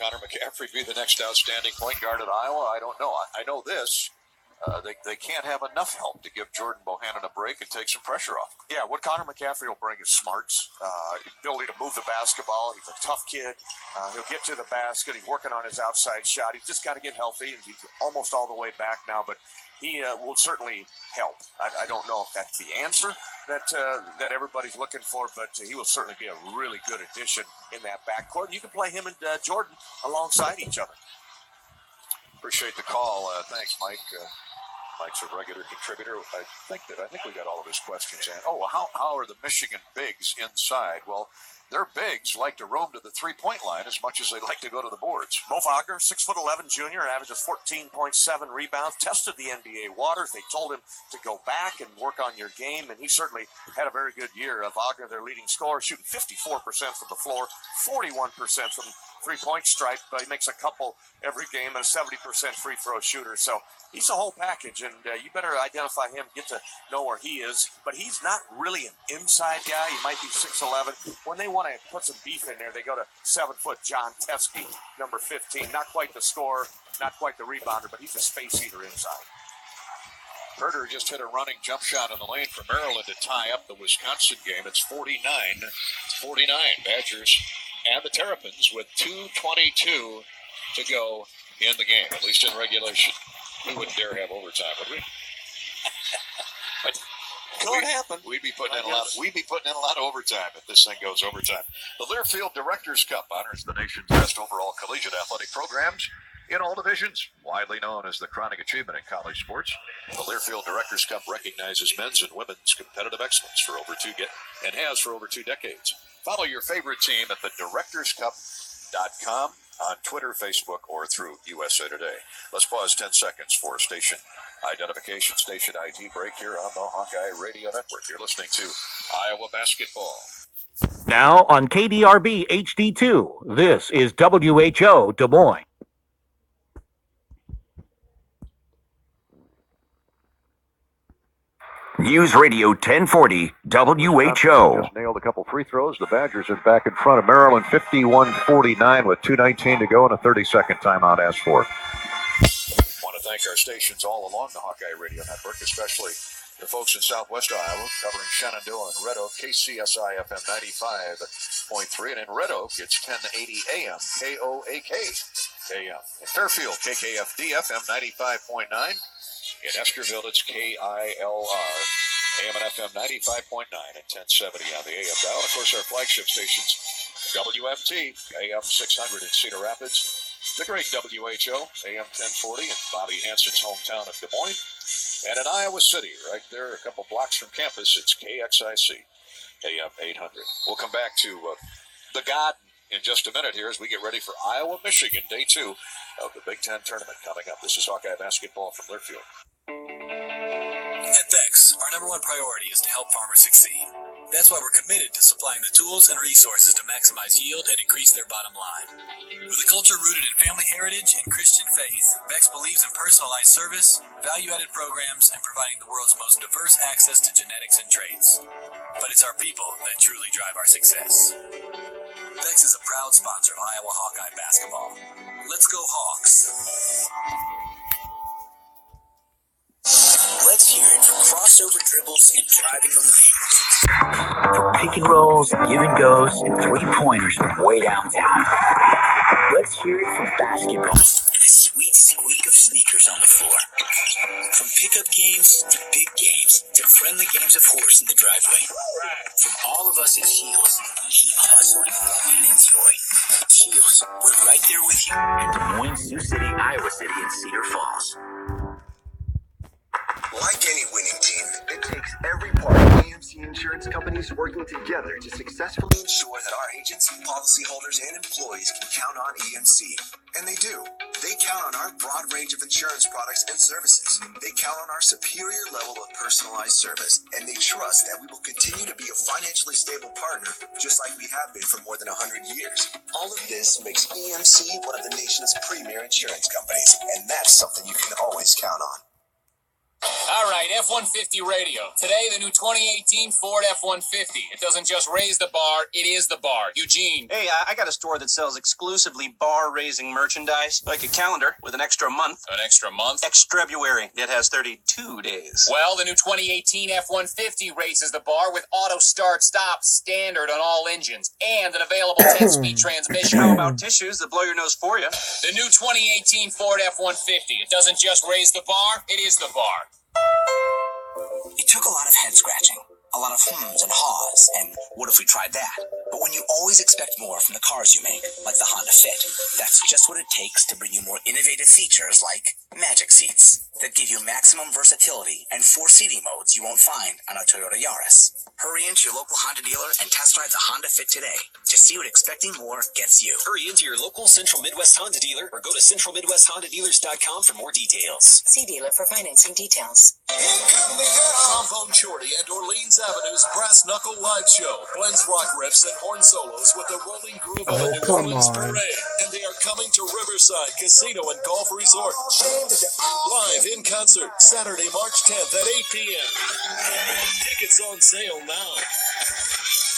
Connor McCaffrey be the next outstanding point guard at Iowa? I don't know. I know this. They can't have enough help to give Jordan Bohannon a break and take some pressure off. Yeah, what Connor McCaffrey will bring is smarts, ability to move the basketball. He's a tough kid. He'll get to the basket. He's working on his outside shot. He's just got to get healthy, and he's almost all the way back now, but he will certainly help. I don't know if that's the answer that everybody's looking for, but he will certainly be a really good addition in that backcourt. You can play him and Jordan alongside each other. Appreciate the call. Thanks, Mike. Mike's a regular contributor. I think we got all of his questions in. Oh, how are the Michigan bigs inside? Well, their bigs like to roam to the three-point line as much as they like to go to the boards. Mo Wagner, 6'11" junior, averages 14.7 rebounds, tested the NBA waters. They told him to go back and work on your game, and he certainly had a very good year. Wagner, their leading scorer, shooting 54% from the floor, 41% from three-point stripe, but he makes a couple every game, and a 70% free throw shooter. So he's a whole package, and you better identify him, get to know where he is. But he's not really an inside guy. He might be 6'11". When they want to put some beef in there, they go to 7-foot John Teskey, number 15. Not quite the scorer, not quite the rebounder, but he's a space eater inside. Herder just hit a running jump shot in the lane for Maryland to tie up the Wisconsin game. It's 49-49. Badgers and the Terrapins with 2:22 to go in the game, at least in regulation. We wouldn't dare have overtime, would we? Could happen. We'd be putting in a lot of overtime if this thing goes overtime. The Learfield Directors Cup honors the nation's best overall collegiate athletic programs in all divisions, widely known as the chronic achievement in college sports. The Learfield Directors Cup recognizes men's and women's competitive excellence and has for over 2 decades. Follow your favorite team at thedirectorscup.com on Twitter, Facebook, or through USA Today. Let's pause 10 seconds for station identification, station ID break here on the Hawkeye Radio Network. You're listening to Iowa Basketball. Now on KDRB HD2, this is WHO Des Moines. News Radio 1040 WHO. Just nailed a couple free throws. The Badgers are back in front of Maryland, 51-49 with 2:19 to go and a 30-second timeout asked for. Want to thank our stations all along the Hawkeye Radio Network, especially the folks in Southwest Iowa covering Shenandoah and Red Oak, KCSI FM 95.3, and in Red Oak it's 1080 AM KOAK AM. In Fairfield, KKFD FM 95.9. In Eskerville, it's KILR, AM and FM 95.9 and 1070 on the AM dial. And, of course, our flagship stations, WMT, AM 600 in Cedar Rapids, the great WHO, AM 1040 in Bobby Hansen's hometown of Des Moines. And in Iowa City, right there, a couple blocks from campus, it's KXIC, AM 800. We'll come back to the Garden in just a minute here as we get ready for Iowa, Michigan, Day 2 of the Big Ten Tournament coming up. This is Hawkeye Basketball from Learfield. At Bex, our number one priority is to help farmers succeed. That's why we're committed to supplying the tools and resources to maximize yield and increase their bottom line. With a culture rooted in family heritage and Christian faith, Bex believes in personalized service, value-added programs, and providing the world's most diverse access to genetics and traits. But it's our people that truly drive our success. Bex is a proud sponsor of Iowa Hawkeye basketball. Let's go Hawks! Let's hear it for crossover dribbles and driving the lane. For pick and rolls, give and goes, and three-pointers from way downtown. Let's hear it for basketball. And a sweet squeak of sneakers on the floor. From pickup games to big games to friendly games of horse in the driveway. From all of us at Shields, keep hustling and enjoy. Shields, we're right there with you. In Des Moines, Sioux City, Iowa City, and Cedar Falls. Like any winning team, it takes every part of EMC insurance companies working together to successfully ensure that our agents, policyholders, and employees can count on EMC. And they do. They count on our broad range of insurance products and services. They count on our superior level of personalized service. And they trust that we will continue to be a financially stable partner, just like we have been for more than 100 years. All of this makes EMC one of the nation's premier insurance companies. And that's something you can always count on. All right, F-150 radio. Today, the new 2018 Ford F-150. It doesn't just raise the bar, it is the bar. Eugene. Hey, I got a store that sells exclusively bar-raising merchandise, like a calendar with an extra month. An extra month? Extrabuary. It has 32 days. Well, the new 2018 F-150 raises the bar with auto start stop standard on all engines and an available 10-speed transmission. How about tissues that blow your nose for you? The new 2018 Ford F-150. It doesn't just raise the bar, it is the bar. It took a lot of head scratching, a lot of hums and haws, and what if we tried that? But when you always expect more from the cars you make, like the Honda Fit, that's just what it takes to bring you more innovative features like magic seats that give you maximum versatility and 4 seating modes you won't find on a Toyota Yaris. Hurry into your local Honda dealer and test drive the Honda Fit today to see what expecting more gets you. Hurry into your local Central Midwest Honda dealer or go to centralmidwesthondadealers.com for more details. See dealer for financing details. Trombone Shorty and Orleans Avenue's Brass Knuckle Live Show blends rock riffs and horn solos with the rolling groove of a New Orleans parade. And they are coming to Riverside Casino and Golf Resort. Live in concert, Saturday, March 10th at 8 p.m. Tickets on sale now.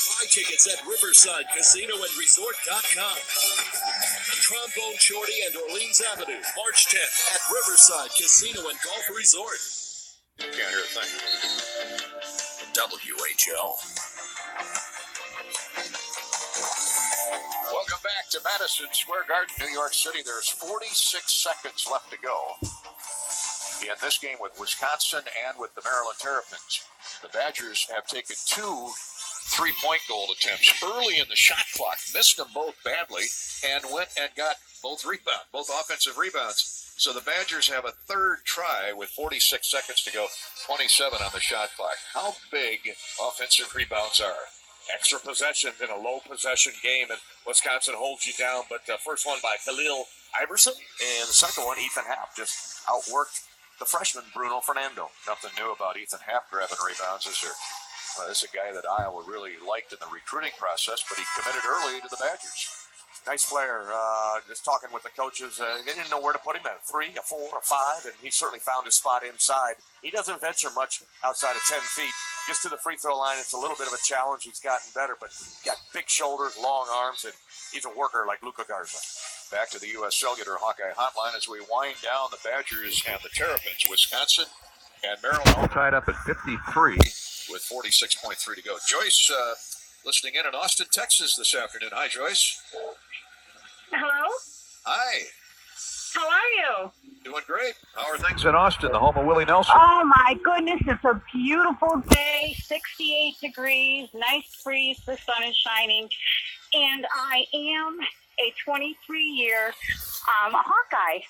Buy tickets at riversideCasinoandResort.com. Trombone Shorty and Orleans Avenue, March 10th at Riverside Casino and Golf Resort. Can't hear a thing. WHO. Welcome back to Madison Square Garden, New York City. There's 46 seconds left to go in this game with Wisconsin and with the Maryland Terrapins. The Badgers have taken 2 3-point goal attempts early in the shot clock, missed them both badly, and went and got both offensive rebounds. So the Badgers have a third try with 46 seconds to go, 27 on the shot clock. How big offensive rebounds are. Extra possession in a low possession game, and Wisconsin holds you down. But the first one by Khalil Iverson, And the second one, Ethan Happ just outworked the freshman Bruno Fernando. nothing new about Ethan Happ grabbing rebounds, is there? This is a guy that Iowa really liked in the recruiting process, but he committed early to the Badgers. Nice player. Just talking with the coaches, they didn't know where to put him at 3, a 4, a 5, and he certainly found his spot inside. He doesn't venture much outside of 10 feet. Gets to the free throw line. It's a little bit of a challenge. He's gotten better, but he's got big shoulders, long arms, and he's a worker like Luka Garza. Back to the U.S. Cellular Hawkeye Hotline as we wind down the Badgers and the Terrapins. Wisconsin and Maryland all tied up at 53 with 46.3 to go. Joyce, listening in Austin, Texas this afternoon. Hi, Joyce. Hello? Hi. How are you? Doing great. How are things in Austin, the home of Willie Nelson? Oh my goodness, it's a beautiful day, 68 degrees, nice breeze, the sun is shining, and I am a 23-year Hawkeye.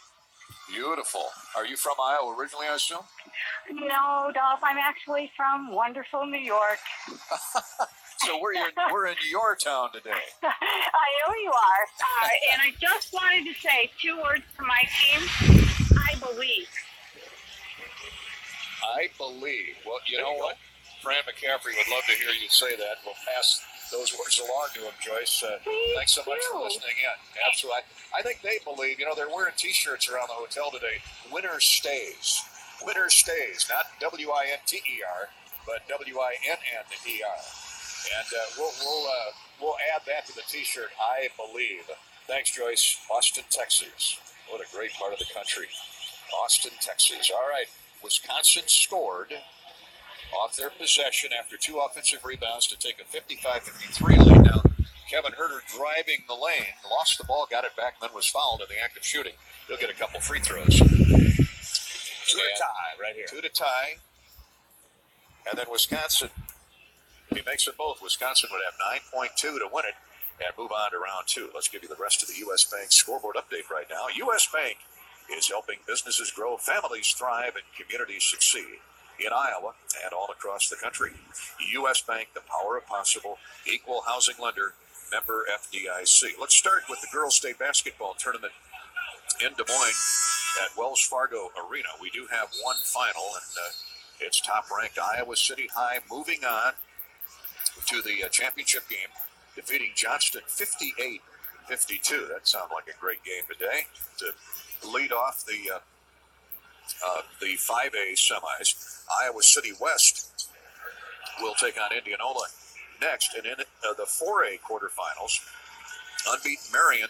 Beautiful. Are you from Iowa originally, I assume? No, Dolph, I'm actually from wonderful New York. So we're in your town today. I know you are. And I just wanted to say 2 words to my team. I believe. I believe. Well, you know what? Fran McCaffrey would love to hear you say that. We'll pass those words along to him, Joyce. Thanks so much for listening in. Absolutely. I think they believe, they're wearing T-shirts around the hotel today. Winner stays. Winner stays. Not W-I-N-T-E-R, but W-I-N-N-E-R. And we'll add that to the T-shirt, I believe. Thanks, Joyce. Austin, Texas. What a great part of the country. Austin, Texas. All right. Wisconsin scored off their possession after 2 offensive rebounds to take a 55-53 lead. Now, Kevin Herter driving the lane, lost the ball, got it back, and then was fouled in the act of shooting. He'll get a couple free throws. 2 to tie right here. 2 to tie. And then Wisconsin, if he makes it both, Wisconsin would have 9.2 to win it and move on to round 2. Let's give you the rest of the U.S. Bank scoreboard update right now. U.S. Bank is helping businesses grow, families thrive, and communities succeed in Iowa and all across the country. U.S. Bank, the power of possible, equal housing lender, member FDIC. Let's start with the Girls State Basketball Tournament in Des Moines at Wells Fargo Arena. We do have one final, and it's top-ranked Iowa City High moving on to the championship game, defeating Johnston 58-52. That sounds like a great game today to lead off the the 5A semis. Iowa City West will take on Indianola next. And in the 4A quarterfinals, unbeaten Marion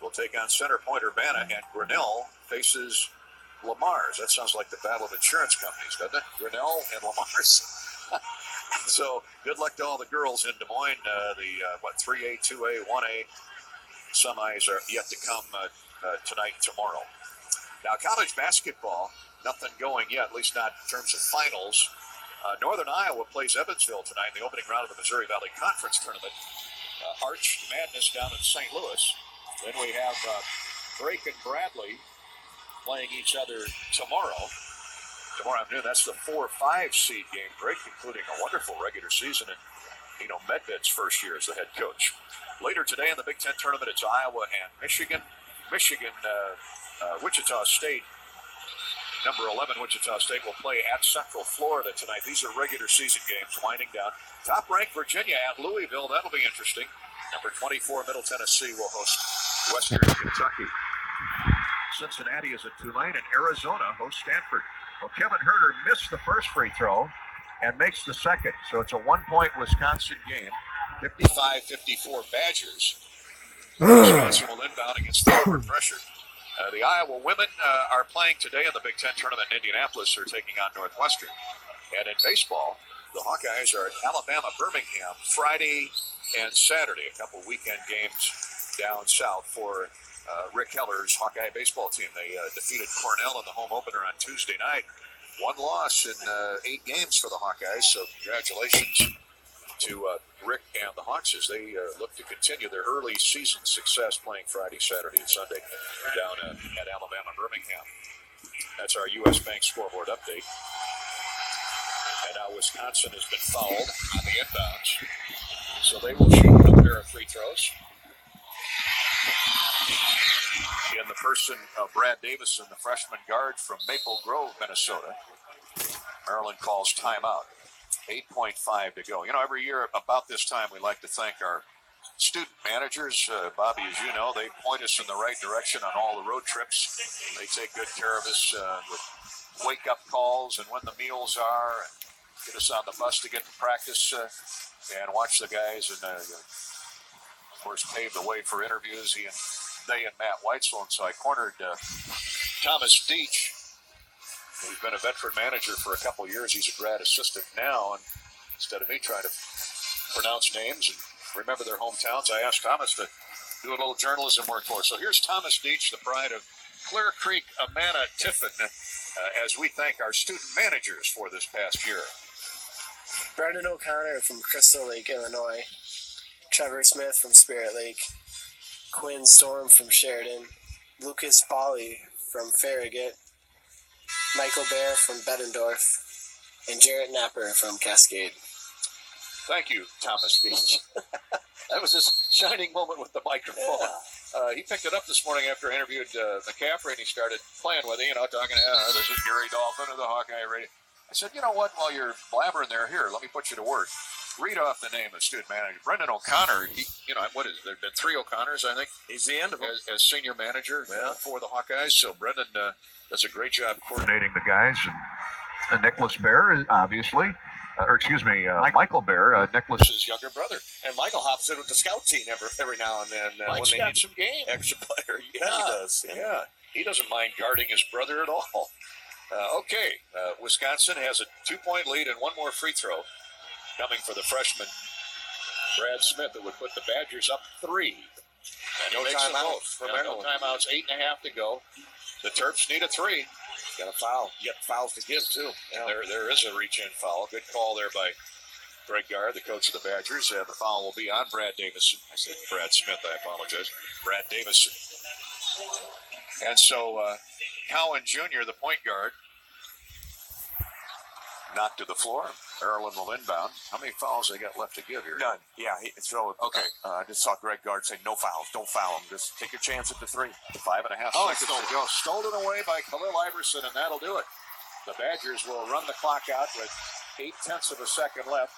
will take on Center Point Urbana, and Grinnell faces Lamar's. That sounds like the battle of insurance companies, doesn't it? Grinnell and Lamar's. So good luck to all the girls in Des Moines. The 3A, 2A, 1A semis are yet to come tonight and tomorrow. Now, college basketball, nothing going yet, at least not in terms of finals. Northern Iowa plays Evansville tonight in the opening round of the Missouri Valley Conference Tournament. Arch Madness down in St. Louis. Then we have Drake and Bradley playing each other tomorrow afternoon. That's the 4-5 seed game, Drake, including a wonderful regular season and Medved's first year as the head coach. Later today in the Big Ten tournament, it's Iowa and Michigan. Wichita State, number 11 Wichita State, will play at Central Florida tonight. These are regular season games winding down. Top-ranked Virginia at Louisville. That'll be interesting. Number 24 Middle Tennessee will host Western Kentucky. Cincinnati is at Tulane, and Arizona hosts Stanford. Well, Kevin Herter missed the first free throw and makes the second. So it's a one-point Wisconsin game. 55-54 Badgers. Wisconsin will inbound against forward pressure. The Iowa women are playing today in the Big Ten tournament in Indianapolis. They're taking on Northwestern. And in baseball, the Hawkeyes are at Alabama, Birmingham, Friday and Saturday. A couple weekend games down south for Rick Heller's Hawkeye baseball team. They defeated Cornell in the home opener on Tuesday night. One loss in 8 games for the Hawkeyes, so congratulations to Rick and the Hawks as they look to continue their early season success playing Friday, Saturday, and Sunday down at Alabama, Birmingham. That's our U.S. Bank scoreboard update. And now Wisconsin has been fouled on the inbounds, so they will shoot a pair of free throws. In the person of Brad Davison, the freshman guard from Maple Grove, Minnesota. Maryland calls timeout. 8.5 to go. Every year about this time, we like to thank our student managers. Bobby, as you know, they point us in the right direction on all the road trips. They take good care of us with wake-up calls and when the meals are, and get us on the bus to get to practice and watch the guys, and of course, pave the way for interviews. They and Matt Weitzel, and so I cornered Thomas Deach, who's been a veteran manager for a couple years. He's a grad assistant now, and instead of me trying to pronounce names and remember their hometowns, I asked Thomas to do a little journalism work for us. So here's Thomas Deach, the pride of Clear Creek, Amana, Tiffin, as we thank our student managers for this past year. Brendan O'Connor from Crystal Lake, Illinois. Trevor Smith from Spirit Lake. Quinn Storm from Sheridan. Lucas Bally from Farragut. Michael Bear from Bettendorf. And Jarrett Napper from Cascade. Thank you, Thomas Beach. That was his shining moment with the microphone. Yeah. He picked it up this morning after I interviewed McCaffrey, and he started playing with it, talking, this is Gary Dolphin of the Hawkeye Radio. I said, you know what, while you're blabbering there, here, let me put you to work. Read off the name of student manager. Brendan O'Connor, what is it? There have been 3 O'Connors, I think. He's the end of them. As senior manager for the Hawkeyes. So Brendan does a great job coordinating the guys. And Nicholas Bear, obviously. Michael Bear, Nicholas's younger brother. And Michael hops in with the scout team every now and then. Mike's when they got need some game. Extra player. Yeah, he does. Yeah. He doesn't mind guarding his brother at all. Wisconsin has a 2-point lead and one more free throw coming for the freshman Brad Smith that would put the Badgers up 3. And no timeouts for Maryland. No timeouts, 8.5 to go. The Terps need a 3. Got a foul. You got fouls to give, too. Yeah. There is a reach-in foul. Good call there by Greg Gard, the coach of the Badgers. The foul will be on Brad Davison. I said Brad Smith, I apologize. Brad Davison. And so Cowan Jr., the point guard, knocked to the floor. Maryland will inbound. How many fouls they got left to give here? None. Yeah, throw it. Okay. I just saw Greg Gard say, no fouls. Don't foul them. Just take your chance at the 3. 5.5 seconds to go. Stolen away by Khalil Iverson, and that'll do it. The Badgers will run the clock out with 0.8 of a second left.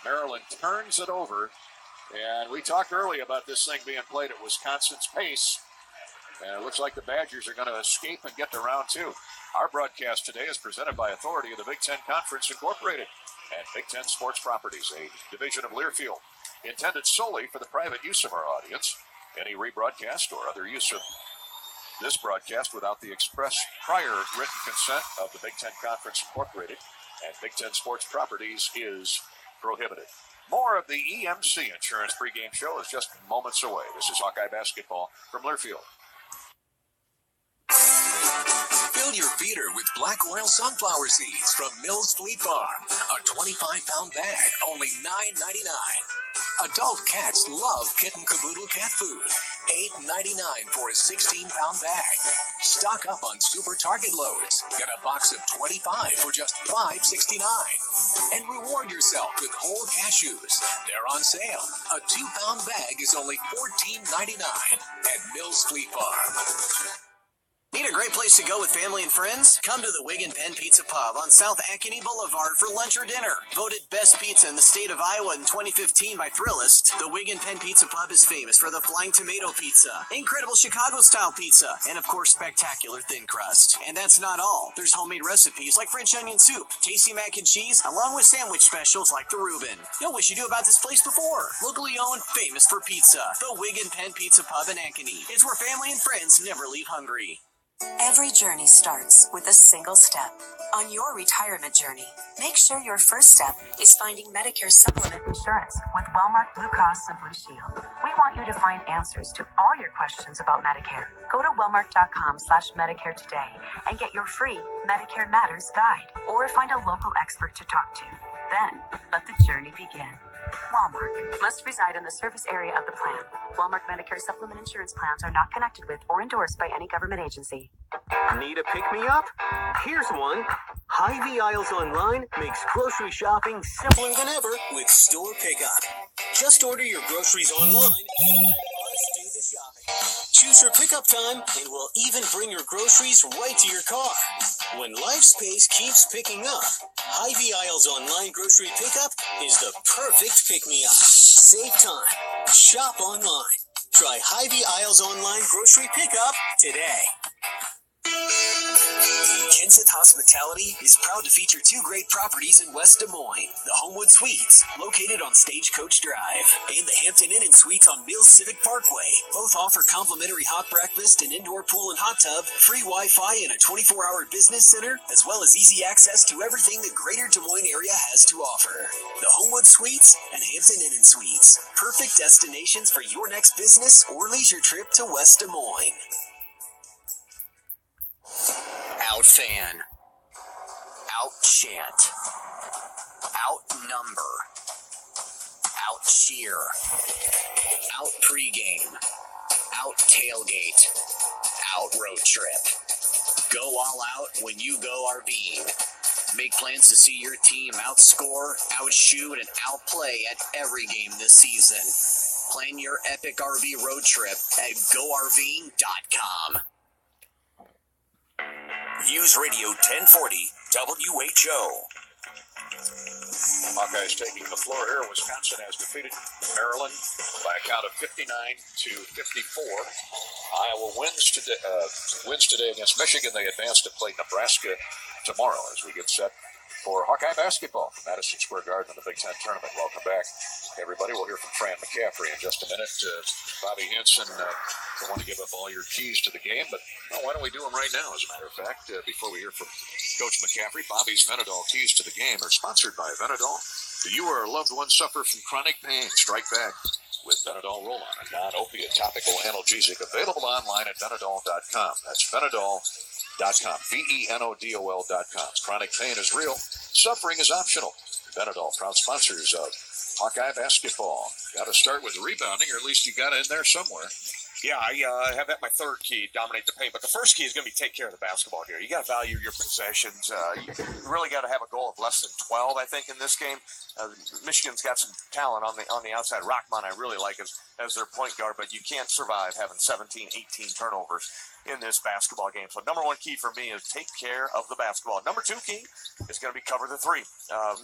Maryland turns it over. And we talked earlier about this thing being played at Wisconsin's pace. And it looks like the Badgers are going to escape and get to round two. Our broadcast today is presented by authority of the Big Ten Conference Incorporated and Big Ten Sports Properties, a division of Learfield, intended solely for the private use of our audience. Any rebroadcast or other use of this broadcast without the express prior written consent of the Big Ten Conference Incorporated and Big Ten Sports Properties is prohibited. More of the EMC Insurance pregame show is just moments away. This is Hawkeye Basketball from Learfield. Fill your feeder with black oil sunflower seeds from Mills Fleet Farm. A 25-pound bag, only $9.99. Adult cats love kitten caboodle cat food. $8.99 for a 16-pound bag. Stock up on Super Target loads. Get a box of 25 for just $5.69. And reward yourself with whole cashews. They're on sale. A 2-pound bag is only $14.99 at Mills Fleet Farm. Need a great place to go with family and friends? Come to the Wig and Pen Pizza Pub on South Academy Boulevard for lunch or dinner. Voted best pizza in the state of Iowa in 2015 by Thrillist, the Wig and Pen Pizza Pub is famous for the flying tomato pizza, incredible Chicago-style pizza, and of course spectacular thin crust. And that's not all. There's homemade recipes like French onion soup, tasty mac and cheese, along with sandwich specials like the Reuben. You'll wish you knew about this place before. Locally owned, famous for pizza. The Wig and Pen Pizza Pub in Ankeny. It's where family and friends never leave hungry. Every journey starts with a single step. On your retirement journey, make sure your first step is finding Medicare supplement insurance with Wellmark Blue Cross and Blue Shield. We want you to find answers to all your questions about Medicare. Go to wellmark.com/Medicare today and get your free Medicare Matters guide, or find a local expert to talk to. Then, let the journey begin. Wellmark must reside in the service area of the plan. Wellmark Medicare supplement insurance plans are not connected with or endorsed by any government agency. Need a pick-me-up? Here's one. Hy-Vee Aisles Online makes grocery shopping simpler than ever with store pickup. Just order your groceries online and let us do the shopping. Choose your pickup time and we'll even bring your groceries right to your car. When life's pace keeps picking up, Hy-Vee Aisles Online grocery pickup is the perfect pick-me-up. Save time. Shop online. Try Hy-Vee Aisles Online grocery pickup today. Kenseth Hospitality is proud to feature two great properties in West Des Moines. The Homewood Suites, located on Stagecoach Drive, and the Hampton Inn and Suites on Mills Civic Parkway. Both offer complimentary hot breakfast, an indoor pool and hot tub, free Wi-Fi, and a 24-hour business center, as well as easy access to everything the greater Des Moines area has to offer. The Homewood Suites and Hampton Inn and Suites, perfect destinations for your next business or leisure trip to West Des Moines. Outfan, outchant, outnumber, outcheer, out pregame, out tailgate, out road trip. Go all out when you go RVing. Make plans to see your team outscore, outshoot, and outplay at every game this season. Plan your epic RV road trip at GoRVing.com. News Radio 1040 WHO. Hawkeyes taking the floor here. Wisconsin has defeated Maryland by a count of 59-54. Iowa wins today against Michigan. They advance to play Nebraska tomorrow as we get set for Hawkeye basketball from Madison Square Garden in the Big Ten Tournament. Welcome back, everybody. We'll hear from Fran McCaffrey in just a minute. Bobby Hansen, don't want to give up all your keys to the game, but why don't we do them right now, as a matter of fact, before we hear from Coach McCaffrey. Bobby's Venadol keys to the game are sponsored by Venadol. Do you or a loved one suffer from chronic pain? Strike back with Venadol Roll-On, a non-opiate topical analgesic, available online at Venadol.com. That's Venadol.com. Venodol.com. Chronic pain is real. Suffering is optional. Venadol, proud sponsors of Hawkeye basketball. Got to start with rebounding, or at least you got it in there somewhere. Yeah, I have that my third key, dominate the paint. But the first key is going to be take care of the basketball here. You got to value your possessions. You really got to have a goal of less than 12, I think, in this game. Michigan's got some talent on the outside. Rockman I really like as their point guard, but you can't survive having 17, 18 turnovers in this basketball game. So number one key for me is take care of the basketball. Number two key is going to be cover the three.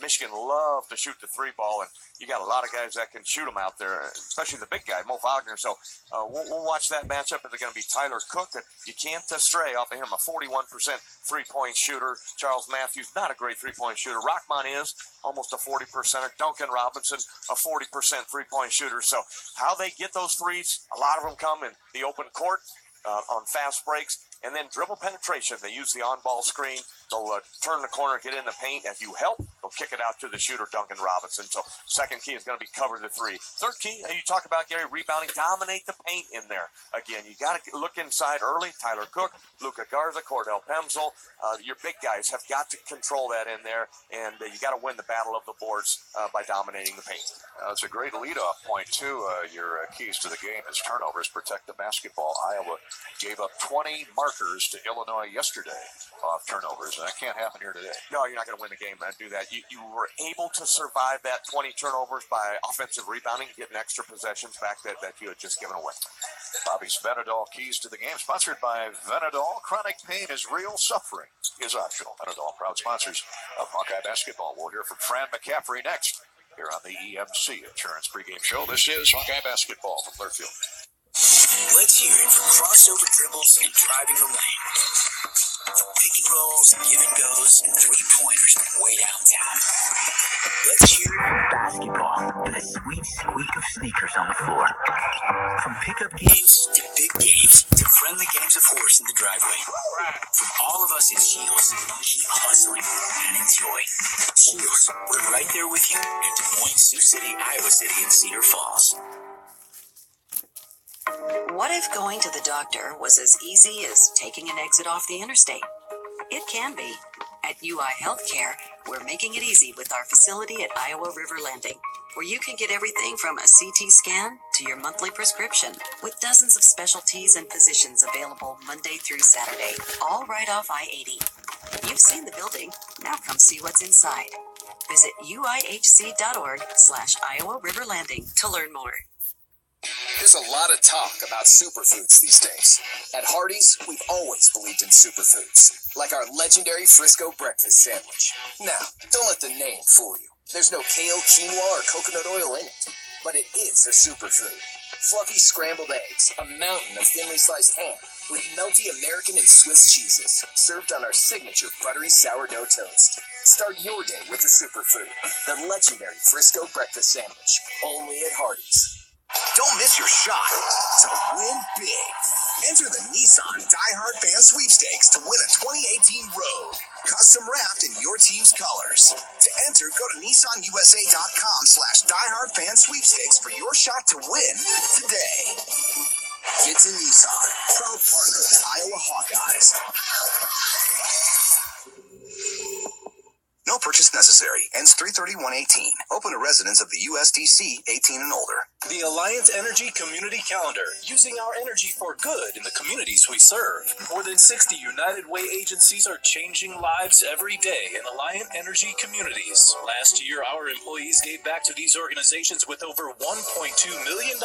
Michigan love to shoot the three ball, and you got a lot of guys that can shoot them out there, especially the big guy, Mo Wagner. So we'll watch that matchup. They're going to be Tyler Cook. You can't stray off of him, a 41% three-point shooter. Charles Matthews, not a great three-point shooter. Rockmont is almost a 40%er. Duncan Robinson, a 40% three-point shooter. So how they get those threes, a lot of them come in the open court on fast breaks. And then dribble penetration. They use the on-ball screen. They'll turn the corner, get in the paint. If you help, they'll kick it out to the shooter, Duncan Robinson. So second key is going to be cover the three. Third key, you talk about, Gary, rebounding. Dominate the paint in there. Again, you got to look inside early. Tyler Cook, Luka Garza, Cordell Pemsel. Your big guys have got to control that in there. And you got to win the battle of the boards by dominating the paint. It's a great leadoff point, too. Your keys to the game is turnovers. Protect the basketball. Iowa gave up 20 markers to Illinois yesterday off turnovers, and that can't happen here today. No, you're not going to win the game and do that. You were able to survive that 20 turnovers by offensive rebounding, getting extra possessions back that you had just given away. Bobby's Venadol keys to the game, sponsored by Venadol. Chronic pain is real, suffering is optional. Venadol, proud sponsors of Hawkeye basketball. We'll hear from Fran McCaffrey next here on the EMC Insurance pregame show. This is Hawkeye basketball from Learfield. Let's hear it for crossover dribbles and driving the lane. From pick and rolls, give and goes, and three-pointers way downtown. Let's hear it for basketball and the sweet squeak of sneakers on the floor. From pickup games to big games to friendly games of horse in the driveway. From all of us at Shields, keep hustling and enjoy. Shields, we're right there with you in Des Moines, Sioux City, Iowa City, and Cedar Falls. What if going to the doctor was as easy as taking an exit off the interstate? It can be. At UI Healthcare, we're making it easy with our facility at Iowa River Landing, where you can get everything from a CT scan to your monthly prescription, with dozens of specialties and physicians available Monday through Saturday, all right off I-80. You've seen the building. Now come see what's inside. Visit uihc.org/Iowa River Landing to learn more. There's a lot of talk about superfoods these days. At Hardee's, we've always believed in superfoods, like our legendary Frisco breakfast sandwich. Now, don't let the name fool you. There's no kale, quinoa, or coconut oil in it, but it is a superfood. Fluffy scrambled eggs, a mountain of thinly sliced ham, with melty American and Swiss cheeses, served on our signature buttery sourdough toast. Start your day with a superfood, the legendary Frisco breakfast sandwich, only at Hardee's. Don't miss your shot to win big. Enter the Nissan Die Hard Fan Sweepstakes to win a 2018 Rogue, custom wrapped in your team's colors. To enter, go to nissanusa.com/diehardfansweepstakes for your shot to win today. Get to Nissan, proud partner of the Iowa Hawkeyes. No purchase necessary. Ends 3/31/18. Open to residents of the USDC 18 and older. The Alliant Energy Community Calendar, using our energy for good in the communities we serve. More than 60 United Way agencies are changing lives every day in Alliant Energy communities. Last year, our employees gave back to these organizations with over $1.2 million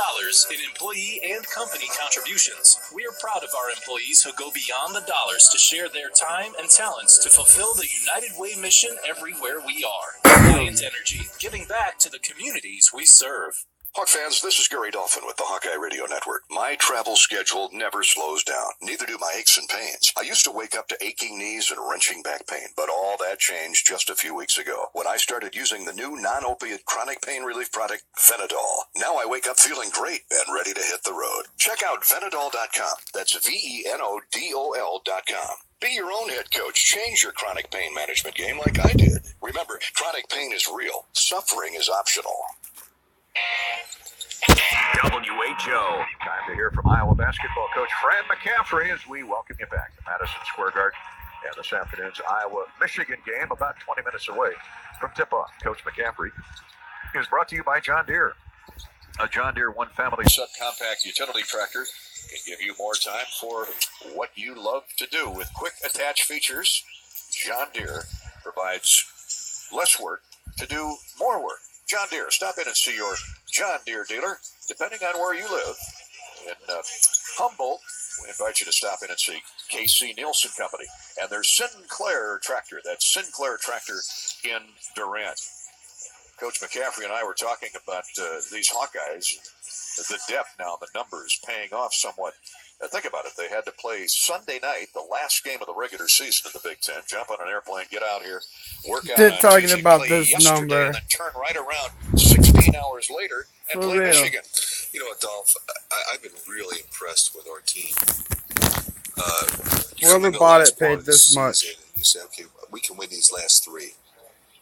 in employee and company contributions. We are proud of our employees who go beyond the dollars to share their time and talents to fulfill the United Way mission everywhere we are. Alliant Energy, giving back to the communities we serve. Hawk fans, this is Gary Dolphin with the Hawkeye Radio Network. My travel schedule never slows down. Neither do my aches and pains. I used to wake up to aching knees and wrenching back pain, but all that changed just a few weeks ago when I started using the new non-opiate chronic pain relief product, Venadol. Now I wake up feeling great and ready to hit the road. Check out Venadol.com. That's Venodol.com. Be your own head coach. Change your chronic pain management game like I did. Remember, chronic pain is real. Suffering is optional. WHO. Time to hear from Iowa basketball coach Fran McCaffrey as we welcome you back to Madison Square Garden and this afternoon's Iowa-Michigan game about 20 minutes away from tip-off. Coach McCaffrey is brought to you by John Deere. A John Deere One Family subcompact utility tractor can give you more time for what you love to do. With quick attach features, John Deere provides less work to do more work. John Deere, stop in and see your John Deere dealer, depending on where you live. In Humboldt, we invite you to stop in and see KC Nielsen Company and their Sinclair tractor. That's Sinclair tractor in Durant. Coach McCaffrey and I were talking about these Hawkeyes. the depth now, the numbers paying off somewhat. Now think about it. They had to play Sunday night, the last game of the regular season of the Big Ten. Jump on an airplane, get out here, work out on talking Tuesday, about play this yesterday, number. and then turn right around 16 hours later and For play real. Michigan. You know, Adolph, I've been really impressed with our team. Whoever bought it paid this much. You say, okay, we can win these last three.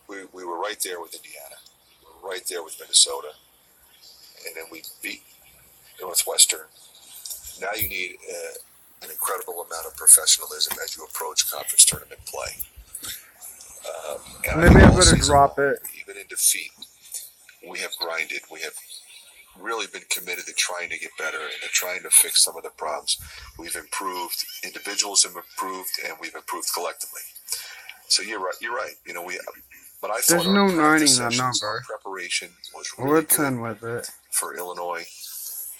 We were right there with Indiana. We were right there with Minnesota. And then we beat Northwestern. Now you need an incredible amount of professionalism as you approach conference tournament play. Maybe I better drop it. Even in defeat, we have grinded. We have really been committed to trying to get better and to trying to fix some of the problems. We've improved. Individuals have improved, and we've improved collectively. So you're right. You're right. You know, but I thought There's no our 90 in sessions, that number. our preparation was Or really a 10 with it. for Illinois.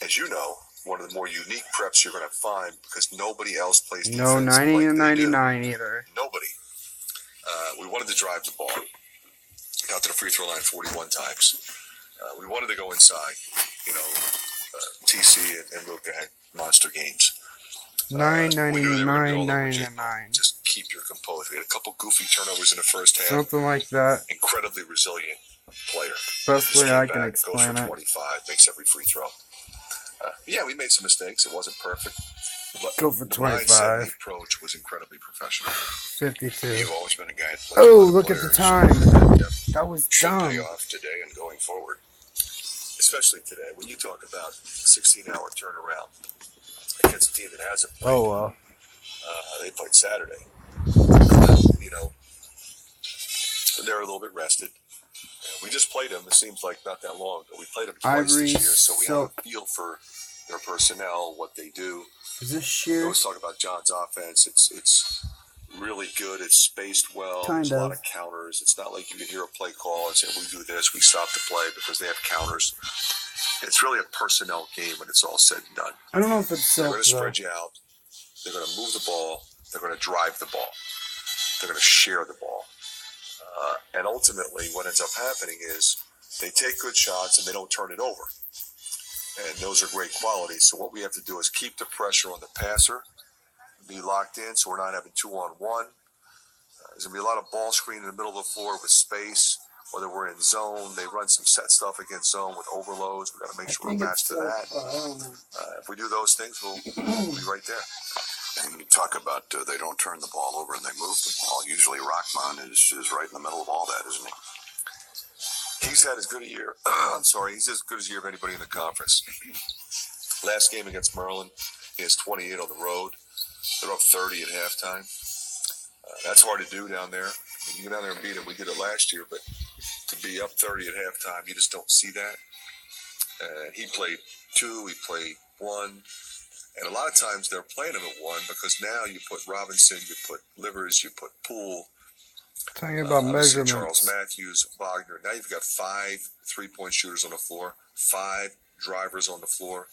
As you know, one of the more unique preps you're going to find because nobody else plays defense. No 90 like and they do. 99 either. Nobody. We wanted to drive the ball. Got to the free throw line 41 times. We wanted to go inside. You know, TC and Luka had monster games. 999. Just keep your composure. We had a couple goofy turnovers in the first half. Something like that. Incredibly resilient player. Best way I can Goes explain for it. 25, makes every free throw. Yeah, we made some mistakes. It wasn't perfect. But Go for the mindset 25. and the approach was incredibly professional. 52. You've always been a guy that plays Oh, with look at the players. time. That was Should pay dumb. off today and going forward. Especially today, when you talk about 16-hour turnaround against a team that hasn't played. Oh, well. They played Saturday. You know, they're a little bit rested. We just played them. It seems like not that long, but we played them twice Ivory this year, so we silk. have a feel for their personnel, what they do. Is this We sheer? always talk about John's offense. It's really good. It's spaced well. Kind There's a lot of. of counters. It's not like you can hear a play call and say, we do this, we stop the play because they have counters. It's really a personnel game when it's all said and done. I don't know if it's They're silk, going to though. spread you out. They're going to move the ball. They're going to drive the ball. They're going to share the ball. And ultimately, what ends up happening is they take good shots and they don't turn it over. And those are great qualities. So what we have to do is keep the pressure on the passer, be locked in so we're not having 2-on-1. There's going to be a lot of ball screen in the middle of the floor with space, whether we're in zone. They run some set stuff against zone with overloads. We've got to make sure we're matched to that. If we do those things, we'll be right there. And you talk about they don't turn the ball over and they move the ball. Usually Rockman is right in the middle of all that, isn't he? He's had as good a year. He's as good as a year of anybody in the conference. Last game against Maryland, he has 28 on the road. They're up 30 at halftime. That's hard to do down there. I mean, you go down there and beat it. We did it last year, but to be up 30 at halftime, you just don't see that. He played 2, he played 1. And a lot of times they're playing him at 1 because now you put Robinson, you put Livers, you put Poole. Talking about Obviously measurements. Charles Matthews, Wagner. Now you've got 5 3-point shooters on the floor, 5 drivers on the floor,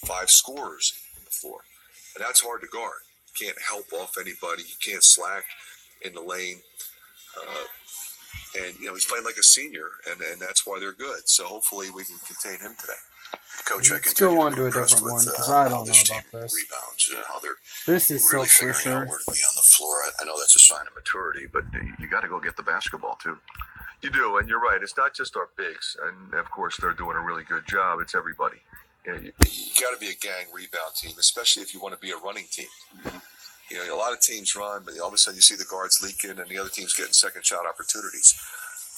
5 scorers on the floor. And that's hard to guard. You can't help off anybody. You can't slack in the lane. And, he's playing like a senior, and that's why they're good. So hopefully we can contain him today. Coach, I Let's go continue on be to a impressed different one with, because I how don't know this about team this. rebounds, how they're This is really silk for figuring sure. out where to be on the floor. I know that's a sign of maturity, but you got to go get the basketball too. You do, and you're right. It's not just our bigs, and of course they're doing a really good job. It's everybody. You got to be a gang rebound team, especially if you want to be a running team. A lot of teams run, but all of a sudden you see the guards leaking, and the other team's getting second shot opportunities.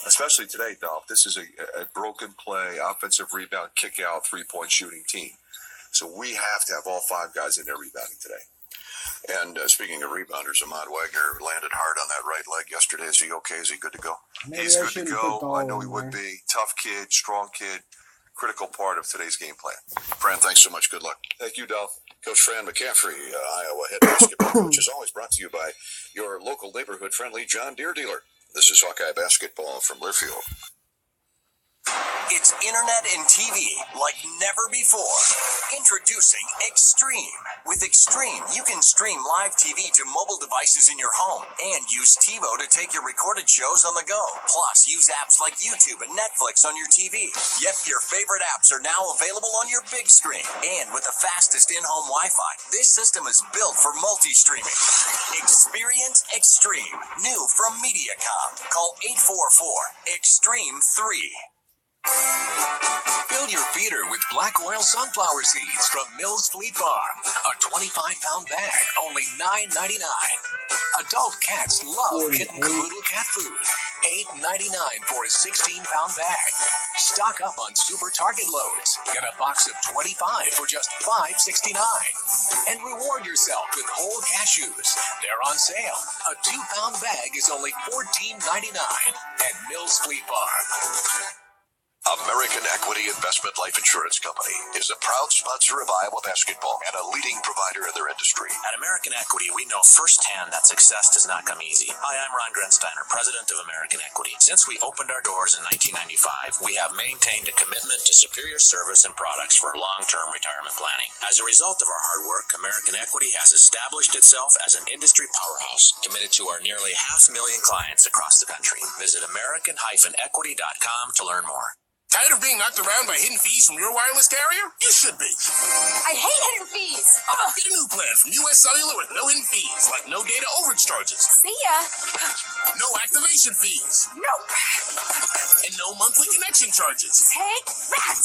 Especially today, Dolph. This is a broken play, offensive rebound, kick out, 3-point shooting team. So we have to have all 5 guys in there rebounding today. And speaking of rebounders, Ahmad Wagner landed hard on that right leg yesterday. Is he okay? Is he good to go? He's good to go. I know he would be. Tough kid, strong kid, critical part of today's game plan. Fran, thanks so much. Good luck. Thank you, Dolph. Coach Fran McCaffrey, Iowa head basketball coach, is always brought to you by your local neighborhood-friendly John Deere dealer. This is Hawkeye Basketball from Learfield. It's internet and TV like never before. Introducing Extreme. With Extreme, you can stream live TV to mobile devices in your home and use TiVo to take your recorded shows on the go. Plus, use apps like YouTube and Netflix on your TV. Yep, your favorite apps are now available on your big screen. And with the fastest in-home Wi-Fi, this system is built for multi-streaming. Experience Extreme. New from Mediacom. Call 844-EXTREME-3. Build your feeder with black oil sunflower seeds from Mills Fleet Farm. A 25-pound bag, only $9.99. Adult cats love kitten caboodle cat food. $8.99 for a 16-pound bag. Stock up on Super Target loads. Get a box of 25 for just $5.69. And reward yourself with whole cashews. They're on sale. A 2-pound bag is only $14.99 at Mills Fleet Farm. American Equity Investment Life Insurance Company is a proud sponsor of Iowa basketball and a leading provider in their industry. At American Equity, we know firsthand that success does not come easy. Hi, I'm Ron Grensteiner, president of American Equity. Since we opened our doors in 1995, we have maintained a commitment to superior service and products for long-term retirement planning. As a result of our hard work, American Equity has established itself as an industry powerhouse, committed to our nearly 500,000 clients across the country. Visit American-Equity.com to learn more. Tired of being knocked around by hidden fees from your wireless carrier? You should be. I hate hidden fees. Get a new plan from US Cellular with no hidden fees, like no data overage charges. See ya. No activation fees. Nope. And no monthly connection charges. Take that.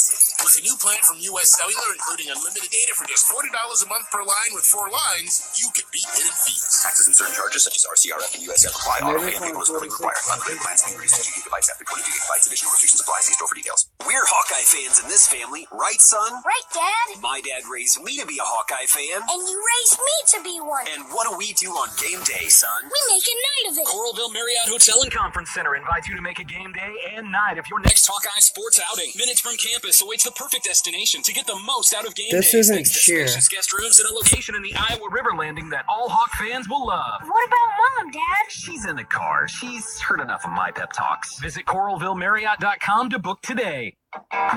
With a new plan from US Cellular, including unlimited data for just $40 a month per line with 4 lines, you can beat hidden fees. Taxes and certain charges such as RCRF and USF apply. Auto pay and paperless billing required. Unlimited plans increase to 2 gigabytes after 22 gigabytes. Additional restrictions apply. See store for details. We're Hawkeye fans in this family, right, son? Right, Dad. My dad raised me to be a Hawkeye fan. And you raised me to be one. And what do we do on game day, son? We make a night of it. Coralville Marriott Hotel and Conference Center invites you to make a game day and night of your next Hawkeye sports outing. Minutes from campus awaits the perfect destination to get the most out of game This days. isn't cheer. Spacious guest rooms at a location in the Iowa River Landing that all Hawk fans will love. What about Mom, Dad? She's in the car. She's heard enough of my pep talks. Visit CoralvilleMarriott.com to book today.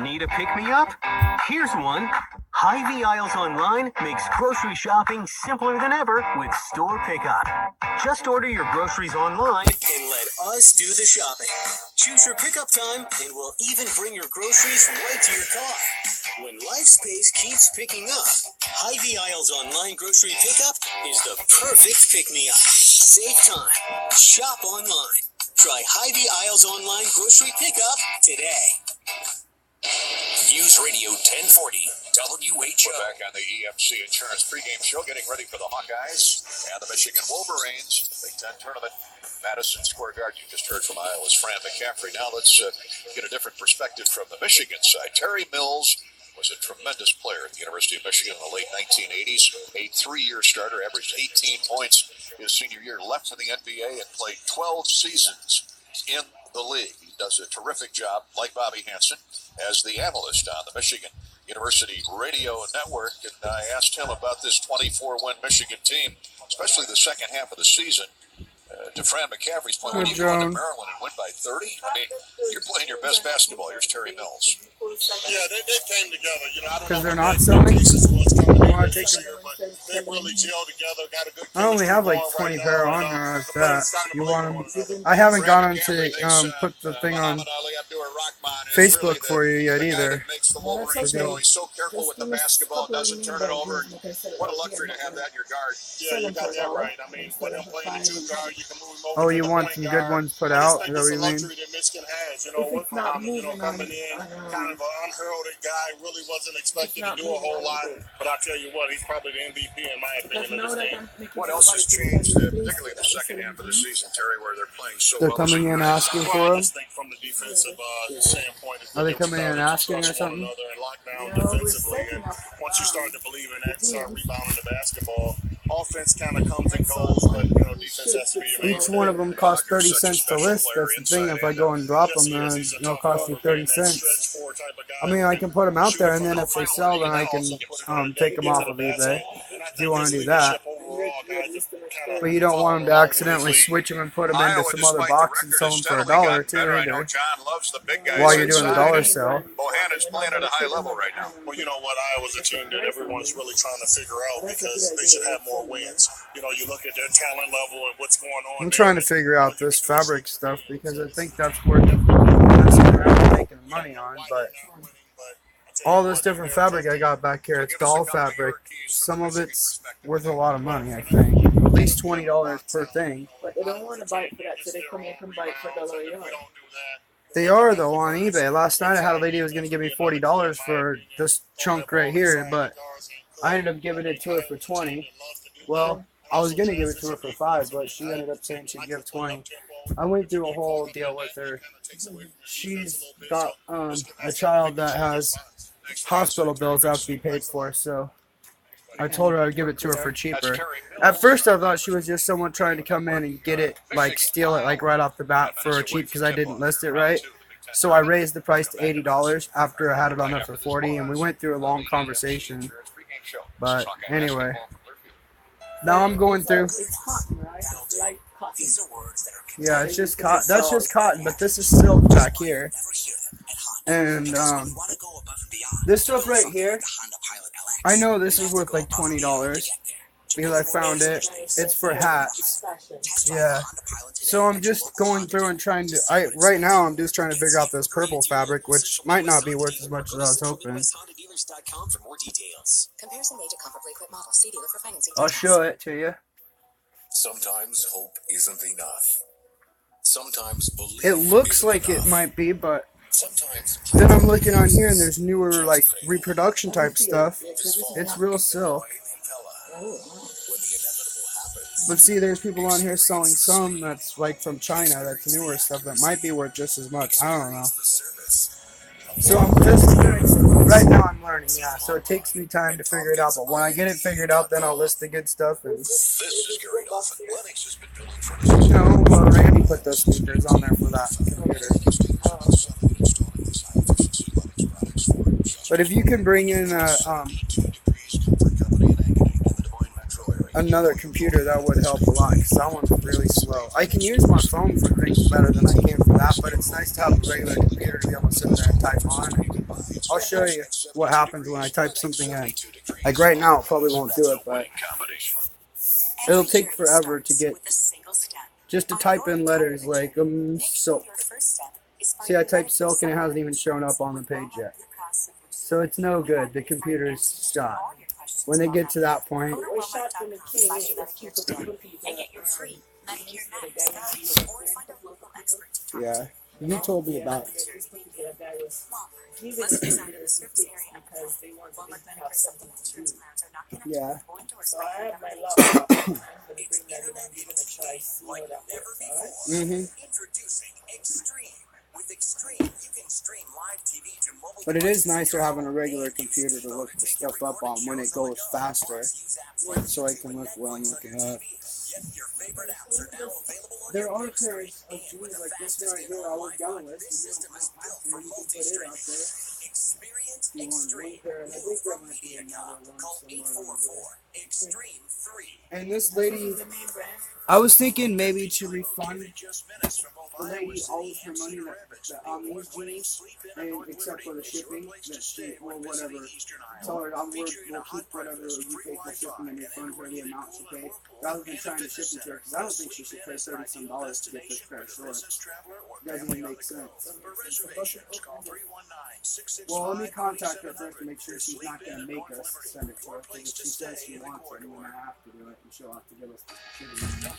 Need a pick-me-up? Here's one. Hy-Vee Aisles Online makes grocery shopping simpler than ever with store pickup. Just order your groceries online and let us do the shopping. Choose your pickup time and we'll even bring your groceries right to your car. When life's pace keeps picking up, Hy-Vee Aisles Online grocery pickup is the perfect pick-me-up. Save time. Shop online. Try Hy-Vee Aisles Online grocery pickup today. News Radio 1040, WHO. We're back on the EMC Insurance pregame show, getting ready for the Hawkeyes and the Michigan Wolverines. Big Ten tournament, Madison Square Garden. You just heard from Iowa's Fran McCaffrey. Now let's get a different perspective from the Michigan side. Terry Mills was a tremendous player at the University of Michigan in the late 1980s. A 3-year starter, averaged 18 points his senior year, left for the NBA and played 12 seasons in the league. He does a terrific job, like Bobby Hansen, as the analyst on the Michigan University Radio Network. And I asked him about this 24-win Michigan team, especially the second half of the season. To Fran McCaffrey's point, when you go into Maryland and win by 30, I mean, you're playing your best basketball. Here's Terry Mills. Yeah, they came together. You know, I don't Because know they're not selling. they really gelled together. Got a good. I only have like 20 pair on there. That you want them? I haven't gone into put the thing on Facebook for you yet either. Makes the Wolverines go. He's so careful with the basketball, doesn't turn it over. What a luxury to have that in your guard. Yeah, you got that right. I mean, when I'm playing the 2 guard, you can move him over. Oh, you want some good ones put out? Is that what you mean? That Michigan has, you know, with Muhammad, you know, coming in, kind of an unheralded guy, really wasn't expected to do a whole lot. But I'll tell you what, he's probably the MVP in my opinion of this game. What else has changed, particularly in the second half of the season, Terry, where they're playing so They're well? coming in asking for I him? just think from the defensive standpoint, Are they coming in asking or something? and lock down defensively, and once you start to believe in that, start rebounding the basketball. Offense kind of comes and goes, but you know, defense has to be your main Each one of them costs 30 cents to list. That's the thing. If I go and drop them, then it'll cost me 30 cents. I mean, I can put them out there, and then if they sell, then I can take them off of eBay. If you want to do that. But you don't want them to accidentally switch them and put them into some other box and sell them for $1 too, either. While you're doing the dollar sale. Bohanna's playing at a high level right now. Well, you know what? Iowa's a team that everyone's really trying to figure out because they should have more wins. You know, you look at their talent level and what's going on. I'm trying to figure out this fabric stuff because I think that's where they're making money on, but all this different fabric I got back here, it's doll fabric. Some of it's worth a lot of money, I think. At least $20 per thing. But they don't want to bite for that, so they come in and bite for $1 a yard. They are, though, on eBay. Last night I had a lady who was going to give me $40 for this chunk right here, but I ended up giving it to her for $20. Well, I was going to give it to her for $5, but she ended up saying she'd give $20. I went through a whole deal with her. She's got a child that has hospital bills that have to be paid for, so I told her I'd give it to her for cheaper. At first I thought she was just someone trying to come in and get it, like steal it like right off the bat for cheap because I didn't list it right. So I raised the price to $80 after I had it on there for $40, and we went through a long conversation. But anyway, now I'm going through. It's cotton, right? It's light cotton. Yeah, it's just cotton. That's just cotton, but this is silk back here. And this stuff right here, I know this is worth like $20 because I found it. It's for hats. Yeah. So I'm just going through and trying to. Right now I'm just trying to figure out this purple fabric, which might not be worth as much as I was hoping. I'll show it to you. Sometimes hope isn't enough. Sometimes belief. It looks like it might be, but then I'm looking on here and there's newer like reproduction type stuff. It's real silk. But see, there's people on here selling some that's like from China, that's newer stuff that might be worth just as much. I don't know. So I'm just right now I'm learning, yeah. So it takes me time to figure it out. But when I get it figured out, then I'll list the good stuff. And no, Randy put those speakers on there for that computer. But if you can bring in another computer, that would help a lot, because that one's really slow. I can use my phone for things better than I can for that, but it's nice to have a regular computer to be able to sit there and type on. I'll show you what happens when I type something in. Like right now, it probably won't do it, but it'll take forever to get, just to type in letters like silk. See, I typed silk and it hasn't even shown up on the page yet. So it's no good. The computer's shot. When they get to that point, yeah, you told me about it. Yeah. But it is nicer having a regular computer to look the stuff up on when it goes faster, so I can look what I'm looking at. There are pairs of shoes like this one right here I was down with. You can put it out there. You want one pair, and I think there might be another one somewhere. And this lady, I was thinking maybe to refund the lady all of her money that on these jeans, and except for the shipping, that she, or whatever, tell her we'll keep whatever you pay for shipping and refund her the amount she paid, rather than trying to ship it to her, because I don't think she should pay $30-some to get this pair of shorts. Doesn't even make sense. Well, let me contact her first to make sure she's not going to make us send it to her, because if she says she wants it, then I have to do it, and she'll have to give us the shipping.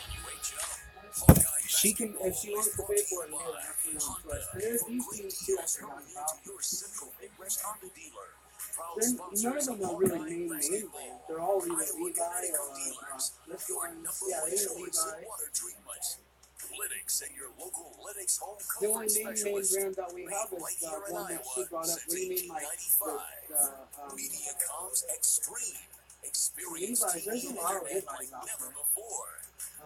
She can, if she wants to pay for it, we'll have to know first. There's these things too I forgot about. None of them are really name brand. They're all either Levi or this one. Yeah, they're Levi. The only name brand that we have is the one that she brought up. What do you mean, like Levi's? There's a lot of Levi's out there.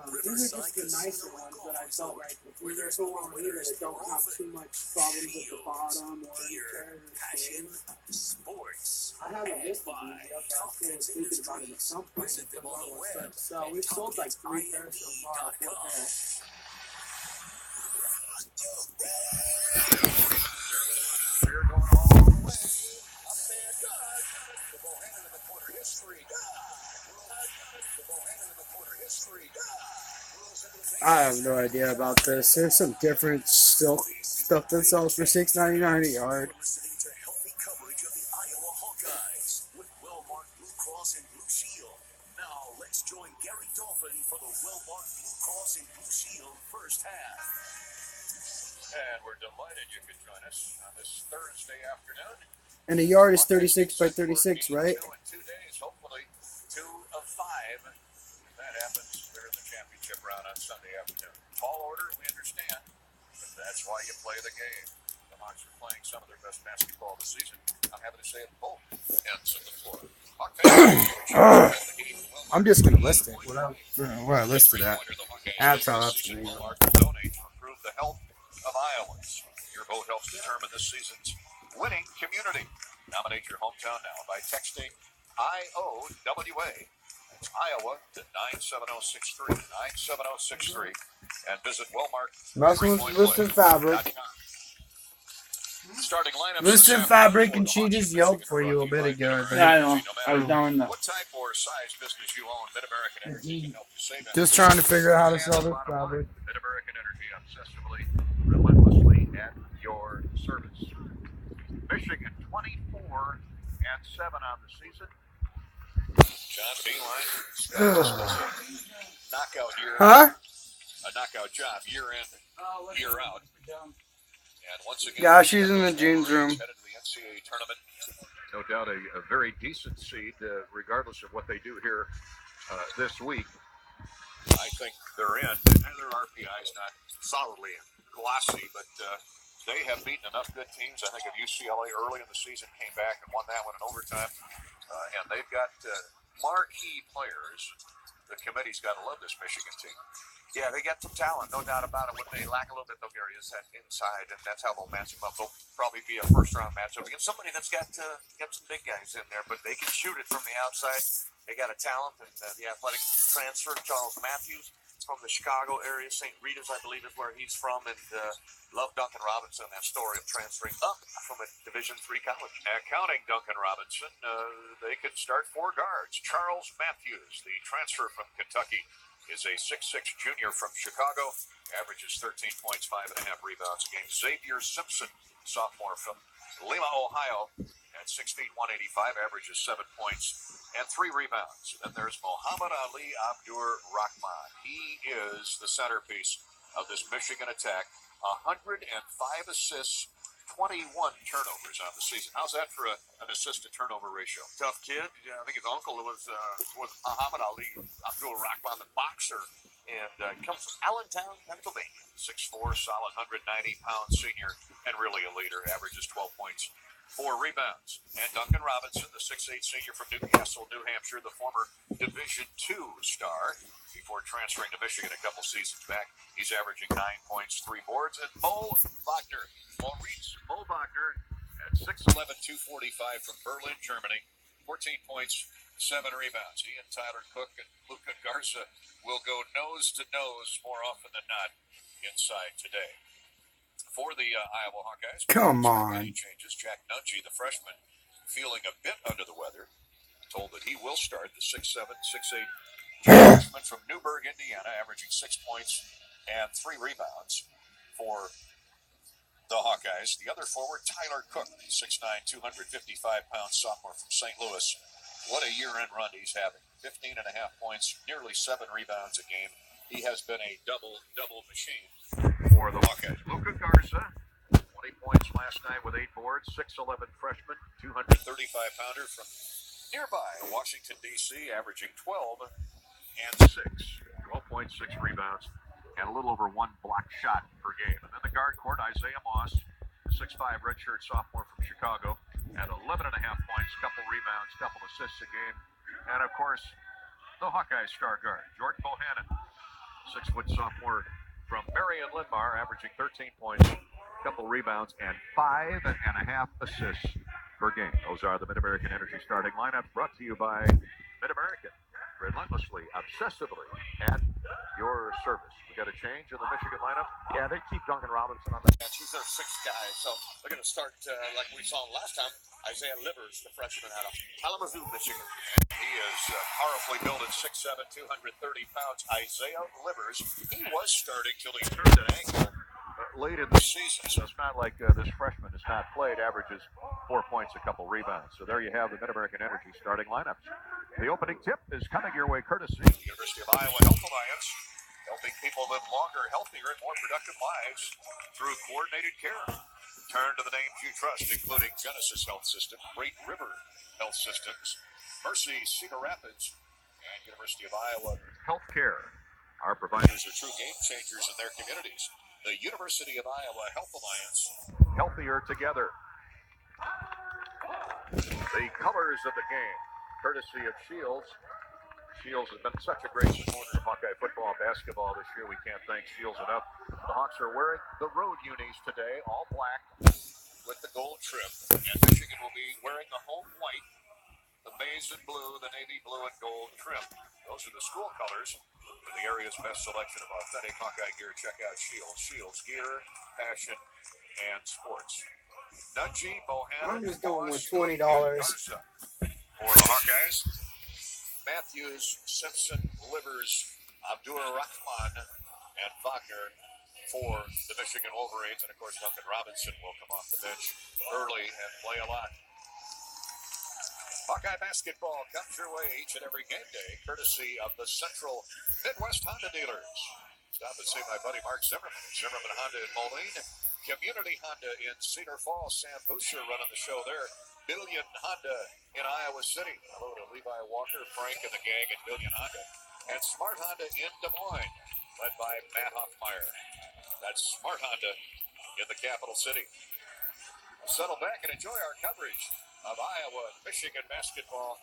These are just the nicer ones that I felt like if there's one here that don't have too much problems at the bottom or any sports. I haven't listed these yet, but I was thinking about it at some point. So we've sold like 3 pairs so far. 4 pairs. We're going all the way. Up there, God. The Bohannon in the corner, history. The Bohannon in the corner, history. I have no idea about this. There's some different silk stuff that sells for $6.99 a yard. Healthy coverage of the Iowa Hawkeyes with well-marked Blue Cross and Blue Shield. Now let's join Gary Dolphin for the well-marked Blue Cross and Blue Shield first half. And we're delighted you could join us on this Thursday afternoon. And a yard is 36 by 36, right? 2 days, hopefully 2 of 5. That happens there in the championship round on Sunday afternoon. Tall order, we understand, but that's why you play the game. The Hawks are playing some of their best basketball this season. I'm happy to say it both ends of the floor. I'm just going to list it. What I listed at. That's how that's going to go. Donate to improve the health of Iowans. Your vote helps determine this season's winning community. Nominate your hometown now by texting IOWA. That's Iowa to 97063. 97063. And visit Listen Fabric. Starting lineup. Listen Fabric, and she just yelled for you a bit ago. Yeah, I know. I was down in the. What type or size business you own, Mid-American Energy can help you save. Just trying to figure out how to sell this fabric. Mid-American Energy, obsessively, relentlessly at your service. Michigan 24-7 on the season. John Beeline. Knockout year. Huh? A knockout job year in, year out. And once again, Yeah, she's in the jeans room. Headed to the NCAA tournament. No doubt a very decent seed, regardless of what they do here this week. I think they're in. And their RPI is not solidly glossy, but they have beaten enough good teams. I think of UCLA early in the season, came back and won that one in overtime. And they've got marquee players. The committee's got to love this Michigan team. Yeah, they got some talent, no doubt about it. What they lack a little bit, though, Gary, is that inside, and that's how they'll match them up. They'll probably be a first-round matchup against somebody that's got some big guys in there, but they can shoot it from the outside. They got a talent, and the athletic transfer, Charles Matthews, from the Chicago area. St. Rita's, I believe, is where he's from, and love Duncan Robinson, that story of transferring up from a Division III college. Counting Duncan Robinson, they could start 4 guards. Charles Matthews, the transfer from Kentucky, is a 6'6" junior from Chicago, averages 13 points, 5.5 rebounds a game. Xavier Simpson, sophomore from Lima, Ohio, at 6 feet, 185, averages 7 points and 3 rebounds. Then there's Muhammad Ali Abdur Rahman. He is the centerpiece of this Michigan attack. 105 assists, 21 turnovers on the season. How's that for an assist-to-turnover ratio? Tough kid. Yeah, I think his uncle was Muhammad Ali Abdul Rahman, the boxer, and comes from Allentown, Pennsylvania. 6'4", solid 190-pound senior, and really a leader. Averages 12 points, 4 rebounds. And Duncan Robinson, the 6'8" senior from Newcastle, New Hampshire, the former Division II star, before transferring to Michigan a couple seasons back. He's averaging 9 points, 3 boards. And Mo Wagner, Maurice Mo Wagner, at 6'11", 245 from Berlin, Germany. 14 points, 7 rebounds. He and Tyler Cook and Luka Garza will go nose to nose more often than not inside today. For the Iowa Hawkeyes, come on. Changes. Jack Nunchi, the freshman, feeling a bit under the weather, told that he will start. The 6'7", 6'8" freshman from Newburgh, Indiana, averaging 6 points and 3 rebounds for the Hawkeyes. The other forward, Tyler Cook, 6'9", 255-pound sophomore from St. Louis. What a year-end run he's having. 15.5 points, nearly 7 rebounds a game. He has been a double machine for the Hawkeyes. Luka Garza, 20 points last night with 8 boards. 6'11" freshman, 235-pounder from nearby Washington, D.C., averaging 12 and 6. 12 points, 6 rebounds, and a little over 1 block shot per game. And then the guard court, Isaiah Moss, 6'5" redshirt sophomore from Chicago, at 11.5 points, couple rebounds, couple assists a game. And, of course, the Hawkeyes star guard, Jordan Bohannon, 6-foot sophomore from Marion Linmar, averaging 13 points, a couple rebounds, and 5.5 assists per game. Those are the Mid-American Energy starting lineup, brought to you by Mid-American. Relentlessly, obsessively at your service. We got a change in the Michigan lineup. Yeah, they keep Duncan Robinson on the bench. He's their sixth guy, so they're going to start like we saw last time. Isaiah Livers, the freshman out of Kalamazoo, Michigan. And he is powerfully built at 6'7", 230 pounds. Isaiah Livers, he was starting till he turned an ankle late in the season, so it's not like this freshman has not played, averages 4 points, a couple rebounds. So there you have the Mid-American Energy starting lineups. The opening tip is coming your way courtesy University of Iowa Health Alliance, helping people live longer, healthier, and more productive lives through coordinated care. Turn to the names you trust, including Genesis Health System, Great River Health Systems, Mercy, Cedar Rapids, and University of Iowa Healthcare. Our providers are true game changers in their communities. The University of Iowa Health Alliance. Healthier together. The colors of the game, courtesy of Shields. Shields has been such a great supporter of Hawkeye football and basketball this year. We can't thank Shields enough. The Hawks are wearing the road unis today, all black with the gold trim. And Michigan will be wearing the home white, the maize and blue, the navy blue and gold trim. Those are the school colors. For the area's best selection of authentic Hawkeye gear, check out Shields. Shields gear, passion, and sports. Nudgy, Bohannon, I'm just going with $20. For the Hawkeyes, Matthews, Simpson, Livers, Abdur-Rahman, and Wagner for the Michigan Wolverines. And, of course, Duncan Robinson will come off the bench early and play a lot. Hawkeye basketball comes your way each and every game day, courtesy of the Central Midwest Honda dealers. Stop and see my buddy Mark Zimmerman. Zimmerman Honda in Moline. Community Honda in Cedar Falls. Sam Boucher running the show there. Billion Honda in Iowa City. Hello to Levi Walker, Frank, and the gang at Billion Honda. And Smart Honda in Des Moines, led by Matt Hoffmeyer. That's Smart Honda in the capital city. Settle back and enjoy our coverage of Iowa and Michigan basketball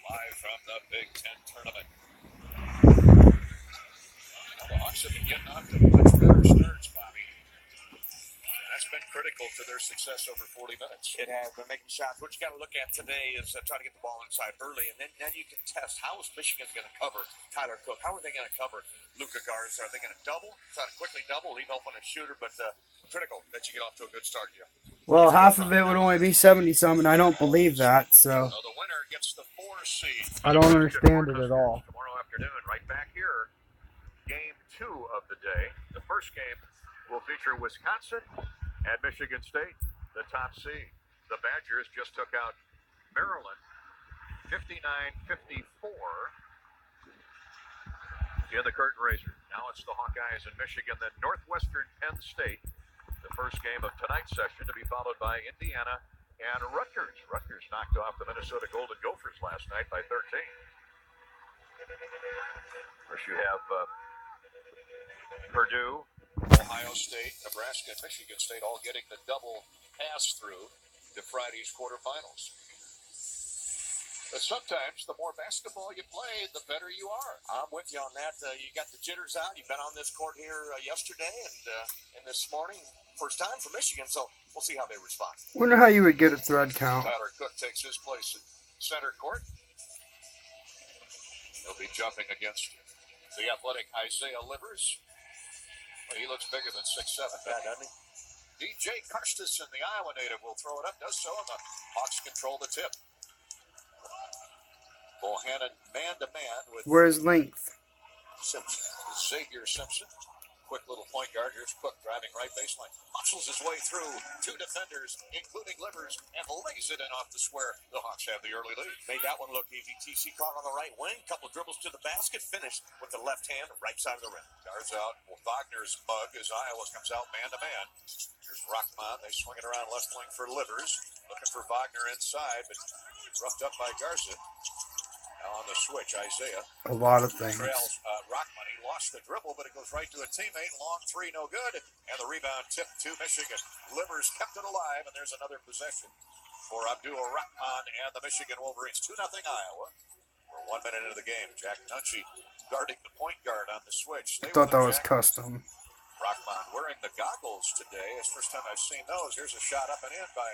live from the Big Ten tournament. Well, the Hawks have been getting off to much better starts, Bobby. That's been critical to their success over 40 minutes. It has been making shots. What you got to look at today is try to get the ball inside early, and then you can test how is Michigan going to cover Tyler Cook. How are they going to cover Luka Garza? Are they going to double? Try to quickly double, leave open a shooter, but critical that you get off to a good start, Jeff. Well, half of it would only be 70-some, and I don't believe that, so the winner gets the 4 seed. I don't understand it at all. Tomorrow afternoon, right back here, game 2 of the day. The first game will feature Wisconsin at Michigan State, the top seed. The Badgers just took out Maryland, 59-54 in the curtain raiser. Now it's the Hawkeyes in Michigan, then Northwestern Penn State. The first game of tonight's session to be followed by Indiana and Rutgers. Rutgers knocked off the Minnesota Golden Gophers last night by 13. Of course, you have Purdue, Ohio State, Nebraska, and Michigan State all getting the double pass-through to Friday's quarterfinals. But sometimes the more basketball you play, the better you are. I'm with you on that. You got the jitters out. You've been on this court here yesterday and this morning. First time for Michigan, so we'll see how they respond. Wonder how you would get a thread count. Tyler Cook takes his place at center court. He'll be jumping against the athletic Isaiah Livers. Well, he looks bigger than 6'7", doesn't he? DJ Karstison, the Iowa native, will throw it up, does so, and the Hawks control the tip. Bohannon man-to-man with... Where's length? Simpson. Xavier Simpson. Quick little point guard. Here's Cook driving right baseline. Muscles his way through 2 defenders, including Livers, and lays it in off the square. The Hawks have the early lead. Made that one look easy. TC caught on the right wing. Couple dribbles to the basket. Finished with the left hand, right side of the rim. Guards out. Well, Wagner's mug as Iowa comes out man-to-man. Here's Rahman. They swing it around left wing for Livers. Looking for Wagner inside, but roughed up by Garza. Now on the switch, Isaiah. A lot of things. Trails Rahman. He lost the dribble, but it goes right to a teammate. Long 3, no good. And the rebound tipped to Michigan. Livers kept it alive, and there's another possession for Abdur-Rahman and the Michigan Wolverines. 2-0 Iowa. We're 1 minute into the game. Jack Nunchy guarding the point guard on the switch. I thought that was custom. Rockman wearing the goggles today. It's the first time I've seen those. Here's a shot up and in by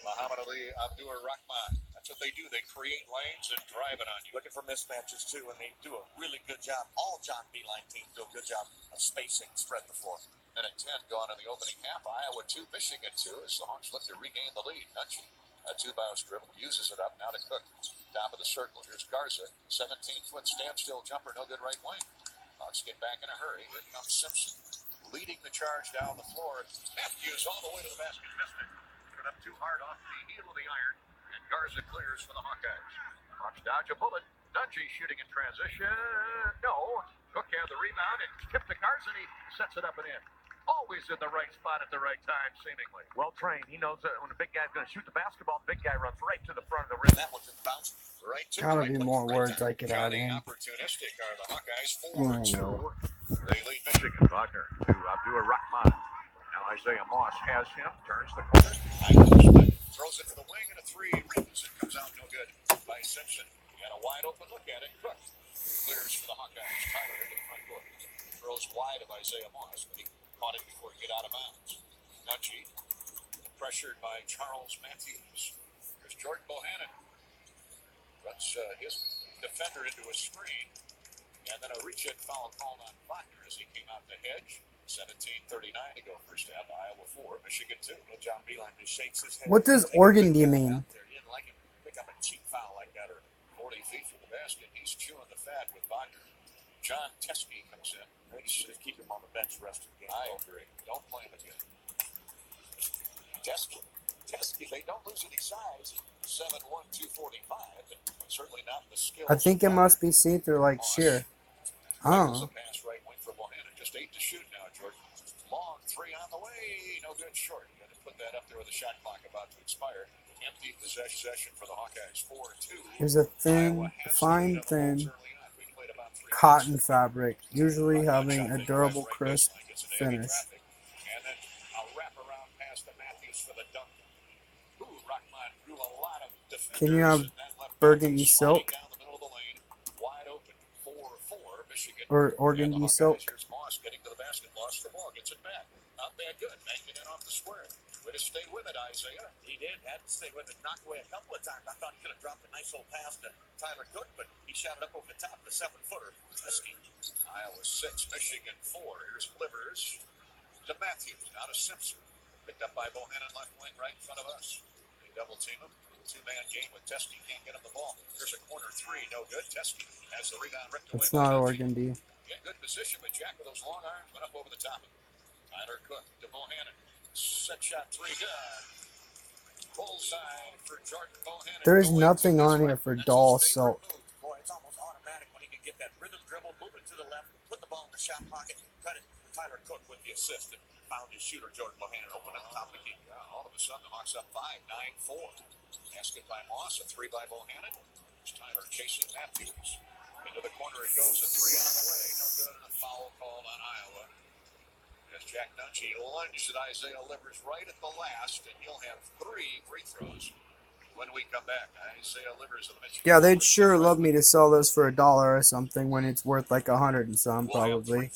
Muhammad Ali Abdur-Rahman. That's what they do. They create lanes and drive it on you. Looking for mismatches, too, and they do a really good job. All John Beeline teams do a good job of spacing, spread the floor. Minute 10 gone in the opening half. Iowa 2, Michigan 2 as the Hawks look to regain the lead. Nunchy, a two-bounce dribble, uses it up. Now to Cook. Top of the circle. Here's Garza. 17-foot standstill jumper. No good right wing. Hawks get back in a hurry. Here comes Simpson. Leading the charge down the floor. Matthews all the way to the basket. Missed it. Put it up too hard off the heel of the iron. And Garza clears for the Hawkeyes. Hawks dodge a bullet. Nunchy shooting in transition. No. Cook had the rebound and tipped to Garza and he sets it up and in. Always in the right spot at the right time, seemingly. Well trained. He knows that when a big guy's going to shoot the basketball, the big guy runs right to the front of the rim. That one just bounced right to Gotta be more words I could add in. Opportunistic are the Hawkeyes. 4-2. Oh. They lead Michigan. Wagner to Abdur-Rahman. Now Isaiah Moss has him. Turns the corner. Throws it to the wing and a three. Rings. It comes out no good by Simpson. Got a wide open look at it. Cook clears for the Hawkeyes. Tyler into the front court. Throws wide of Isaiah Moss, but he caught it before he get out of bounds. Nunchy pressured by Charles Matthews. Here's Jordan Bohannon. Runs his defender into a screen. And then a reach-in foul called on Wagner as he came out the hedge. 17:39 to go first half. Iowa 4, Michigan 2. John Beeline just shakes his head. What does organdy mean? He didn't like him pick up a cheap foul like that, or 40 feet from the basket. He's chewing the fat with Wagner. John Teskey comes in. They should keep him on the bench the rest of the game. I agree. Don't play him again. Teskey, they don't lose any size. 7'1", 245. Certainly not the skill. I think it must be see-through like sheer. Oh. Pass right wing for Bohannon. Just 8 to shoot now, Jordan. Long three on the way. No good short. You got to put that up there with the shot clock about to expire. Empty possession for the Hawkeyes. 4-2. Here's a thin, fine, thin cotton fabric, usually having a durable, crisp finish. And then a wrap around pass to Matthews for the dunk. Rahman drew a lot of defenders. Can you have burgundy silk? Wide open. 4-4. Michigan. Or organdy silk? Here's Moss getting to the basket. Lost the ball. Gets it back. Not bad. Good. Banking it off the square. Way to stay with it, Isaiah. He did. Had to stay with it. Knocked away a couple of times. I thought he could have dropped a nice little pass to Tyler Cook, but he shot it up over the top of the 7-footer. Iowa 6, Michigan 4. Here's Livers to Matthews. Now to Simpson. Picked up by Bohannon left wing right in front of us. They double team him. Two-man game with Teskey. Can't get him the ball. Here's a corner three. No good. Teskey has the rebound ripped away. It's not organdy. Yeah, good position, but Jack with those long arms went up over the top of him. Tyler Cook to Bohannon. Set shot three. Good. Bullseye for Jordan Bohannon. There is nothing on here for doll silk. Boy, it's almost automatic when he can get that rhythm dribble, move it to the left, put the ball in the shot pocket, cut it. Tyler Cook with the assist and found his shooter, Jordan Bohannon, open up top of the key. All of a sudden, the Hawks up 5-9-4. Basket by Moss, a three by Bohannon. There's Tyler chasing Matthews. Into the corner it goes, a three on the way. No good, and a foul called on Iowa. As Jack Nunchy lunged at Isaiah Livers right at the last, and he'll have 3 free throws when we come back. Isaiah Livers of the Michigan. Yeah, they'd sure love me to sell this for $1 or something when it's worth like 100 and some, probably.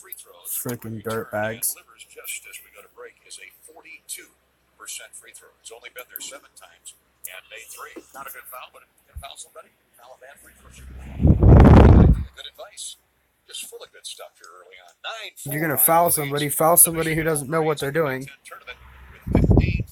Freaking dirtbags. Livers, just as we go to break, is a 42% free throw. He's only been there 7 times and made 3. Not a good foul, but if you foul somebody, foul a bad free throw shooter. Good advice. Just full of good stuff here early on. If you're gonna foul somebody who doesn't know what they're doing. Tournament with 15:59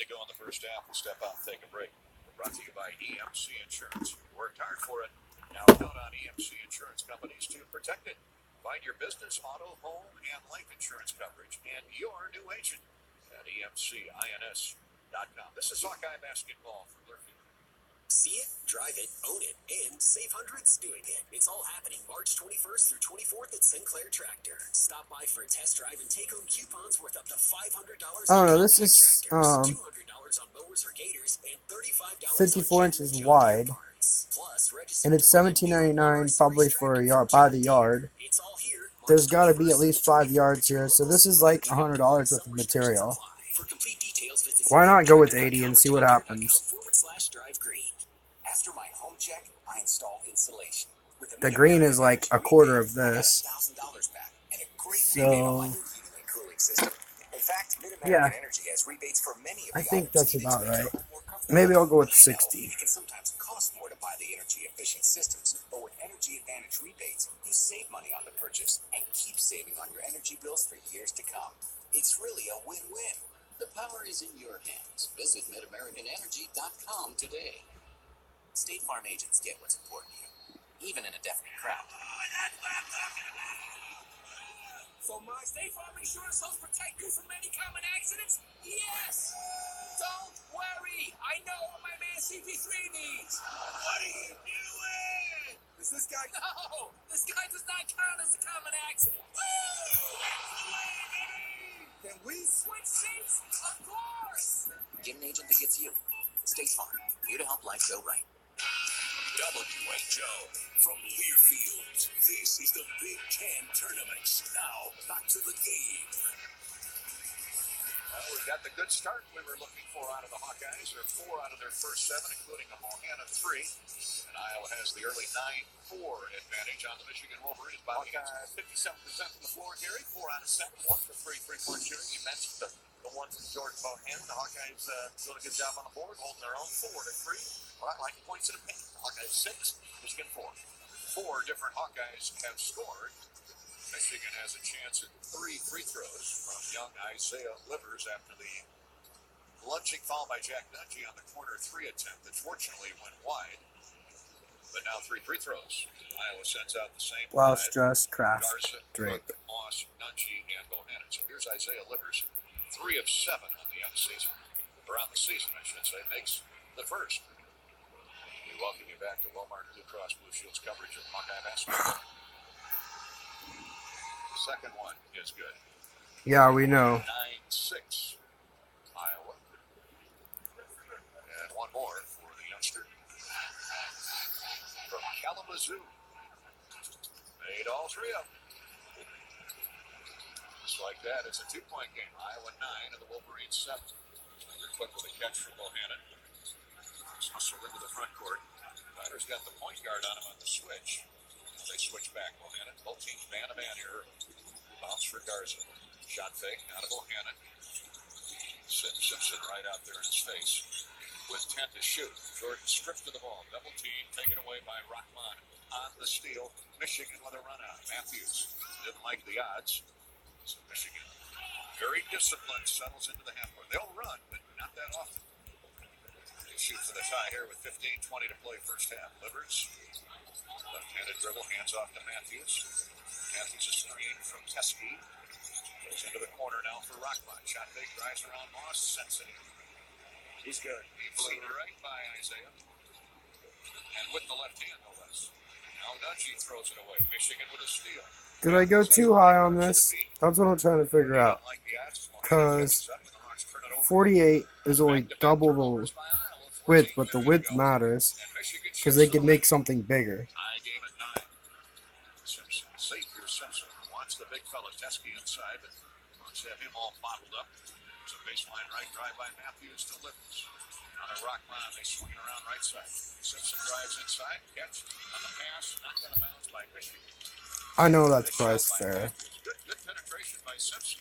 to go in the first half. We'll step out and take a break. Brought to you by EMC Insurance. You worked hard for it. Now count on EMC Insurance companies to protect it. Find your business, auto, home, and life insurance coverage and your new agent at EMCINS.com. This is Hawkeye basketball for Learfield. See it, drive it, own it, and save hundreds doing it. It's all happening March 21st through 24th at Sinclair Tractor. Stop by for a test drive and take home coupons worth up to $500. I don't know, this is $200 on mowers or gators, and $35 54 inches wide, and it's $17.99 probably for a yard by the yard. There's got to be at least 5 yards here, so this is like $100 worth of material. Why not go with 80 and see what happens? After my home check, I install insulation. With The green is like a quarter of this. $1,000 back and a great So, rebate on my new heating and cooling system. In fact, Mid-American yeah, Energy has rebates for many of I the think items that's needed about to make right. your home more comfortable. Maybe I'll go with We know 60. It can sometimes cost more to buy the energy-efficient systems, but with Energy Advantage rebates, you save money on the purchase and keep saving on your energy bills for years to come. It's really a win-win. The power is in your hands. Visit MidAmericanEnergy.com today. State Farm agents get what's important here, even in a deafening crowd. So my State Farm insurance helps protect you from any common accidents? Yes! Don't worry! I know what my man CP3 needs! What are you doing? Is this guy... No! This guy does not count as a common accident! Woo! Can we switch seats? Of course! Get an agent that gets you. State Farm, here to help life go right. WHO from Learfield. This is the Big Can Tournament. Now, back to the game. Well, we've got the good start we were looking for out of the Hawkeyes. They're 4 out of their first 7, including a Mohana 3. And Iowa has the early 9-4 advantage on the Michigan Wolverines. Hawkeyes 57% from the floor, Gary. 4 out of 7. 1 for 3 3-point shooting. You mentioned the one from Jordan Mohana. The Hawkeyes doing a good job on the board, holding their own 4 to 3. Like points in the paint. Hawkeyes 6, Michigan 4. 4 different Hawkeyes have scored. Michigan has a chance at 3 free throws from young Isaiah Livers after the lunging foul by Jack Dungy on the corner 3 attempt that fortunately went wide. But now 3 free throws. Iowa sends out the same Blouse, 5. dress, craft, Garza, drape. Cook, Moss, Dungy, and Bohannon. So here's Isaiah Livers, 3 of 7 on the young season, or on the season, I should say, makes the first. We welcome you back to Walmart Blue Cross Blue Shield's coverage of Hawkeye basketball. The second one is good. Yeah, we know. 9-6, Iowa. And one more for the youngster from Kalamazoo. Made all 3 of them. Just like that, it's a 2-point game. Iowa 9 and the Wolverines 7. They're quick with a catch from Bohannon. Hustled into the front court. Ryder's got the point guard on him on the switch. They switch back. Bohannon, both teams man-to-man here. Bounce for Garza. Shot fake out of Bohannon. Simpson right out there in his face. With 10 to shoot. Jordan stripped to the ball. Double team taken away by Rahman on the steal. Michigan with a run out. Matthews didn't like the odds. So Michigan, very disciplined, settles into the half court. They'll run, but not that often. They shoot for the tie here with 15:20 to play first half. Livers, left-handed dribble, hands off to Matthews. Matthews a screen from Teskey. Goes into the corner now for Rahman. Shot fake, drives around Moss, sets it in. He's good. He flew right by Isaiah. And with the left hand, no less. Now Dungy throws it away. Michigan with a steal. Did I go too high on this? That's what I'm trying to figure out. Because 48 is only double the width, but the width matters. Because they can make something bigger. Simpson, Savior Simpson wants the big fella Teskey inside, but wants to have him all bottled up. It's a baseline right drive by Matthews to Livers. On a rock line, they swing around right side. Simpson drives inside, catch on the pass, knocked out of bounds by Michigan. I know that's price fair. Good penetration by Simpson.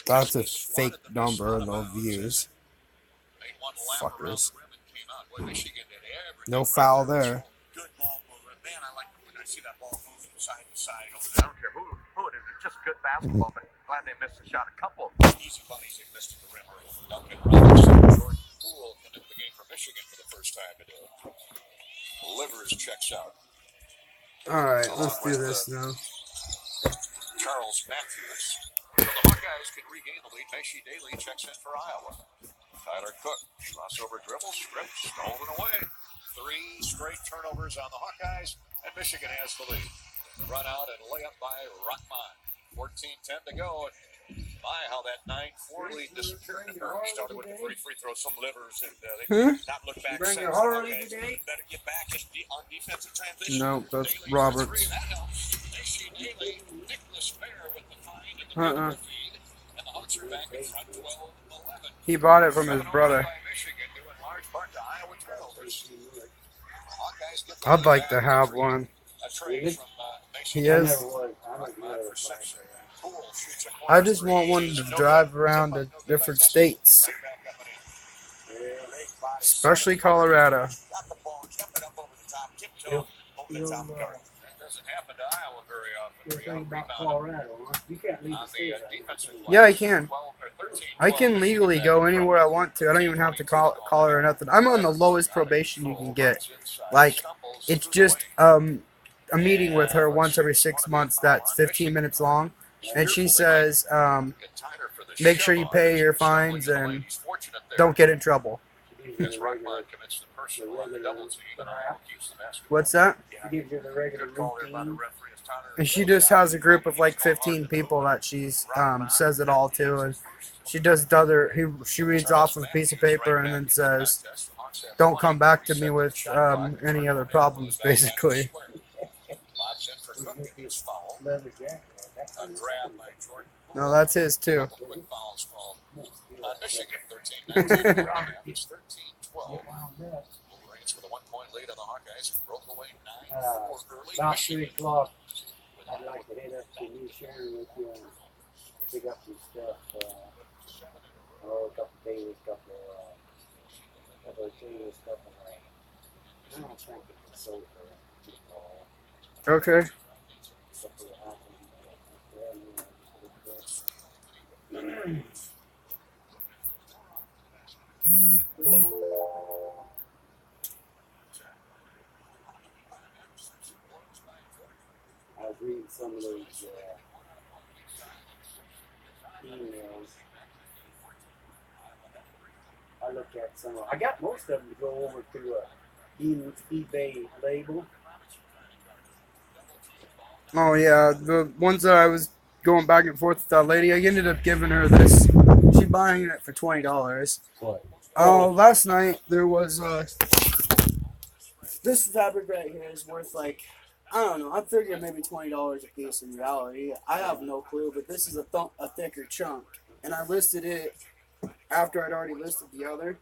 That's a fake number, no views. Fuckers. No foul there. Good ball movement. Man, I like when I see that ball moving side to side over there. I don't care who it is. It's just good basketball, but glad they missed the shot. A couple easy bunnies they missed at the rim early. Duncan Robinson, Jordan Poole into the game for Michigan for the first time today. Livers checks out. Alright, let's do this now. Charles Matthews. So the Hawkeyes can regain the lead. Meshi Daly checks in for Iowa. Tyler Cook, crossover dribble, strip, stolen away. 3 straight turnovers on the Hawkeyes, and Michigan has the lead. Run out and layup by Rahman. 14:10 to go. My, how that 9-4 lead disappeared. Started with the 3 free throws, some Livers, and they did not look back since. Okay, better get back on defensive transition. No, that's Daly Roberts. that helps. Meshi Daly, Nicholas Fair with the find in the feed, and the Hawks are back in front 12-11. He bought it from his brother. Michigan due in large part to Iowa turnovers. Hawkeyes get the I'd like to have one. He is. I just want one to drive around to different states. Especially Colorado. Yeah, I can. I can legally go anywhere I want to. I don't even have to call her or nothing. I'm on the lowest probation you can get. Like, it's just a meeting with her once every 6 months that's 15 minutes long. And she says, make sure you pay your fines and don't get in trouble. What's that? And she just has a group of like 15 people that she says it all to, and she does she reads off of a piece of paper and then says, don't come back to me with any other problems, basically. No, that's his too. Michigan 13-19. It's 13-12. Wolverines with a 1-point lead on the Hawkeyes who broke away 9-4 early. About 3 o'clock, I'd like to head up to New Sharon with you and pick up some stuff. A couple of days, couple of things, stuff. I don't think it's so for Okay. I was reading some of those emails. I looked at some. I got most of them to go over to eBay label. Oh yeah, the ones that I was going back and forth with that lady, I ended up giving her this. She buying it for $20. What? Oh, last night there was this fabric right here is worth like, I don't know, I'm figuring maybe $20 a piece in reality. I have no clue, but this is a thicker chunk, and I listed it after I'd already listed the other,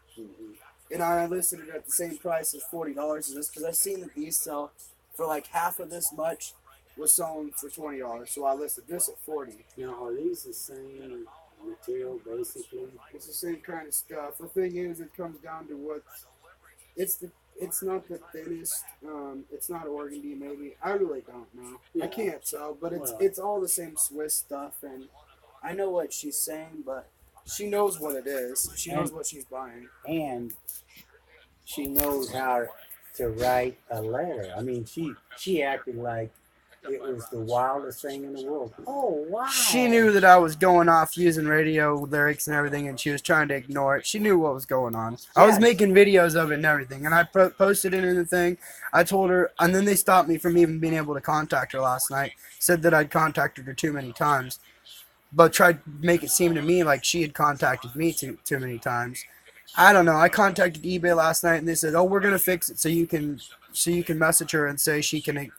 and I listed it at the same price as $40 as this, because I seen that these sell for like half of this much was selling for $20, so I listed this at $40. Now, are these the same material basically? It's the same kind of stuff. The thing is, it comes down to what it's not the thinnest. It's not organdy, maybe. I really don't know. Yeah. I can't tell, but it's all the same Swiss stuff, and I know what she's saying, but she knows what it is. She knows what she's buying, and she knows how to write a letter. I mean, she acted like it was the wildest thing in the world. Oh, wow. She knew that I was going off using radio lyrics and everything, and she was trying to ignore it. She knew what was going on. Yes. I was making videos of it and everything, and I posted it in the thing. I told her, and then they stopped me from even being able to contact her last night. Said that I'd contacted her too many times, but tried to make it seem to me like she had contacted me too many times. I don't know. I contacted eBay last night, and they said, "Oh, we're gonna fix it so you can message her and say she can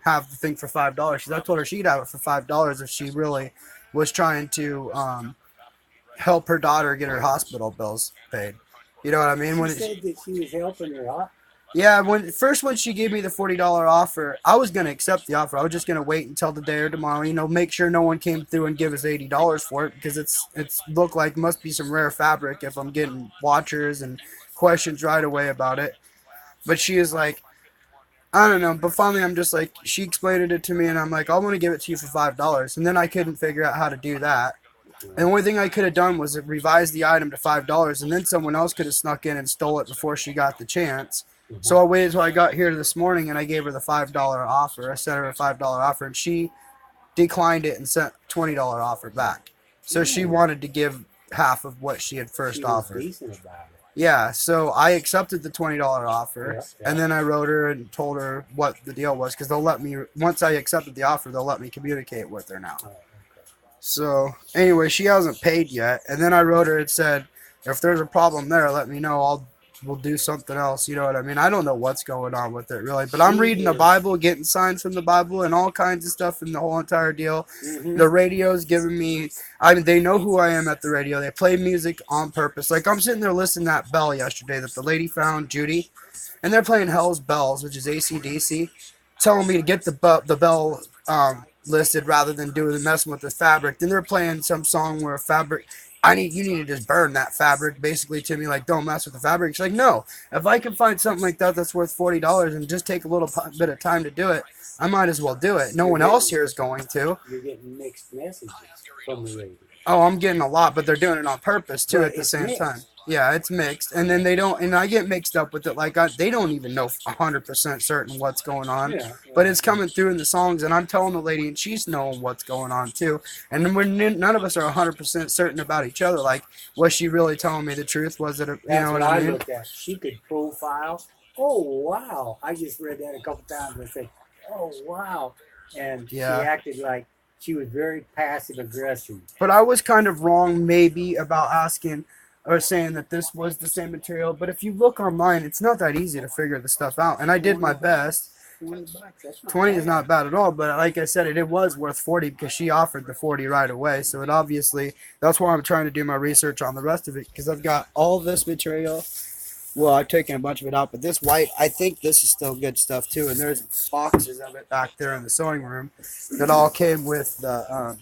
have the thing for $5." Because I told her she'd have it for $5 if she really was trying to help her daughter get her hospital bills paid. You know what I mean? She said that she was helping her, huh? Yeah, when she gave me the $40 offer, I was going to accept the offer. I was just going to wait until the day or tomorrow, make sure no one came through and give us $80 for it, because it's looked like must be some rare fabric if I'm getting watchers and questions right away about it. But she is like, I don't know, but finally I'm just like, she explained it to me, and I'm like, I want to give it to you for $5, and then I couldn't figure out how to do that. The only thing I could have done was revise the item to $5, and then someone else could have snuck in and stole it before she got the chance. So I waited until I got here this morning, and I gave her the $5 offer. I sent her a $5 offer, and she declined it and sent $20 offer back. So she wanted to give half of what she had first offered. Decent about it. Yeah, so I accepted the $20 offer, and then I wrote her and told her what the deal was, because they'll let me, once I accepted the offer, they'll let me communicate with her now. So anyway, she hasn't paid yet, and then I wrote her and said, if there's a problem there, let me know. I'll will do something else. You know what I mean? I don't know what's going on with it really, but I'm reading the Bible, getting signs from the Bible, and all kinds of stuff in the whole entire deal. The radio's giving me. I mean, they know who I am at the radio. They play music on purpose. Like I'm sitting there listening to that bell yesterday that the lady found, Judy, and they're playing Hell's Bells, which is AC/DC, telling me to get the bell listed rather than doing messing with the fabric. Then they're playing some song where fabric. You need to just burn that fabric, basically to me, like, don't mess with the fabric. She's like, no, if I can find something like that that's worth $40 and just take a little bit of time to do it, I might as well do it. No one else here is going to. You're getting mixed messages from the radio. Oh, I'm getting a lot, but they're doing it on purpose, too, at the same time. Yeah, it's mixed. And then they don't, and I get mixed up with it. Like, they don't even know 100% certain what's going on. Yeah. But it's coming through in the songs, and I'm telling the lady, and she's knowing what's going on, too. And then none of us are 100% certain about each other. Like, was she really telling me the truth? Was it, you know what I mean? Looked at. She could profile. Oh, wow. I just read that a couple times. I said, oh, wow. And she acted like she was very passive aggressive. But I was kind of wrong, maybe, about asking or saying that this was the same material. But if you look online, it's not that easy to figure the stuff out. And I did my best. 20 is not bad at all. But like I said, it was worth 40 because she offered the 40 right away. So it obviously, that's why I'm trying to do my research on the rest of it. Because I've got all this material. Well, I've taken a bunch of it out. But this white, I think this is still good stuff too. And there's boxes of it back there in the sewing room that all came with the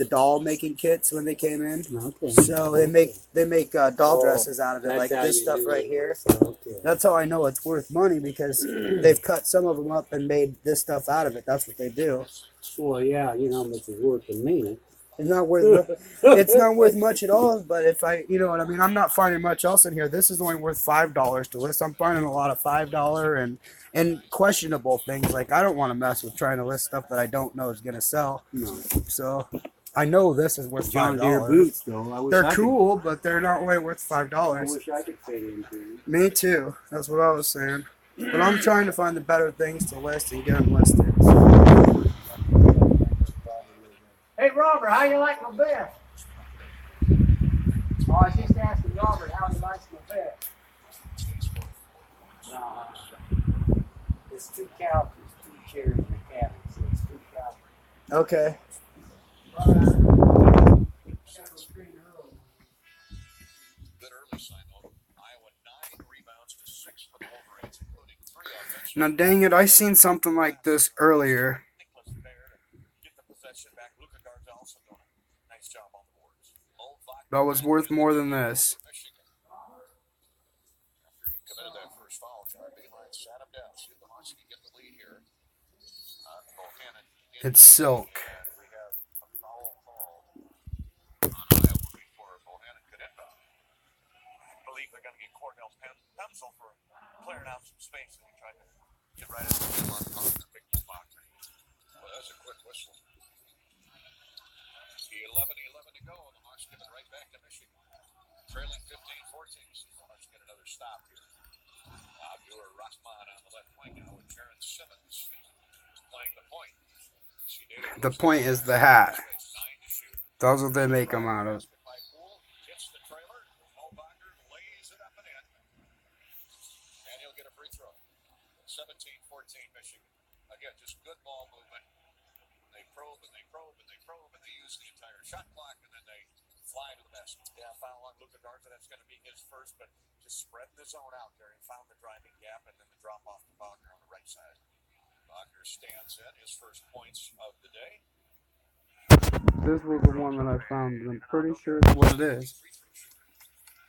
doll making kits when they came in. Okay. So they make doll dresses out of it, like this stuff right here. Okay. That's how I know it's worth money, because they've cut some of them up and made this stuff out of it. That's what they do. Well, yeah, you know how much it's worth to me. It's not worth much at all. But if you know what I mean, I'm not finding much else in here. This is only worth $5 to list. I'm finding a lot of $5 and questionable things. Like, I don't want to mess with trying to list stuff that I don't know is gonna sell. No. So I know this is worth $5. John Deere boots, though. They're cool, but they're not only worth $5. I wish I could fit into them. Me too. That's what I was saying. But I'm trying to find the better things to list and get them listed. Hey, Robert, how you like my bed? Oh, I was just asking Robert how he likes my bed. Nah, it's 2 couches, 2 chairs in the cabin, so it's 2 couches. Okay. Now, dang it, I seen something like this earlier. That was worth more than this. It's silk. Clearing out some space, and he tried to get right into the big box. Well, that's a quick whistle. 11:11 to go, and the Hawks give it right back to Michigan. Trailing 15-14. The Hawks get another stop here. Bueller Rossman on the left wing now with Jaron Simmons playing the point. The point is the hat. That's what they make them out of. Hits the trailer. Mulbacher lays it up and in. And he'll get a free throw. 17-14 Michigan. Again, just good ball movement. They probe and they probe and they probe and they use the entire shot clock, and then they fly to the basket. Yeah, foul on Luka Garza. That's going to be his first, but just spreading the zone out there. He found the driving gap and then the drop off to Wagner on the right side. Wagner stands in his first points of the day. This was the one that I found. I'm pretty sure it's what it is.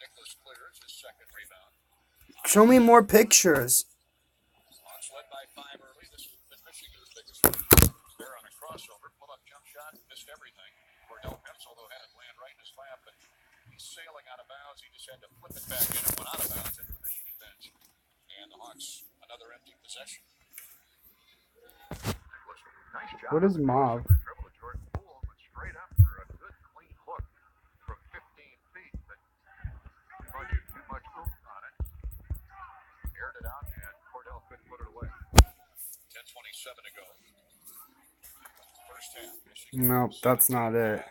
Nicholas clears his second rebound. Show me more pictures. Hawks led by 5 early. This has been Michigan's biggest lead. They're on a crossover, pull-up jump shot, missed everything. Cordell Pencil, though, had it land right in his lap, but he's sailing out of bounds. He just had to flip it back in and went out of bounds into the Michigan bench. And the Hawks, another empty possession. Nice job. What is mauve? Dribble to Jordan Poole, went straight up for a good, clean hook from 15 feet, but too much oomph on it. Aired it out, and Cordell couldn't put it away. 10:27 to go. First half. Nope, that's not it.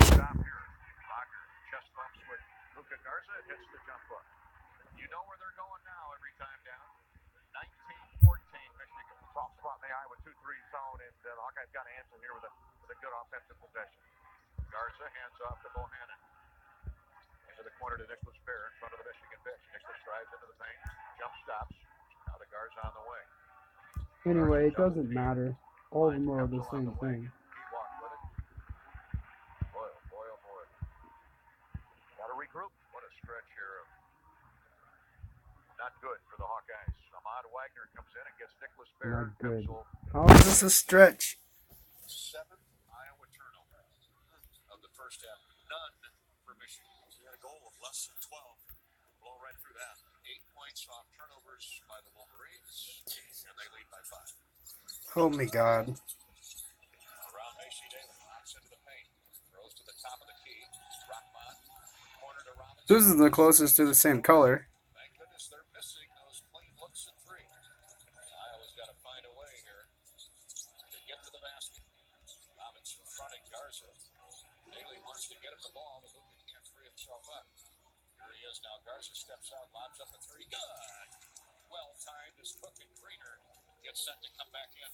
Stop here. Wagner chest bumps with Luka Garza. that hits the jump hook. You know where they're going now every time down. 19-14, Michigan. Soft spot in the eye with 2-3 zone, and the Hawkeyes got to answer here with a good offensive possession. Garza hands off to Bohannon. Into the corner to Nicholas Bear in front of the Michigan bench. Nicholas drives into the paint. Jump stops. Now the Garza on the way. Anyway, it doesn't matter. All of them are the same thing. He walked with it. Boy, oh boy, oh boy. Got to regroup. What a stretch here. Not good for the Hawkeyes. Ahmad Wagner comes in and gets Nicholas Bear. Not good. How is this a stretch? 7 Iowa turnovers of the first half. None for Michigan. He had a goal of less than 12. Blow right through that. 8 points off turnovers by the Wolverines, and they lead by 5. Oh my God. Around Macy Daly, knocks into the paint, throws to the top of the key. Rockmont, corner to Robinson. This is the closest to the same color. Thank goodness they're missing those clean looks at 3. Iowa's got to find a way here to get to the basket. Robinson fronting Garza. Daly wants to get him the ball, but Luka can't free himself up. Here he is now. Garza steps out, lobs up a 3. Good. Well timed as Cook and Greener get set to come back in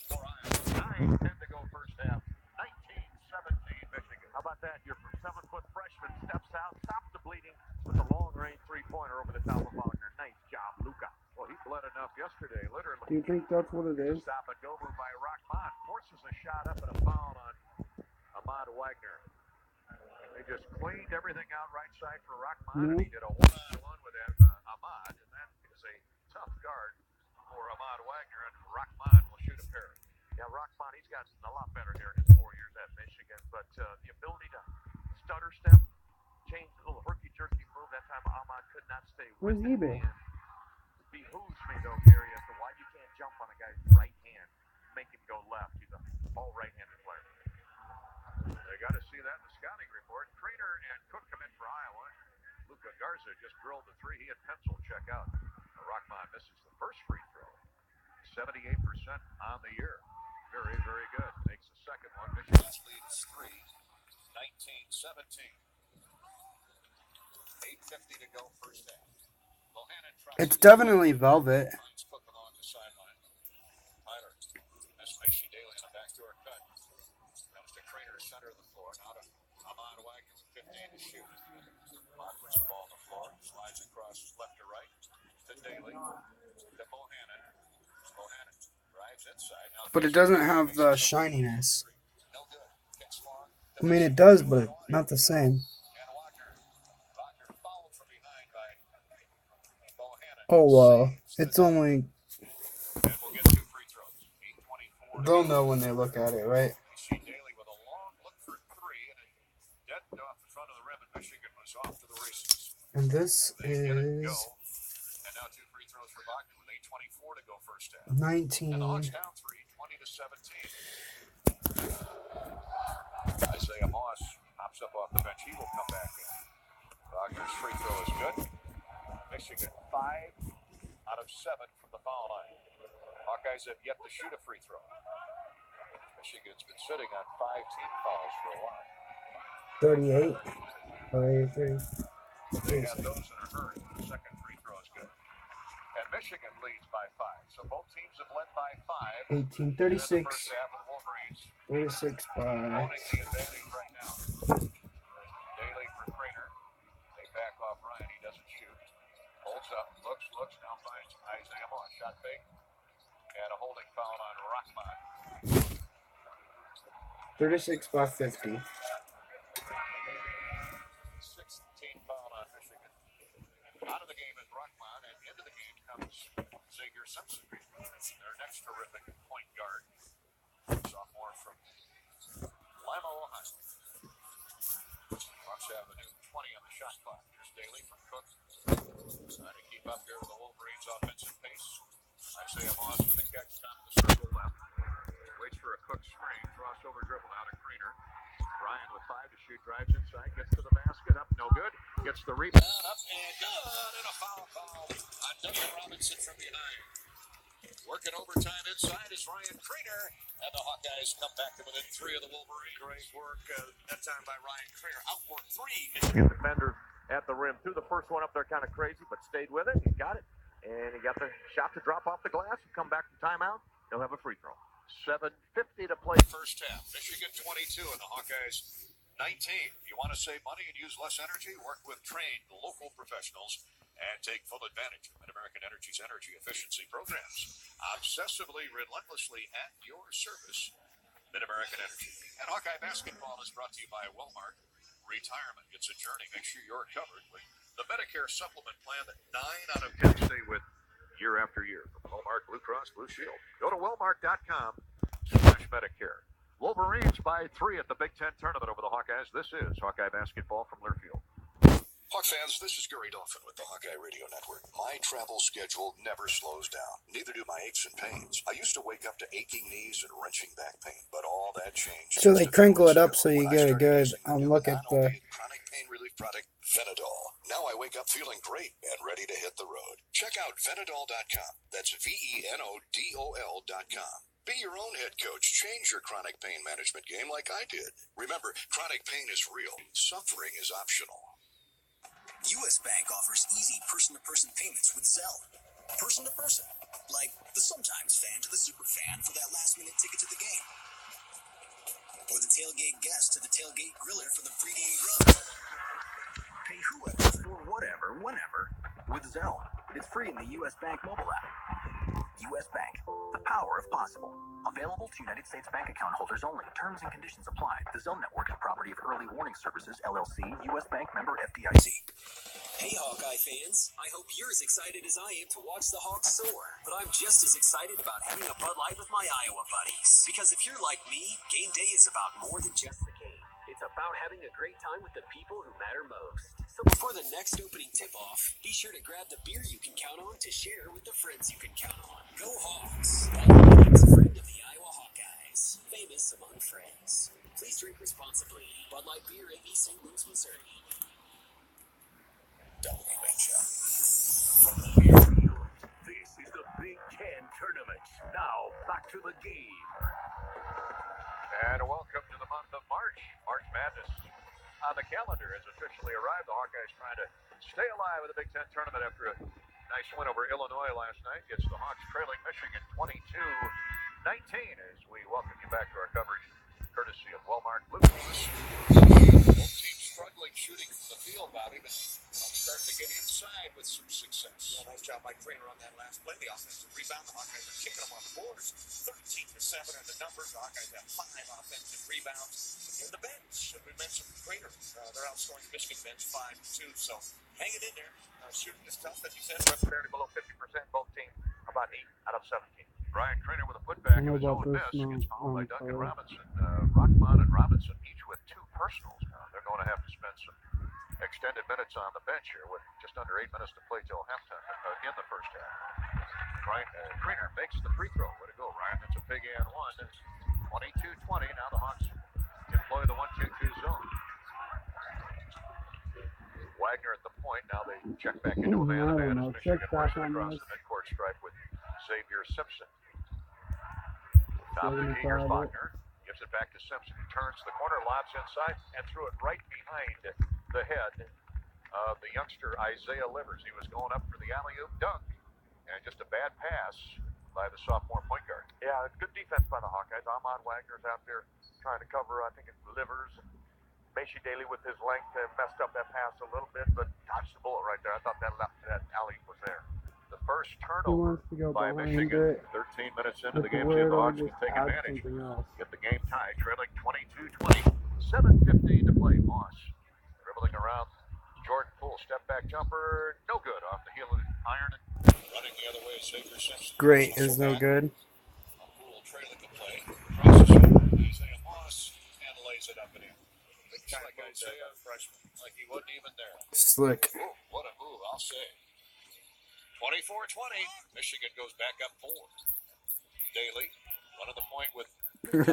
for Iowa. 9-10 to go first half. 19-17 Michigan. How about that? Your 7-foot freshman steps out, stops the bleeding with a long-range 3-pointer over the top of Wagner. Nice job, Luka. Well, he bled enough yesterday, literally. Do you think that's what it is? Stop and go move by Rockmont. Forces a shot up and a foul on Ahmad Wagner. They just cleaned everything out right side for Rockmont, and he did a one-on-one with Ahmad, and that is a tough guard for Ahmad Wagner, and Rockmont will shoot a pair. Yeah, Rockmont, he's gotten a lot better here in his 4 years at Michigan, but the ability to stutter step, change a little herky-jerky move, that time Ahmad could not stay with Where's it. eBay? Behooves me, though, Gary, as to why you can't jump on a guy's right hand, make him go left. He's an all right-handed player. They got to see that in the scouting report. Trainer and Cook come in for Iowa. Luka Garza just drilled the 3. He had pencil check out. Rockmont misses the first free throw. 78% on the year. Very, very good. Makes the second one. Michigan's lead is 3. 19-17. 8:50 to go first half. It's definitely velvet. Cook along the sideline. Tyler. That's Macy Daly in the backdoor cut. Comes to Trainer, center of the floor. Now to Ahmad Wagner, 15 to shoot. Ahmad puts the ball on the floor, slides across left to right to Daly, to Bohannon. Bohannon drives inside. But it doesn't have the shininess. I mean, it does, but not the same. Oh, it's only... They'll know when they look at it, right? And this is 19. Isaiah Moss hops up off the bench. He will come back in. Wagner's free throw is good. Michigan 5 out of 7 from the foul line. Hawkeyes have yet to shoot a free throw. Michigan's been sitting on 5 team fouls for a while. 38 or 83. They have those in a hurry. The second free throw is good. And Michigan leads by 5. So both teams have led by 5. 18-36. 36 by... Holding the advantage right now. Daly for Crater. They back off Ryan. He doesn't shoot. Holds up. Looks. Now finds Isaiah Moss. Shot fake. And a holding foul on Rockmont. 36 by 50. 16 foul on Michigan. Out of the game is Rockmont, and into the game comes Xavier Simpson. Their next terrific point guard. Sophomore from Lima, Ohio. Bucks have a new 20 on the shot clock. Here's Daly from Cook. Trying to keep up here with the Wolverines' offensive pace. Isaiah Moss with a catch top of the circle left. Waits for a Cook screen. Crossover dribble out of Creener. Ryan with 5 to shoot. Drives inside. Gets to the basket. Up. No good. Gets the rebound. Up and good. And a foul call on Duncan Robinson from behind. Working overtime inside is Ryan Creener. And the Hawkeyes come back to within 3 of the Wolverines. Great work that time by Ryan Creener. Outwork 3. Michigan defender at the rim. Threw the first one up there kind of crazy, but stayed with it. He got it, and he got the shot to drop off the glass and come back from timeout. He'll have a free throw. 7:50 to play first half. Michigan 22 and the Hawkeyes 19. If you want to save money and use less energy, work with trained local professionals and take full advantage of Mid-American Energy's energy efficiency programs. Obsessively, relentlessly at your service, Mid-American Energy. And Hawkeye basketball is brought to you by Wellmark. Retirement, it's a journey. Make sure you're covered with the Medicare supplement plan that 9 out of 10 stay with year after year. From Wellmark Blue Cross Blue Shield. Go to wellmark.com/Medicare. Wolverines by 3 at the Big Ten tournament over the Hawkeyes. This is Hawkeye basketball from Learfield. Hawk fans, this is Gary Dolphin with the Hawkeye Radio Network. My travel schedule never slows down. Neither do my aches and pains. I used to wake up to aching knees and wrenching back pain, but all that changed. So they crinkle it up so you get a good look at the chronic pain relief product, Venadol. Now I wake up feeling great and ready to hit the road. Check out Venadol.com. That's VENODOL.com. Be your own head coach. Change your chronic pain management game like I did. Remember, chronic pain is real. Suffering is optional. U.S. Bank offers easy person-to-person payments with Zelle. Person-to-person, like the sometimes fan to the super fan for that last-minute ticket to the game. Or the tailgate guest to the tailgate griller for the pregame grub. Pay whoever for whatever, whenever, with Zelle. It's free in the U.S. Bank mobile app. U.S. Bank, the power of possible. Available to United States bank account holders only. Terms and conditions apply. The Zelle Network is property of Early Warning Services, LLC, U.S. Bank member FDIC. Hey, Hawkeye fans. I hope you're as excited as I am to watch the Hawks soar. But I'm just as excited about having a Bud Light with my Iowa buddies. Because if you're like me, game day is about more than just the game. It's about having a great time with the people who matter most. So before the next opening tip-off, be sure to grab the beer you can count on to share with the friends you can count on. Go Hawks! Bud Light is a friend of the Iowa Hawkeyes. Famous among friends. Please drink responsibly. Bud Light Beer, AB St. Louis, Missouri. From the Dangerfield, this is the Big Ten Tournament. Now, back to the game. And welcome to the month of March. March Madness on the calendar has officially arrived. The Hawkeyes trying to stay alive in the Big Ten tournament after a nice win over Illinois last night. Gets the Hawks trailing Michigan 22-19 as we welcome you back to our coverage courtesy of Wellmark Blue Cross. Both teams struggling shooting from the field, Bobby, but starting to get inside with some success. Yeah, nice job by Trainer on that last play. The offensive rebound. The Hawkeyes are kicking them on the boards. 13-7 are the numbers. The Hawkeyes have 5 offensive rebounds. And the bench, we mentioned Trainer. They're outscoring the Michigan bench 5-2. So hang it in there. Shooting is tough, as you said. Barely below 50%. Both teams about 8 out of 17. Brian Trainer with a putback of his own miss. Gets fouled by Duncan Robinson. Rockman and Robinson each with 2 personals. They're going to have to spend some extended minutes on the bench here with just under 8 minutes to play till halftime in the first half. Brian Trainer makes the free throw. Way to go, Ryan. That's a big and one. It's 22-20. Now the Hawks employ the 1-2-2 zone. Wagner at the point. Now they check back into a man-to-man as Michigan works across the midcourt stripe with Xavier Simpson. Top of the key, here's Wagner. Gives it back to Simpson. He turns the corner, lobs inside, and threw it right behind the head of the youngster Isaiah Livers. He was going up for the alley-oop dunk, and just a bad pass by the sophomore point guard. Yeah, good defense by the Hawkeyes. Ahmad Wagner's out there trying to cover, I think it's Livers. Macy Daly with his length messed up that pass a little bit, but dodged the bullet right there. I thought that alley was there. The first turnover by Michigan. 13 minutes into the game, see the Hawks can take advantage. Get the game tied, trailing 22-20. 7:15 to play. Moss dribbling around. Jordan Poole, step back jumper, no good off the heel of Iron. Running the other way, Xavier Simpson. Great is no good. Poole trailing the play. Crosses over Isaiah Moss and lays it up and in. Looks like Isaiah, freshman, like he wasn't even there. Slick. Ooh, what a move, I'll say. 24-20. Michigan goes back up 4. Daly, running the point with.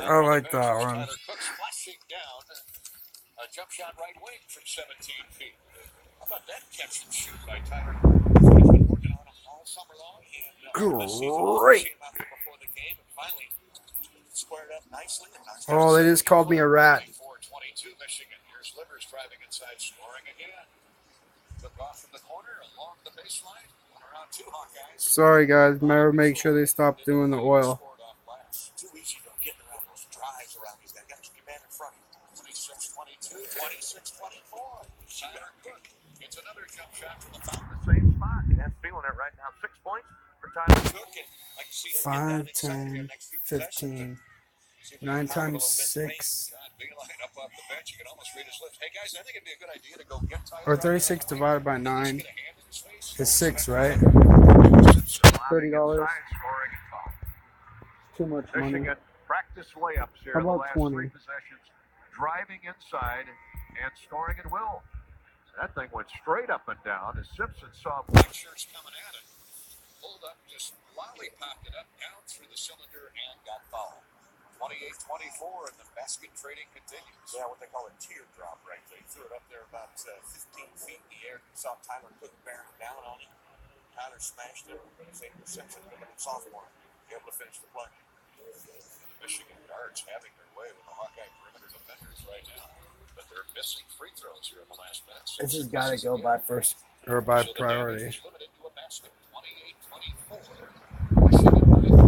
I like that one. Tyler Cook splashing down. A jump shot right wing from 17 feet. How about that catch and shoot by Tyler? He's been working on him all summer long. And, great. Before the game, and finally squared up nicely. Oh, they just called me a rat. 24-22 Michigan. Here's Livers driving inside, scoring again. off from the corner along the baseline. Around two Hawkeyes. Sorry guys, better make sure they stop doing the oil. Too easy though, getting around those drives around these guys. Got to keep your man in front of you. 26-22, 26-24. Tyler Cook gets another jump shot from the foul. The same spot. And feeling it right now. 6 points for Tyler Cook. And like you see him 5, 10, 15, 9 times 6. Or 36 divided by 9 is 6, right? $30. Too much money. Michigan practice layups here How in the about last 20? 3 possessions. Driving inside and scoring at will. That thing went straight up and down as Simpson saw Black shirts coming at it. Pulled up, just lollipopped it up, down through the cylinder, and got fouled. 28-24, and the basket trading continues. Yeah, what they call a teardrop, right? They threw it up there about 15 feet in the air. You saw Tyler Cook bearing down on it. Tyler smashed it. Same reception, but a sophomore. Able to finish the play. Michigan guards having their way with the Hawkeye perimeter defenders right now, but they're missing free throws here in the last minutes. This has got to go by first or by priority. Limited to a basket. 28-24. Michigan lead.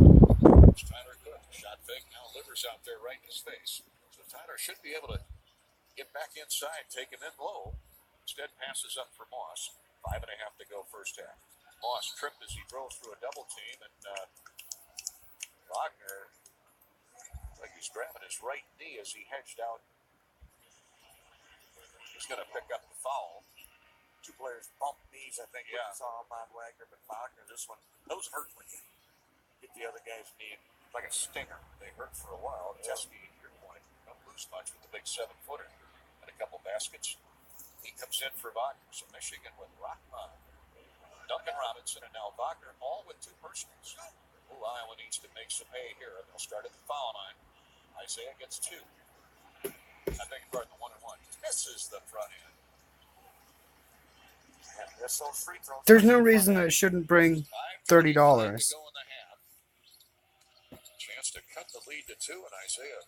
Tyler Cook, shot fake, now Livers out there right in his face. So Tyler should be able to get back inside, take him in low. Instead, passes up for Moss. 5.5 to go first half. Moss tripped as he drove through a double team, and Wagner, like he's grabbing his right knee as he hedged out. He's going to pick up the foul. Two players bumped knees, I think. Yeah. Saw him on Wagner, but Wagner, this one, those hurt when you get the other guy's knee like a stinger. They hurt for a while. Yeah. Teskey, to your point, don't lose much with the big 7-footer. And a couple baskets. He comes in for Wagner. So Michigan with Rockman, Duncan Robinson, and now Wagner, all with 2 personals. Oh, Iowa needs to make some hay here. They'll start at the foul line. Isaiah gets 2. I beg your pardon, the 1-1. Misses the front end. There's no reason that it shouldn't bring $30. Chance to cut the lead to 2, and Isaiah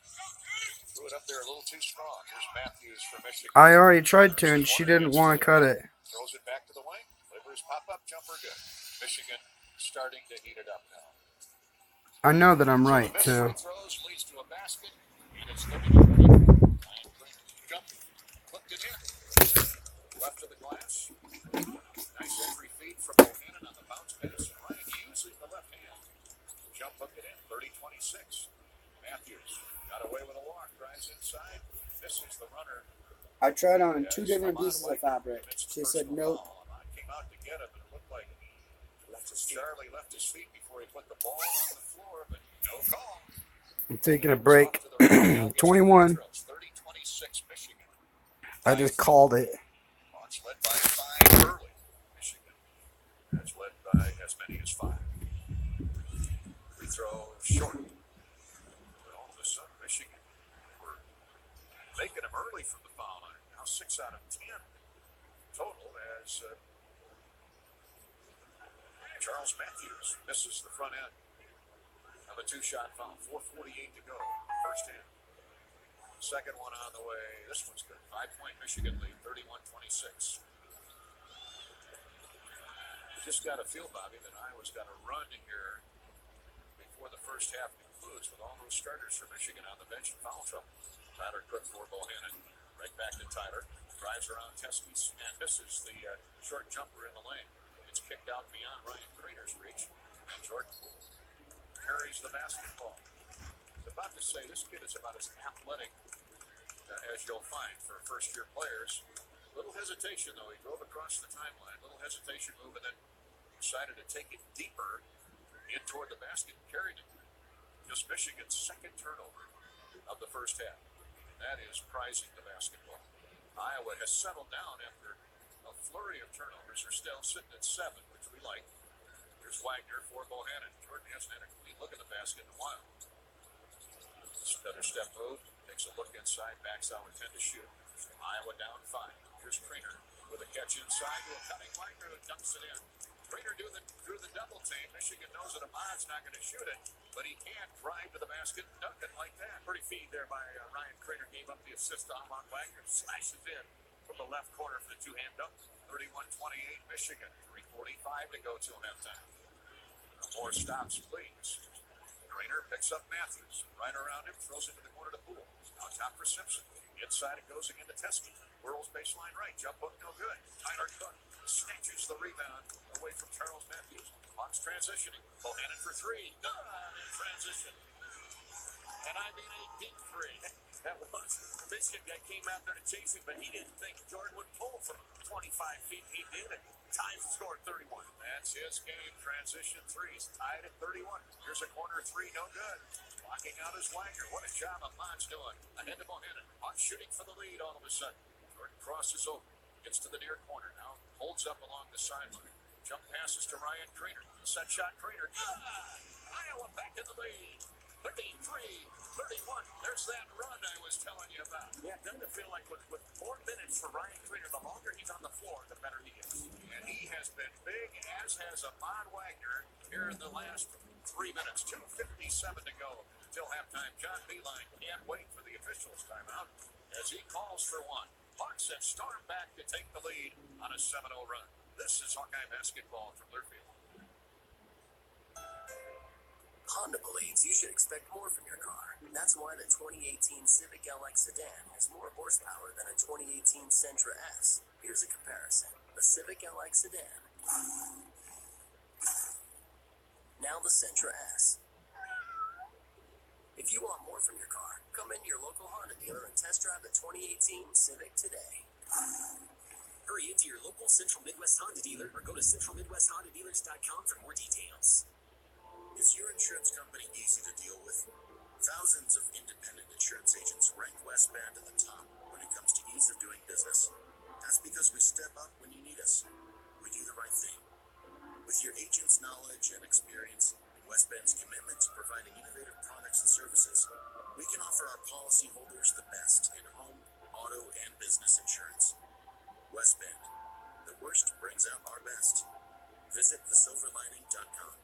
threw it up there a little too strong. Here's Matthews for Michigan. I already tried to, and she didn't want to cut it. Throws it back to the wing. Livers pop-up jumper good. Michigan starting to heat it up now. I know that I'm right, too. Throws leads to a basket, and it's looking jump, hooked it in. Left of the glass. Nice entry feed from Bohannon on the bounce pass, and Ryan using the left hand. Jump hook it in, 30-26. Matthews got away with a walk, drives inside, misses the runner. I tried on 2 different pieces of fabric. She said nope. Came out to get him, and it looked like Charlie left his feet before he put the ball on the floor, but no call. I'm taking a break. 21. 30-26 Michigan. I just called it. Hawks led by 5 early. Michigan has led by as many as 5. Free throw short. But all of a sudden, Michigan were making them early from the foul line. Now 6 out of 10 total as Charles Matthews misses the front end of a 2-shot foul. 4:48 to go. First hand. Second one on the way. This one's good. 5-point Michigan lead, 31-26. Just got to feel, Bobby, that Iowa's got a run here before the first half concludes with all those starters for Michigan on the bench in foul trouble. Tyler Cook for Bohannon. Right back to Tyler. Drives around Teskey and misses the short jumper in the lane. It's kicked out beyond Ryan Crater's reach. And Jordan carries the basketball. I was about to say, this kid is about as athletic as you'll find for first-year players. Little hesitation, though. He drove across the timeline. Little hesitation move, and then decided to take it deeper in toward the basket and carried it. Just Michigan's second turnover of the first half. That is prizing the basketball. Iowa has settled down after a flurry of turnovers. They're still sitting at 7, which we like. Here's Wagner for Bohannon. Jordan hasn't had a clean look at the basket in a while. Another step move. Takes a look inside. Backs out with 10 to shoot. Iowa down 5. Here's Crater with a catch inside to a cutting Wagner that dumps it in. Crater drew the double team. Michigan knows that Ahmad's not going to shoot it, but he can't drive to the basket and dunk it like that. Pretty feed there by Ryan Crater. Gave up the assist to Ahmad Wagner. Smashes in from the left corner for the two-hand dunk. 31-28 Michigan. 3:45 to go till halftime. More stops, please. Grainer picks up Matthews. Right around him, throws it to the corner to Poole. Now top for Simpson. Inside it goes again to Teskey. Whirls baseline right. Jump hook, no good. Tyler Cook snatches the rebound away from Charles Matthews. Hawks transitioning. Bohannon for three. Good in transition. And I mean a deep three. That was. The Michigan guy came out there to chase him, but he didn't think Jordan would pull from 25 feet. He did it. Times scored 31. That's his game. Transition threes. Tied at 31. Here's a corner three. No good. Blocking out his Wagner. What a job Amon's doing. Ahead to Bohannon. Hawks shooting for the lead all of a sudden. Jordan crosses over. Gets to the near corner now. Holds up along the sideline. Jump passes to Ryan Grainer. Set shot Grainer. Iowa back in the lead. 33-31. There's that run I was telling you about. Yeah, doesn't it feel like with 4 minutes for Ryan Grainer, the longer he's on the floor, the better he is. And he has been big, as has Ahmad Wagner here in the last 3 minutes. 2:57 to go till halftime. John Beeline can't wait for the officials' timeout as he calls for one. Hawks have stormed back to take the lead on a 7-0 run. This is Hawkeye basketball from Learfield. Honda believes you should expect more from your car. That's why the 2018 Civic LX sedan has more horsepower than a 2018 Sentra S. Here's a comparison. The Civic LX sedan. Now the Sentra S. If you want more from your car, come into your local Honda dealer and test drive the 2018 Civic today. Hurry into your local Central Midwest Honda dealer or go to centralmidwesthondadealers.com for more details. Is your insurance company easy to deal with? Thousands of independent insurance agents rank West Band at the top when it comes to ease of doing business. That's because we step up when you need us. We do the right thing. With your agent's knowledge and experience, and West Band's commitment to providing innovative products and services, we can offer our policyholders the best in home, auto, and business insurance. West Band. The worst brings out our best. Visit thesilverlining.com.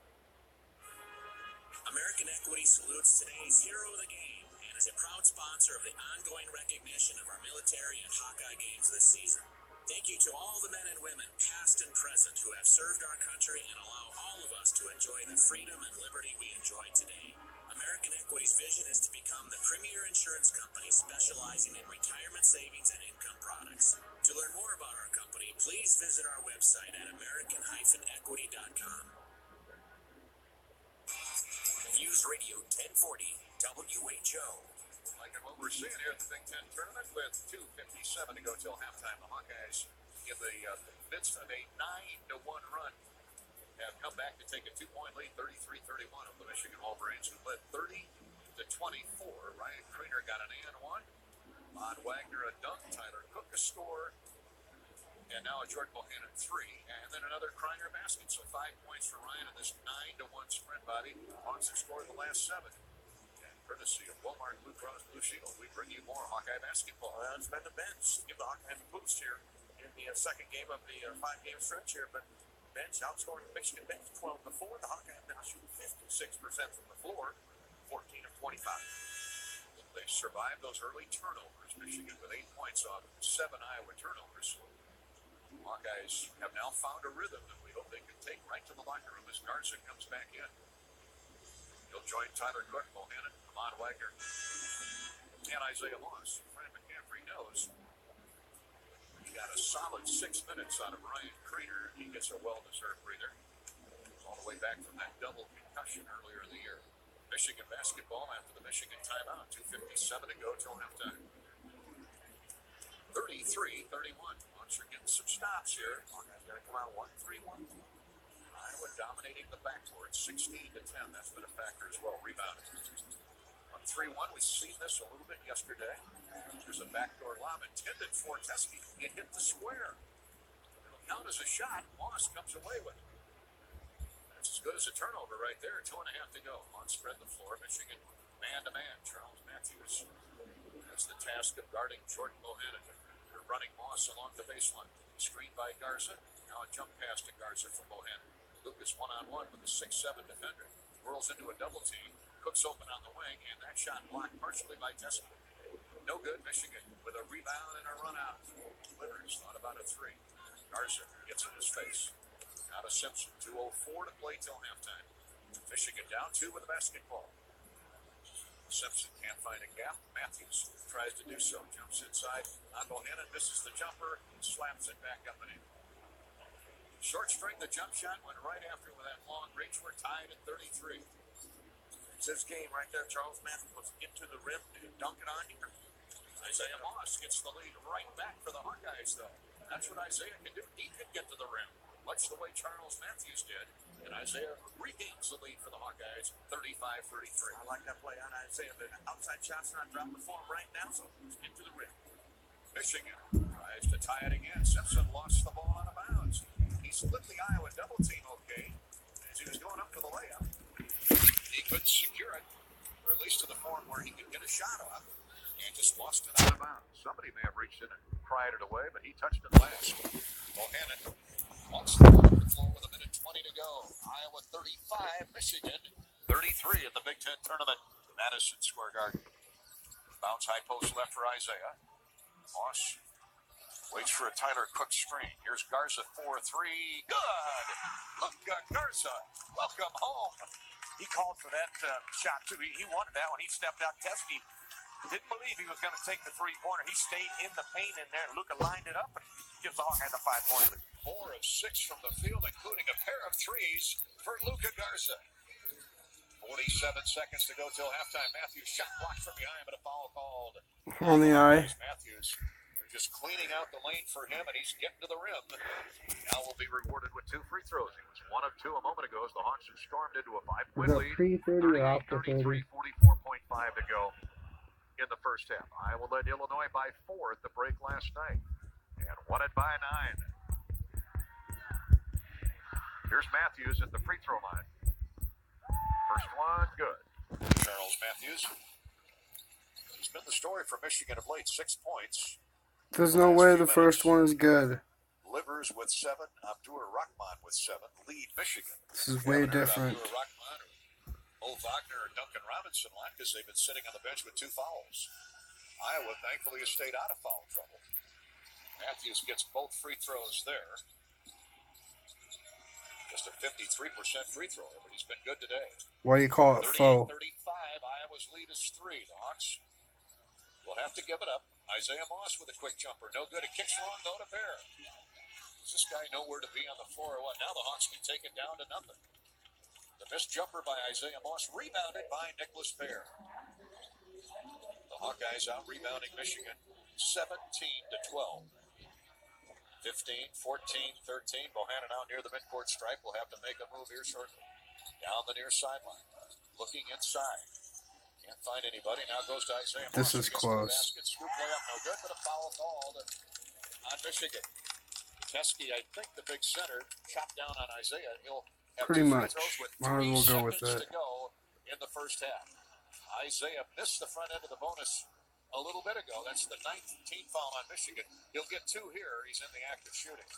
American Equity salutes today's hero of the game and is a proud sponsor of the ongoing recognition of our military and Hawkeye games this season. Thank you to all the men and women, past and present, who have served our country and allow all of us to enjoy the freedom and liberty we enjoy today. American Equity's vision is to become the premier insurance company specializing in retirement savings and income products. To learn more about our company, please visit our website at american-equity.com. News Radio 1040 WHO. Liking what we're seeing here at the Big Ten tournament with 2:57 to go till halftime. The Hawkeyes in the midst of a 9-1 run have come back to take a 2-point lead, 33-31 of the Michigan Wolverines, who led 30-24. Ryan Grainer got an and one. Ahmad Wagner a dunk. Tyler Cook a score. And now a Jordan Bohannon three, and then another Kreiner basket. So 5 points for Ryan in this 9-1 sprint body. Hawks have scored the last 7. And courtesy of Walmart Blue Cross Blue Shield, we bring you more Hawkeye basketball. It's been the bench. Give the Hawkeyes a boost here in the second game of the 5-game stretch here. But bench outscoring the Michigan bench 12-4. The Hawkeyes now shooting 56% from the floor, 14 of 25. They survived those early turnovers. Michigan with 8 points off 7 Iowa turnovers. Hawkeyes have now found a rhythm that we hope they can take right to the locker room as Garza comes back in. He'll join Tyler Cook, Bohannon, Ahmad Wagner, and Isaiah Moss. Fran McCaffrey knows he got a solid 6 minutes out of Ryan Grainer. He gets a well-deserved breather. All the way back from that double concussion earlier in the year. Michigan basketball after the Michigan timeout. 2:57 to go till halftime. 33-31. Hawks are getting some stops here. Hawkeyes going to come out 1-3-1. Iowa dominating the backcourt, 16-10. That's been a factor as well. Rebounding. On 3-1, we've seen this a little bit yesterday. There's a backdoor lob intended for Teskey. It hit the square. It'll count as a shot. Moss comes away with it. That's as good as a turnover right there. 2.5 to go. On spread the floor. Michigan man-to-man. Charles Matthews. That's the task of guarding Jordan Bohannon. They're running Moss along the baseline. Screened by Garza. Now a jump pass to Garza from Bohannon. Lucas one-on-one with a 6'7" defender. Whirls into a double team. Cook's open on the wing, and that shot blocked partially by Teskey. No good. Michigan with a rebound and a run out. Livers thought about a three. Garza gets in his face. Now to Simpson. 2:04 to play till halftime. Michigan down 2 with a basketball. Simpson can't find a gap. Matthews tries to do so. Jumps inside. On Bohannon misses the jumper. Slaps it back up and in. Short string, the jump shot went right after with that long reach. We're tied at 33. It's his game right there. Charles Matthews was into the rim and dunk it on here. Isaiah Moss gets the lead right back for the Hawkeyes, though. That's what Isaiah can do. He can get to the rim, much the way Charles Matthews did. And Isaiah regains the lead for the Hawkeyes, 35-33. I like that play on Isaiah. The outside shot's not dropping for him right now, so he's into the rim. Michigan tries to tie it again. Simpson lost the ball out of bounds. He split the Iowa double team okay as he was going up to the layup. He couldn't secure it, or at least to the form where he could get a shot off, and just lost it out of bounds. Somebody may have reached in and pried it away, but he touched it last. Bohannon wants the ball on the floor with a minute 20 to go. Iowa 35, Michigan 33 at the Big Ten tournament. Madison Square Garden. Bounce high post left for Isaiah. Moss waits for a Tyler Cook screen. Here's Garza 4-3. Good! Look, Garza, welcome home. He called for that shot, too. He wanted that when he stepped out. Teskey didn't believe he was going to take the three-pointer. He stayed in the paint in there. Luka lined it up and gives the Hawkeyes a 5-point lead. 4 of 6 from the field, including a pair of threes for Luka Garza. 47 seconds to go till halftime. Matthews shot blocked from behind, but a foul called. On the eye. Matthews, they're just cleaning out the lane for him, and he's getting to the rim. Now will be rewarded with 2 free throws. He was 1 of 2 a moment ago as the Hawks have stormed into a 5-point lead. Pre-30 or after 30? 44.5 to go in the first half. Iowa led Illinois by 4 at the break last night and won it by 9. Here's Matthews at the free throw line. First one, good. Charles Matthews. He's been the story for Michigan of late. 6 points. There's no way the first one is good. Livers with 7. Abdur Rahman with 7. Lead Michigan. This is way different. Abdur Rahman or Wagner or Duncan Robinson lot because they've been sitting on the bench with 2 fouls. Iowa thankfully has stayed out of foul trouble. Matthews gets both free throws there. Just a 53% free thrower, but he's been good today. Why do you call it faux? 35, Iowa's lead is 3. The Hawks will have to give it up. Isaiah Moss with a quick jumper. No good. It kicks wrong, though, to Bear. Does this guy know where to be on the floor or what? Now the Hawks can take it down to nothing. The missed jumper by Isaiah Moss, rebounded by Nicholas Bear. The Hawkeyes out rebounding Michigan 17-12. 15, 14, 13. Bohannon out near the midcourt stripe. Will have to make a move here shortly. Down the near sideline. Looking inside. Can't find anybody. Now goes to Isaiah Moss. This is close. Basket, scoop layup, no good, but a foul called on Michigan. Teskey, I think the big center, chopped down on Isaiah. He'll have pretty 2 much. free throws with Might as 3 well go with seconds it. to go in the first half. Isaiah missed the front end of the bonus a little bit ago. That's the 19th foul on Michigan. He'll get 2 here. He's in the act of shooting.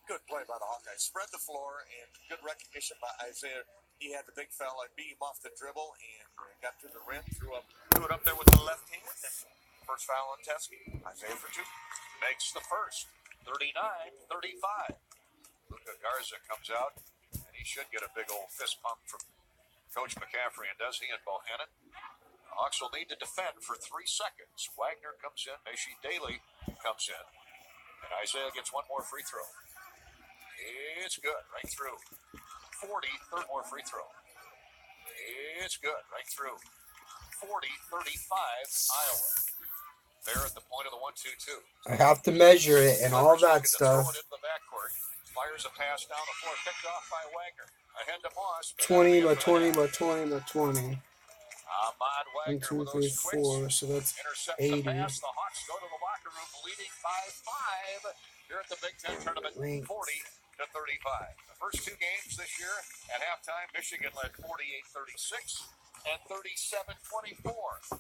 Good play by the Hawkeyes. Spread the floor and good recognition by Isaiah. He had the big fella beat him off the dribble and got to the rim, threw it up there with the left hand. And first foul on Teskey. Isaiah for 2. Makes the first. 39-35. Luka Garza comes out, and he should get a big old fist pump from Coach McCaffrey, and does he, and Bohannon. The Hawks will need to defend for 3 seconds. Wagner comes in, Macy Daly comes in, and Isaiah gets 1 more free throw. It's good, right through. 40, third more free throw. It's good, right through. 40-35, Iowa. They're at the point of the 1-2-2. I have to measure it and all that stuff. Throw it into the backcourt. Fires a pass down the floor, picked off by Wagner. Ahead to Moss. 20 by 20 by 20 by 20. Ahmad Wagner 1, 2, with 3, those 4, so that's intercept 80. the pass. The Hawks go to the locker room leading by 5 here at the Big Ten tournament, 40-35. The first 2 games this year at halftime, Michigan led 48-36 and 37-24.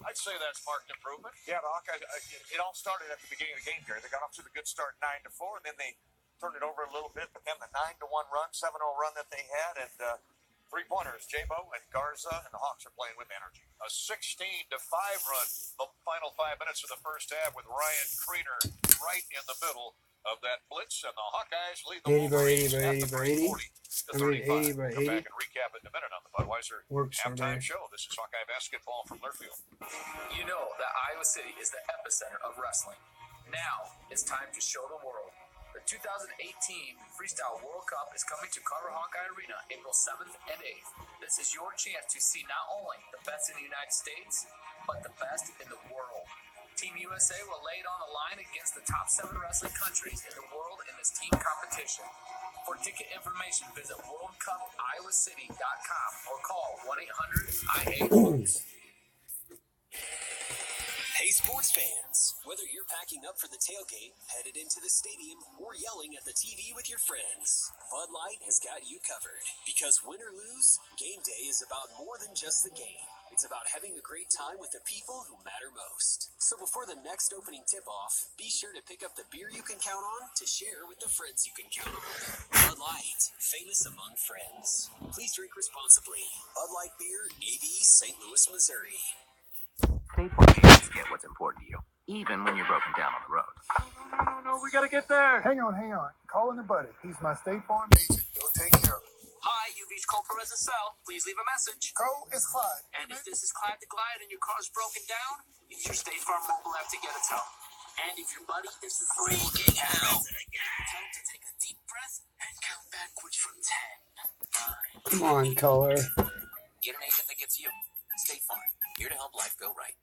I'd say that's marked improvement. Yeah, the Hawkeyes, it all started at the beginning of the game, Gary. They got off to the good start 9-4, and then they turned it over a little bit, but then the 9-1 run, 7-0 run that they had, and 3-pointers, J-Bo and Garza, and the Hawks are playing with energy. A 16-5 run, the final 5 minutes of the first half with Ryan Kriener right in the middle of that blitz, and the Hawkeyes lead the 80 by 80 Wolverines by 80 at the by break 80. 40-35. 80 by Come 80. back and recap it in a minute on the Budweiser Works for halftime me. show. This is Hawkeye basketball from Learfield. You know that Iowa City is the epicenter of wrestling. Now it's time to show the world. The 2018 Freestyle World Cup is coming to Carver Hawkeye Arena April 7th and 8th. This is your chance to see not only the best in the United States, but the best in the world. Team USA will lay it on the line against the top 7 wrestling countries in the world in this team competition. For ticket information, visit worldcupiowacity.com or call 1-800-I-HATE. Hey sports fans, whether you're packing up for the tailgate, headed into the stadium, or yelling at the TV with your friends, Bud Light has got you covered. Because win or lose, game day is about more than just the game. It's about having a great time with the people who matter most. So before the next opening tip-off, be sure to pick up the beer you can count on to share with the friends you can count on. Bud Light, famous among friends. Please drink responsibly. Bud Light Beer, AB, St. Louis, Missouri. State Farm agents get what's important to you, even when you're broken down on the road. No, we gotta get there. Hang on. Calling the buddy. He's my State Farm agent. He'll take care of it. Hi, you've reached Cole Perez's cell. Please leave a message. Cole, it's Clyde. And if this is Clyde the Glide and your car's broken down, use your State Farm mobile app to get its help. And if your buddy is freaking out, tell him to take a deep breath and count backwards from 10. 9. Come on, color. Get an agent that gets you. State Farm, here to help life go right.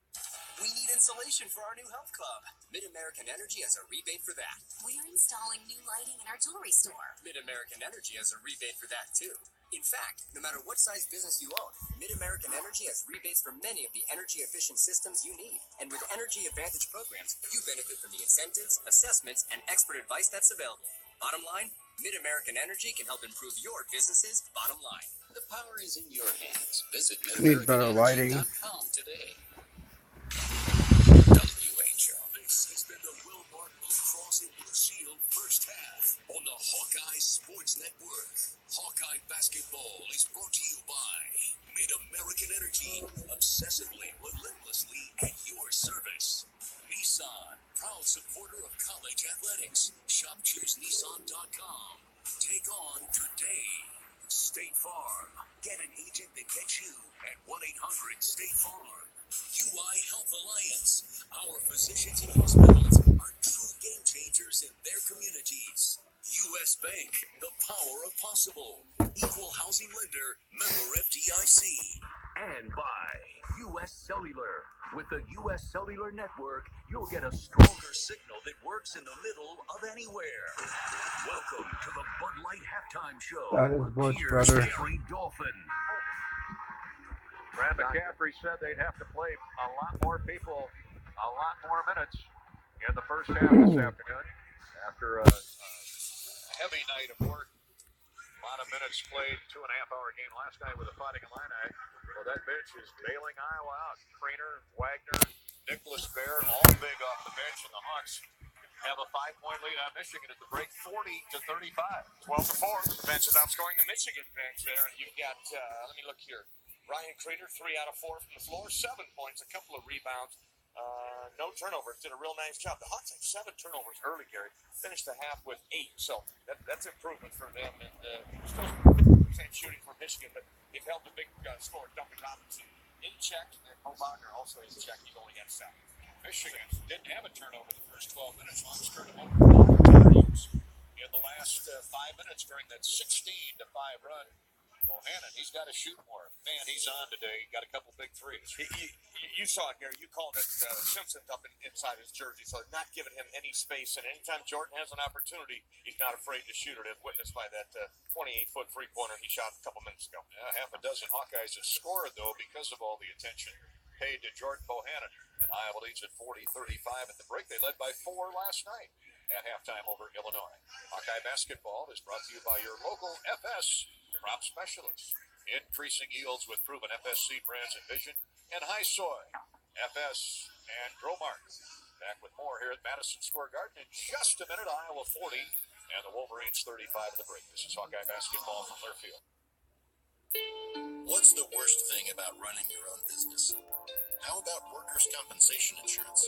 We need insulation for our new health club. Mid-American Energy has a rebate for that. We're installing new lighting in our jewelry store. Mid-American Energy has a rebate for that, too. In fact, no matter what size business you own, Mid-American Energy has rebates for many of the energy-efficient systems you need. And with Energy Advantage programs, you benefit from the incentives, assessments, and expert advice that's available. Bottom line, Mid-American Energy can help improve your business's bottom line. The power is in your hands. Visit Need better lighting. MidAmericanEnergy.com today. This has been the Wilmark Blue Cross and Blue Shield first half on the Hawkeye Sports Network. Hawkeye basketball is brought to you by Mid-American Energy, obsessively, relentlessly at your service. Nissan, proud supporter of college athletics. Shop ChooseNissan.com. Take on today. State Farm. Get an agent that gets you at 1-800-STATE-FARM. UI Health Alliance. Our physicians and hospitals are true game changers in their communities. U.S. Bank, the power of possible. Equal housing lender, member FDIC. And by U.S. Cellular. With the U.S. Cellular network, you'll get a stronger signal that works in the middle of anywhere. Welcome to the Bud Light Halftime Show. That is Butch, Here's brother. Gary Dolphin. Brad McCaffrey said they'd have to play a lot more people, a lot more minutes in the first half this afternoon after a heavy night of work. A lot of minutes played, 2.5-hour game last night with the Fighting Illini. Well, that bench is bailing Iowa out. Kriener, Wagner, Nicholas Bear, all big off the bench, and the Hawks have a 5-point lead on Michigan at the break, 40-35. 12-4. The bench is outscoring the Michigan bench there. And you've got, let me look here. Ryan Kriener, 3 out of 4 from the floor, 7 points, a couple of rebounds, no turnovers. Did a real nice job. The Hawks had 7 turnovers early, Gary. Finished the half with 8, so that's improvement for them. And still 50% shooting for Michigan, but they've held the big scorer, Duncan Robinson, in check. And Mo Wagner also in check. He's only got 7. Michigan didn't have a turnover the first 12 minutes. Hawks turned them over 9 times in the last 5 minutes during that 16-5 run. Bohannon, he's got to shoot more. Man, he's on today. Got a couple big threes. You saw it, Gary. You called it Simpson up inside his jersey, so not giving him any space. And anytime Jordan has an opportunity, he's not afraid to shoot it, as witnessed by that 28-foot three-pointer he shot a couple minutes ago. Half a dozen Hawkeyes have scored, though, because of all the attention paid to Jordan Bohannon. And Iowa leads at 40-35 at the break. They led by 4 last night at halftime over Illinois. Hawkeye basketball is brought to you by your local FS crop specialists. Increasing yields with proven FSC brands and vision, and high soy, FS, and Growmark. Back with more here at Madison Square Garden in just a minute. Iowa 40 and the Wolverines 35 at the break. This is Hawkeye basketball from Learfield. What's the worst thing about running your own business? How about workers' compensation insurance?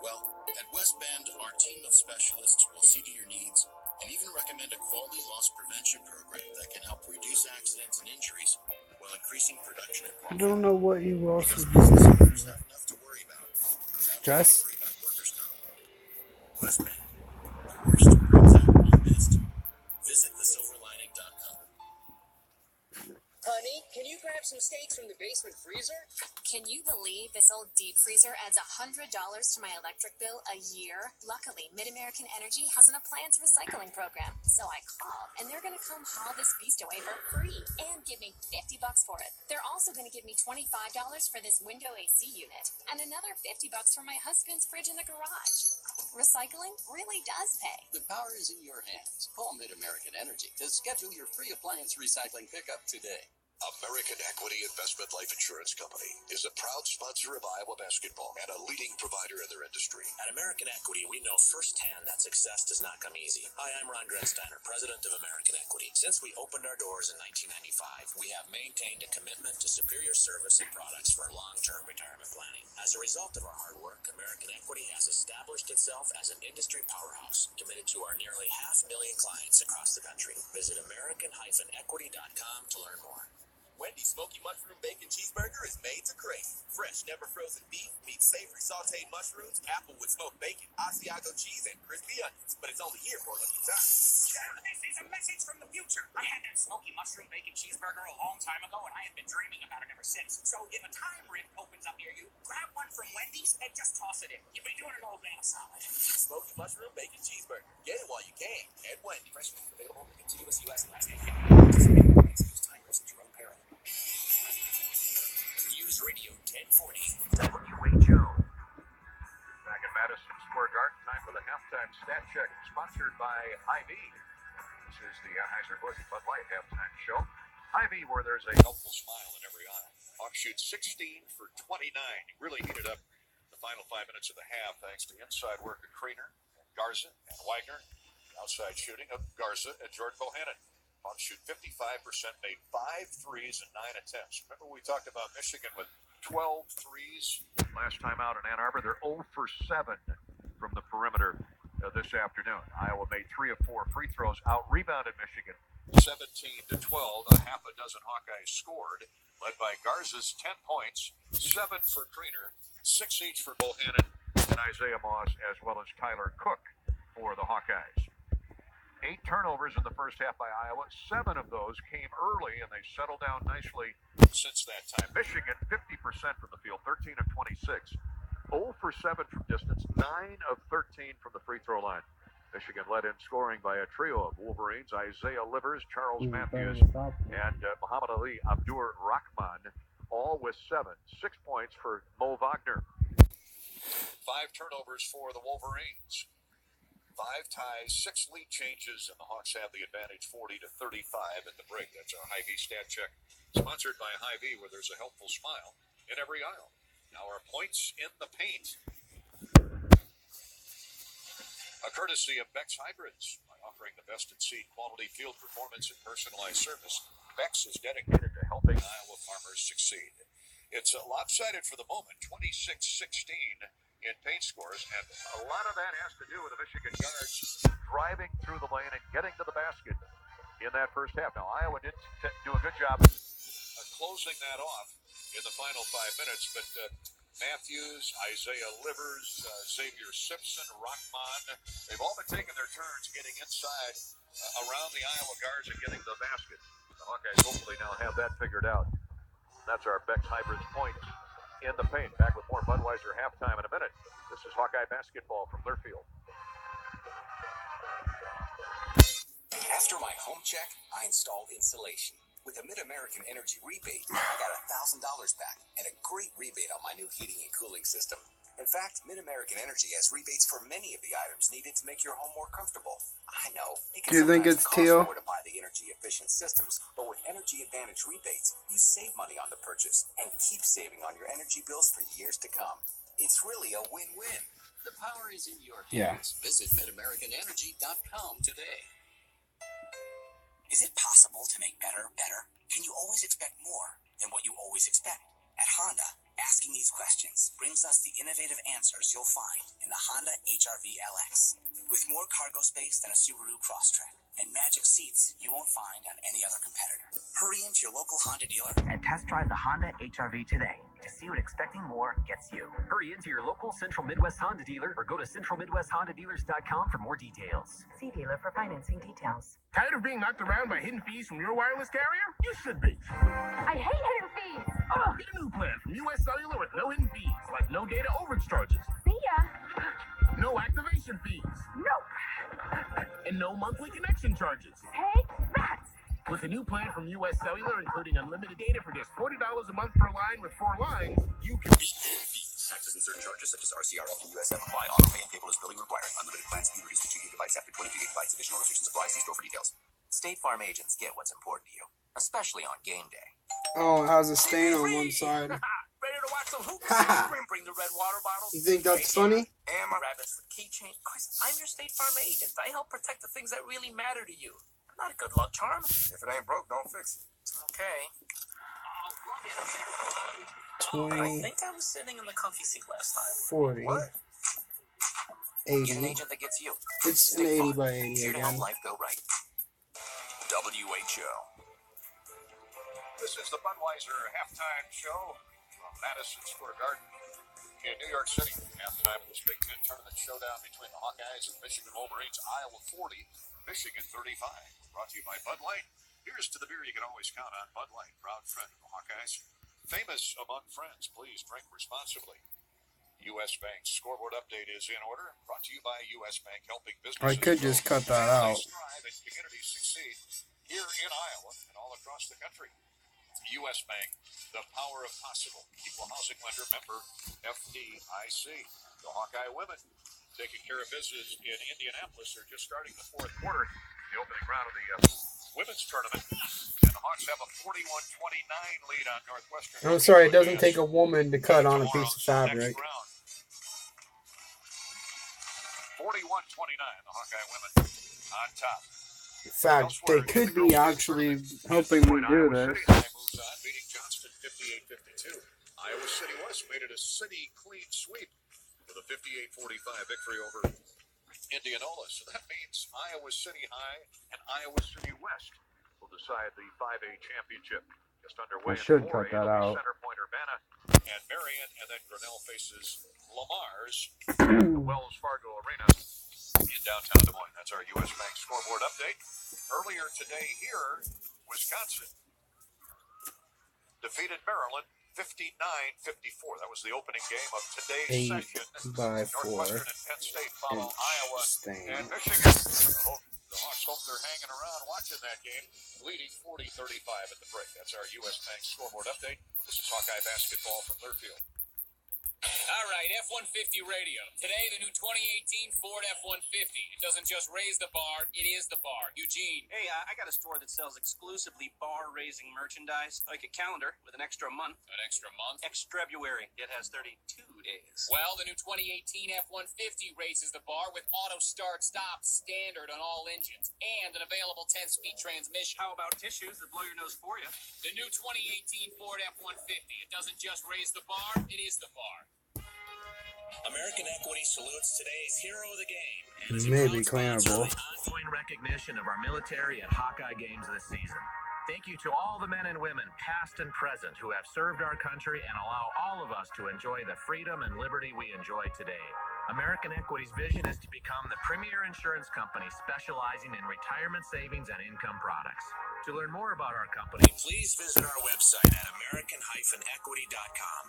Well, at West Bend, our team of specialists will see to your needs and even recommend a quality loss prevention program that can help reduce accidents and injuries while increasing production and I quality. don't know what you else Because would business owners do. have enough to worry about. Stress? Worry about workers' comp. West Bend, the worst brings out one best. Visit thesilverlining.com. Honey, can you grab some steaks from the basement freezer? Can you believe this old deep freezer adds $100 to my electric bill a year? Luckily, Mid-American Energy has an appliance recycling program. So I called, and they're going to come haul this beast away for free and give me $50 for it. They're also going to give me $25 for this window AC unit and another $50 for my husband's fridge in the garage. Recycling really does pay. The power is in your hands. Call Mid-American Energy to schedule your free appliance recycling pickup today. American Equity Investment Life Insurance Company is a proud sponsor of Iowa basketball and a leading provider in their industry. At American Equity, we know firsthand that success does not come easy. Hi, I'm Ron Grensteiner, president of American Equity. Since we opened our doors in 1995, we have maintained a commitment to superior service and products for long-term retirement planning. As a result of our hard work, American Equity has established itself as an industry powerhouse, committed to our nearly 500,000 clients across the country. Visit American-Equity.com to learn more. Wendy's Smoky Mushroom Bacon Cheeseburger is made to crave. Fresh, never frozen beef meets savory sauteed mushrooms, apple with smoked bacon, Asiago cheese, and crispy onions. But it's only here for a limited time. This is a message from the future. I had that smoky mushroom bacon cheeseburger a long time ago, and I have been dreaming about it ever since. So if a time rift opens up near you, grab one from Wendy's and just toss it in. You'll be doing an old man a solid. Smoky Mushroom Bacon Cheeseburger. Get it while you can at Wendy's. Fresh meat available in contiguous U.S. and West Participating brands use time rifts at your own peril. News Radio 1040 WHO. Back in Madison Square Garden, time for the halftime stat check, sponsored by Hy-Vee. This is the Anheuser-Busch Bud Light halftime show. Hy-Vee, where there's a helpful smile in every aisle. Hawks shoot 16 for 29. Really heated up the final 5 minutes of the half, thanks to inside work of Kriener, Garza, and Wagner. Outside shooting of Garza and Jordan Bohannon. Hawks shoot 55%, made 5 threes and 9 attempts. Remember we talked about Michigan with 12 threes last time out in Ann Arbor? They're 0 for 7 from the perimeter this afternoon. Iowa made 3 of 4 free throws, out-rebounded Michigan 17-12. A half a dozen Hawkeyes scored, led by Garza's 10 points, 7 for Kriener, 6 each for Bohannon and Isaiah Moss, as well as Tyler Cook for the Hawkeyes. 8 turnovers in the first half by Iowa. 7 of those came early, and they settled down nicely since that time. Michigan, 50% from the field, 13 of 26. 0 for 7 from distance, 9 of 13 from the free throw line. Michigan led in scoring by a trio of Wolverines, Isaiah Livers, Charles Matthews, and Muhammad Ali Abdur Rahman, all with 7. 6 points for Mo Wagner. 5 turnovers for the Wolverines. 5 ties, 6 lead changes, and the Hawks have the advantage 40-35 at the break. That's our Hy-Vee stat check, sponsored by Hy-Vee, where there's a helpful smile in every aisle. Now our points in the paint. A courtesy of Beck's Hybrids. By offering the best in seed quality, field performance, and personalized service, Beck's is dedicated to helping Iowa farmers succeed. It's lopsided for the moment, 26-16 in paint scores, and a lot of that has to do with the Michigan guards driving through the lane and getting to the basket in that first half. Now, Iowa did do a good job closing that off in the final 5 minutes, but Matthews, Isaiah Livers, Xavier Simpson, Rahman, they've all been taking their turns getting inside around the Iowa guards and getting to the basket. The Hawkeyes hopefully now have that figured out. That's our Beck's Hybrids points in the paint. Back with more Budweiser halftime in a minute. This is Hawkeye basketball from Learfield. After my home check, I installed insulation. With a Mid-American Energy rebate, I got $1,000 back and a great rebate on my new heating and cooling system. In fact, Mid-American Energy has rebates for many of the items needed to make your home more comfortable. I know, it can Do you think sometimes it's cost Teal? more to buy the energy-efficient systems, but with Energy Advantage rebates, you save money on the purchase and keep saving on your energy bills for years to come. It's really a win-win. The power is in your hands. Yeah. Visit MidAmericanEnergy.com today. Is it possible to make better better? Can you always expect more? than what you always expect. At Honda, asking these questions brings us the innovative answers you'll find in the Honda HR-V LX. With more cargo space than a Subaru Crosstrek and magic seats you won't find on any other competitor. Hurry into your local Honda dealer And test drive the Honda HR-V today to see what expecting more gets you. Hurry into your local Central Midwest Honda dealer or go to centralmidwesthondadealers.com for more details. See dealer for financing details. Tired of being knocked around by hidden fees from your wireless carrier? You should be. I hate hidden fees. Oh, get a new plan from US Cellular with no hidden fees, like no data overage charges, See ya. no activation fees, Nope. and no monthly connection charges. Take that. With a new plan from US Cellular, including unlimited data for just $40 a month per line with 4 lines, you can beat hidden fees. Taxes and certain charges such as RCR and USF apply. Auto pay and paperless billing required. Unlimited plans be reduced to 2 gigabytes after 22 gigabytes. Additional restrictions apply. See store for details. State Farm agents get what's important to you, especially on game day. Oh, it has a stain on one side. Ready to watch some hoops? Bring the red water bottles. You think that's funny? And my rabbits for keychain. Chris, I'm your State Farm agent. I help protect the things that really matter to you. I'm not a good luck charm. If it ain't broke, don't fix it. Okay. 20, I think I was sitting in the comfy seat last time. 40, What? 80. Get an agent that gets you. It's an 80 by 80 Here to help again. life go right. WHO. This is the Budweiser halftime show from Madison Square Garden in New York City. Halftime of this Big Ten tournament showdown between the Hawkeyes and Michigan Wolverines. Iowa 40, Michigan 35. Brought to you by Bud Light. Here's to the beer you can always count on. Bud Light, proud friend of the Hawkeyes. Famous among friends. Please drink responsibly. U.S. Bank's scoreboard update is in order. Brought to you by U.S. Bank, helping businesses. I could just cut that out. Thrive and communities succeed here in Iowa and all across the country. U.S. Bank, the power of possible. Equal housing lender, member FDIC. The Hawkeye women taking care of business in Indianapolis. They're just starting the fourth quarter, the opening round of the women's tournament. And the Hawks have a 41-29 lead on Northwestern. I'm sorry, it doesn't take a woman to cut on a piece of fabric. 41-29, the Hawkeye women on top. In fact, they could be actually helping me do this. Moves on, beating Johnston 58-52. Iowa City West made it a city clean sweep with a 58-45 victory over Indianola. So that means Iowa City High and Iowa City West will decide the 5A championship. Just underway. I should in cut 4A. that out. Center Point Urbana and Marion, and then Grinnell faces Lamar's the Wells Fargo Arena in downtown Des Moines. That's our U.S. Bank scoreboard update. Earlier today here, Wisconsin defeated Maryland 59-54. That was the opening game of today's 8 session. by 4. Northwestern and Penn State follow Iowa Interesting. and Michigan. The Hawks hope they're hanging around watching that game, leading 40-35 at the break. That's our U.S. Bank scoreboard update. This is Hawkeye basketball from Learfield. All right, F-150 radio. Today, the new 2018 Ford F-150. It doesn't just raise the bar, it is the bar. Eugene. Hey, I got a store that sells exclusively bar-raising merchandise, like a calendar with an extra month. An extra month? Extrebuary. It has 32 days. Well, the new 2018 F-150 raises the bar with auto start-stop standard on all engines and an available 10-speed transmission. How about tissues that blow your nose for you? The new 2018 Ford F-150. It doesn't just raise the bar, it is the bar. American Equity salutes today's hero of the game. Maybe claimable. Ongoing recognition of our military and Hawkeye games this season. Thank you to all the men and women, past and present, who have served our country and allow all of us to enjoy the freedom and liberty we enjoy today. American Equity's vision is to become the premier insurance company specializing in retirement savings and income products. To learn more about our company, please visit our website at american-equity.com.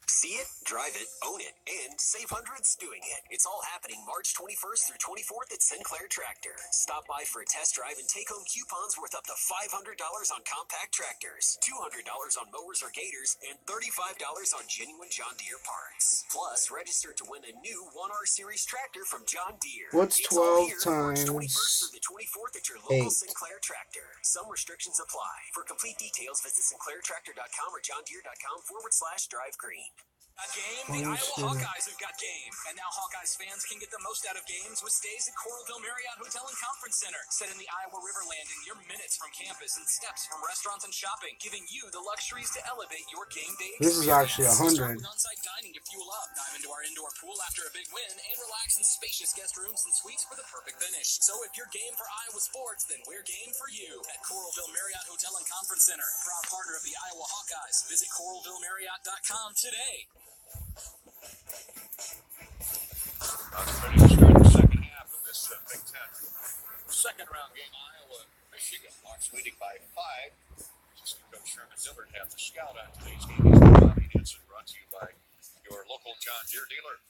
See it, drive it, own it, and save hundreds doing it. It's all happening March 21st through 24th at Sinclair Tractor. Stop by for a test drive and take home coupons worth up to $500 on compact tractors, $200 on mowers or gators, and $35 on genuine John Deere parts. Plus, register to win a new 1R Series tractor from John Deere. What's It's all 12 here times March 21st through the 24th at your local 8? Sinclair Tractor. Some restrictions apply. For complete details, visit sinclairtractor.com or johndeere.com/drive green. Got game? The Iowa Hawkeyes have got game. And now Hawkeyes fans can get the most out of games with stays at Coralville Marriott Hotel and Conference Center. Set in the Iowa River Landing, you're minutes from campus and steps from restaurants and shopping, giving you the luxuries to elevate your game day experience. This is actually 100. With on-site dining to fuel up. Dive into our indoor pool after a big win and relax in spacious guest rooms and suites for the perfect finish. So if you're game for Iowa sports, then we're game for you at Coralville Marriott Hotel and Conference Center, proud partner of the Iowa Hawkeyes. Visit CoralvilleMarriott.com today. Ready to start the second half of this Big Ten second round game. Iowa, Michigan. Hawks leading by 5. Assistant Coach Sherman Dillard had the scout on today's game. He's Rodney brought to you by your local John Deere dealer.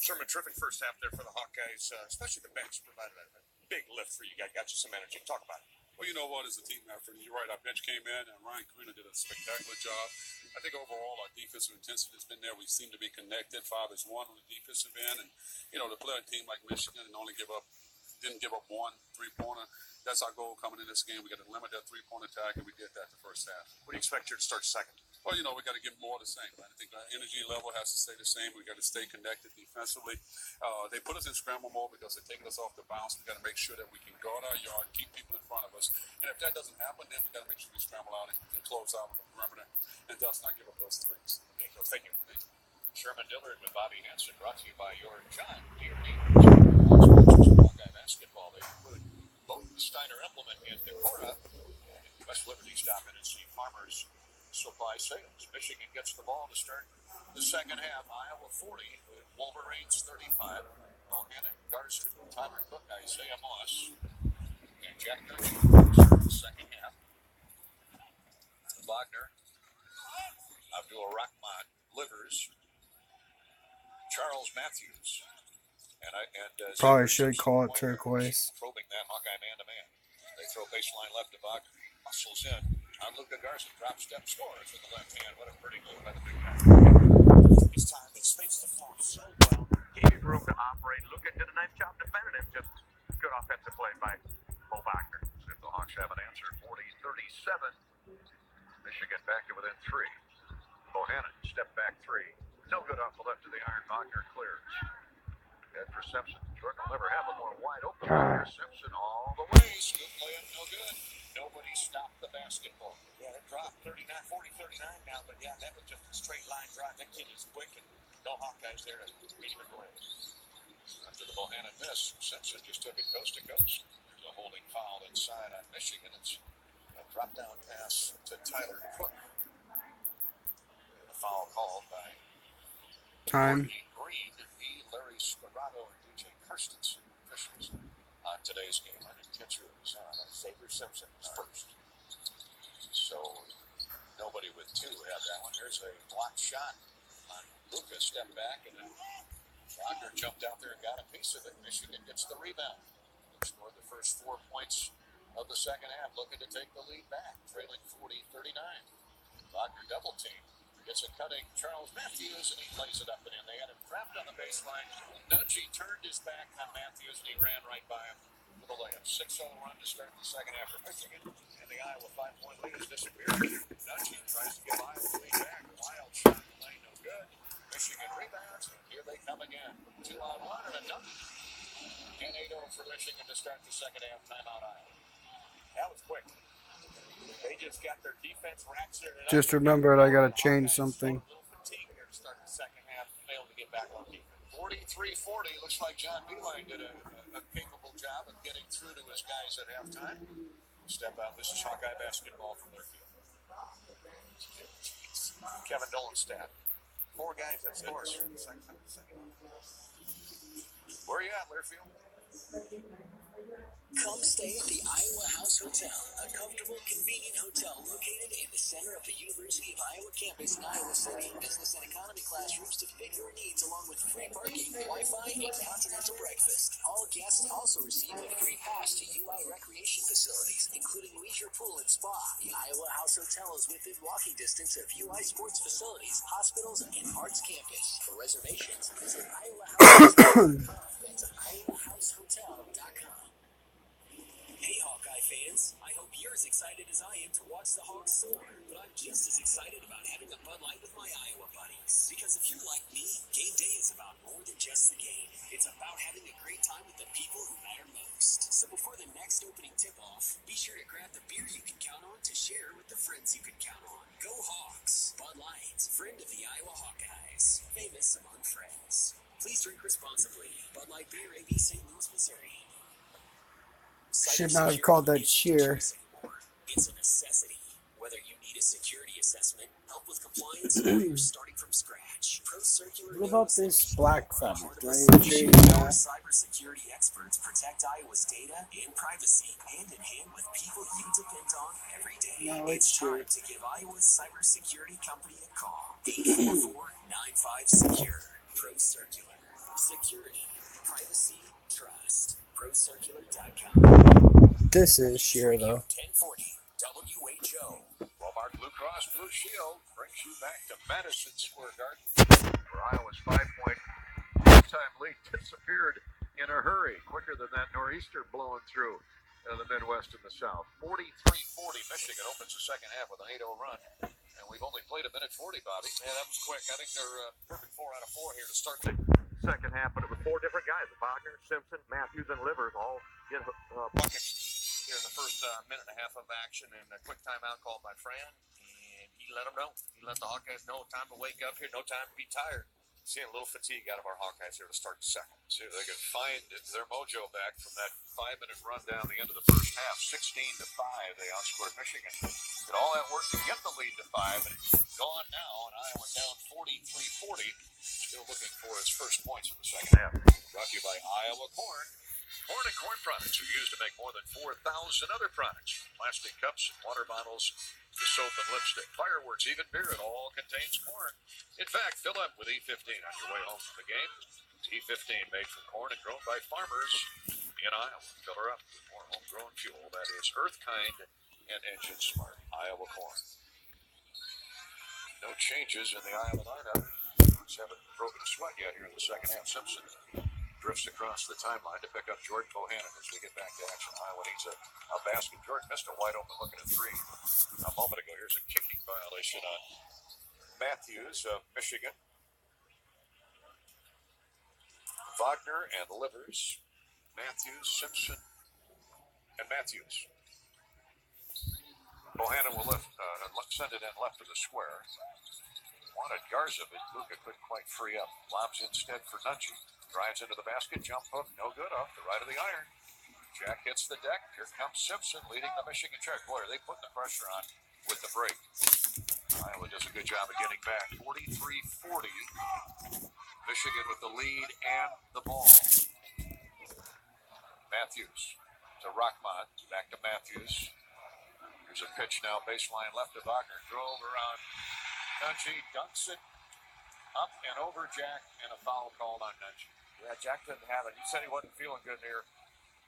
Sherman, terrific first half there for the Hawkeyes, especially the bench provided a big lift for you guys. Got you some energy. Talk about it. Well, you know what, as a team effort, you're right, our bench came in, and Ryan Quinn did a spectacular job. I think overall our defensive intensity has been there. We seem to be connected. 5-1 on the defensive end, and, you know, to play a team like Michigan and only didn't give up one three-pointer, that's our goal coming in this game. We got to limit that three-point attack, and we did that the first half. What do you expect here to start second? Well, you know, we got to get more of the same. Right? I think our energy level has to stay the same. We got to stay connected defensively. They put us in scramble mode because they're taking us off the bounce. We got to make sure that we can guard our yard, keep people in front of us. And if that doesn't happen, then we got to make sure we scramble out and close out on the perimeter and thus not give up those threes. Thank you. Sherman Dillard with Bobby Hansen, brought to you by your John Deere dealer. Hawkeye basketball. They include both the Steiner implement and Dakota. West Liberty stopping and see Farmers Supply Sales. Michigan gets the ball to start the second half. Iowa 40, Wolverines 35. Bohannon, Garza, Tyler Cook, Isaiah Moss, and Jack Nunchi start the second half. Wagner, Abdul Rahman, Livers, Charles Matthews, probably should call it turquoise. Probing that Hawkeye man-to-man. They throw baseline left to Wagner. Hustles in. On Luka Garza, drop step, scores with the left hand. What a pretty move by the big guy. This time they spaced the floor so well. Gave him room to operate. Luka did a nice job defending him. Just good offensive play by Mo Wagner. If the Hawks have an answer, 40-37. Michigan back to within 3. Bohannon, step back 3. No good off the left of the iron. Wagner clears. Head for Simpson. Jordan will never have a more wide open. Simpson all the way. Scoop layup, no good. Nobody stopped the basketball. Yeah, it dropped 40-39 now, but yeah, that was just a straight line drive. That kid is quick, and no Hawkeyes there to beat him away. After the Bohannon miss, Simpson just took it coast to coast. There's a holding foul inside on Michigan. It's a drop down pass to Tyler Cook. A foul called by Time. Green, Larry Scarrato, and DJ Kirstensen, officials on today's game. I think catcher was on. Xavier Simpson was first. So nobody with 2 had that one. There's a blocked shot on Luka. Step back, and then Wagner jumped out there and got a piece of it. Michigan gets the rebound. They scored the first 4 points of the second half, looking to take the lead back, trailing 40-39. Wagner double team. Gets a cutting Charles Matthews, and he lays it up and in. They had him trapped on the baseline. Nunchi turned his back on Matthews, and he ran right by him for the layup. 6-0 run to start the second half for Michigan, and the Iowa 5-point lead has disappeared. Nunchi tries to give Iowa the lead back. Wild shot in the lane, no good. Michigan rebounds, and here they come again. 2-on-1 and a dunk. And 8-0 for Michigan to start the second half. Timeout Iowa. That was quick. They just got their defense racks there. Just remembered I gotta change something. A little fatigue here to start the second half. Failed to get back on defense. 43-40. Looks like John Beeline did a capable job of getting through to his guys at halftime. Step out. This is Hawkeye basketball from their field. Kevin Dolan's staff. 4 guys that scored. Where are you at, Learfield? Come stay at the Iowa House Hotel, a comfortable, convenient hotel located in the center of the University of Iowa campus in Iowa City. Business and economy classrooms to fit your needs, along with free parking, Wi-Fi, and continental breakfast. All guests also receive a free pass to UI recreation facilities, including leisure pool and spa. The Iowa House Hotel is within walking distance of UI sports facilities, hospitals, and arts campus. For reservations, visit iowahousehotel.com. That's iowahousehotel.com. Hey Hawkeye fans, I hope you're as excited as I am to watch the Hawks soar, but I'm just as excited about having a Bud Light with my Iowa buddies. Because if you're friends you can count on. Go Hawks! Bud Light, friend of the Iowa Hawkeyes. Famous among friends. Please drink responsibly. Bud Light Beer, AB, St. Louis, Missouri. Should not have called that sheer. It's a necessity. Whether you need a security assessment, help with compliance, or you're starting from scratch. Pro Circular What about this black fabric? Do I Solution. Our cybersecurity experts protect Iowa's data and privacy hand in hand with people you depend on every day. No, it's it's time to give Iowa's cybersecurity company a call. 844-95-SECURE. Pro Circular. Security, privacy, trust. ProCircular.com. This is sheer though. 1040 WHO. Walmart Blue Cross Blue Shield brings you back to Madison Square Garden, For Iowa's 5-point halftime lead disappeared in a hurry, quicker than that nor'easter blowing through the Midwest and the South. 43-40. Michigan opens the second half with an 8-0 run. And we've only played a minute 40, Bobby. Yeah, that was quick. I think they're perfect 4 out of 4 here to start the second half, but it was 4 different guys. Wagner, Simpson, Matthews, and Livers all get buckets here in the first minute and a half of action, and a quick timeout called by Fran, and he let them know. He let the Hawkeyes know time to wake up here, no time to be tired. Seeing a little fatigue out of our Hawkeyes here to start the second. See if they can find their mojo back from that 5-minute run down the end of the first half. 16-5, they outscored Michigan. Did all that work to get the lead to 5, and it's gone now, and Iowa down 43-40. Still looking for its first points in the second half. Brought to you by Iowa Corn. Corn and corn products are used to make more than 4,000 other products. Plastic cups and water bottles, to soap and lipstick, fireworks, even beer, it all contains corn. In fact, fill up with E15 on your way home from the game. It's E15 made from corn and grown by farmers in Iowa. Fill her up with more homegrown fuel that is earth kind and engine smart. Iowa Corn. No changes in the Iowa lineup. Brewers haven't broken a sweat yet here in the second half. Simpson drifts across the timeline to pick up Jordan Bohannon as we get back to action. Iowa needs a basket. Jordan missed a wide open look at a 3 a moment ago. Here's a kicking violation on Matthews of Michigan. Wagner and Livers, Matthews, Simpson, and Matthews. Bohannon will send it in left of the square. Wanted Garza, but Luka couldn't quite free up. Lobs instead for Nungy. Drives into the basket, jump hook, no good, off the right of the iron. Jack hits the deck. Here comes Simpson leading the Michigan check. Boy, are they putting the pressure on with the break. Iowa does a good job of getting back. 43-40. Michigan with the lead and the ball. Matthews to Rockmont. Back to Matthews. Here's a pitch now, baseline left to Wagner. Drove around Nungy, dunks it up and over Jack, and a foul called on Nungy. Yeah, Jack didn't have it. He said he wasn't feeling good there.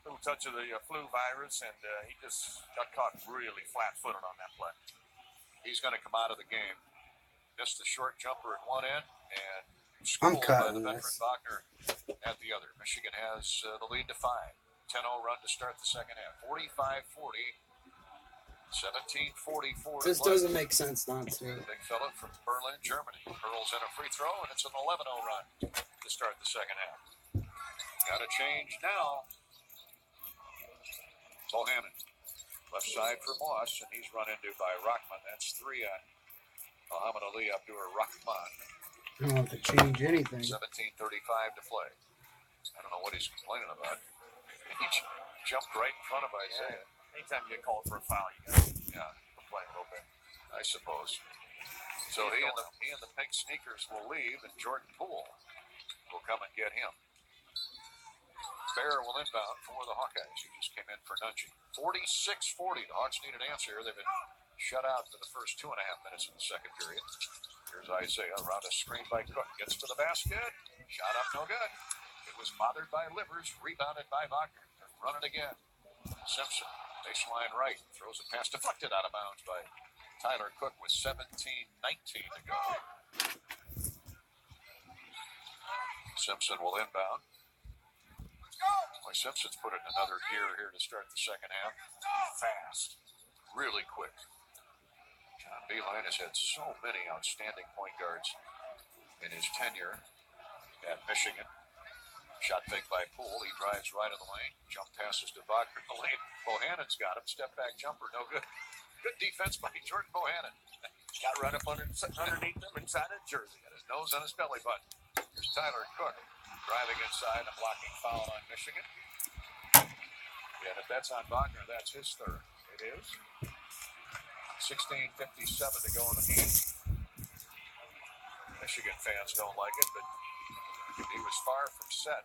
Little touch of the flu virus, and he just got caught really flat-footed on that play. He's going to come out of the game. Missed the short jumper at one end, and schooled by the veteran Wagner at the other. Michigan has the lead to 5. 10-0 run to start the second half. 45-40. 17-44. This doesn't make sense not to. Big fella from Berlin, Germany. Hurls in a free throw, and it's an 11-0 run to start the second half. Got a change now. Bohannon. Left side for Moss, and he's run into by Rockman. That's 3 on Muhammad Ali Abdur-Rahman. I don't have to change anything. 17:35 to play. I don't know what he's complaining about. He jumped right in front of Isaiah. Anytime you get called for a foul, you got to complain a little bit, I suppose. So he and the pink sneakers will leave, and Jordan Poole will come and get him. Bear will inbound for the Hawkeyes. He just came in for Nungy. 46-40. The Hawks need an answer. They've been shut out for the first 2.5 minutes in the second period. Here's Isaiah around a screen by Cook. Gets to the basket. Shot up, no good. It was bothered by Livers. Rebounded by Wagner. Run it again. Simpson. Baseline right. Throws a pass deflected out of bounds by Tyler Cook with 17:19 to go. Simpson will inbound. Boy, Simpson's put in another gear here to start the second half. Fast. Really quick. John Beilein has had so many outstanding point guards in his tenure at Michigan. Shot fake by Poole. He drives right in the lane. Jump passes to Wagner in the lane. Bohannon's got him. Step back jumper. No good. Good defense by Jordan Bohannon. Got right up underneath him inside his jersey, and his nose on his belly button. Here's Tyler Cook driving inside and blocking foul on Michigan. And if that's on Wagner, that's his third. It is. 16:57 to go in the game. Michigan fans don't like it, but he was far from set.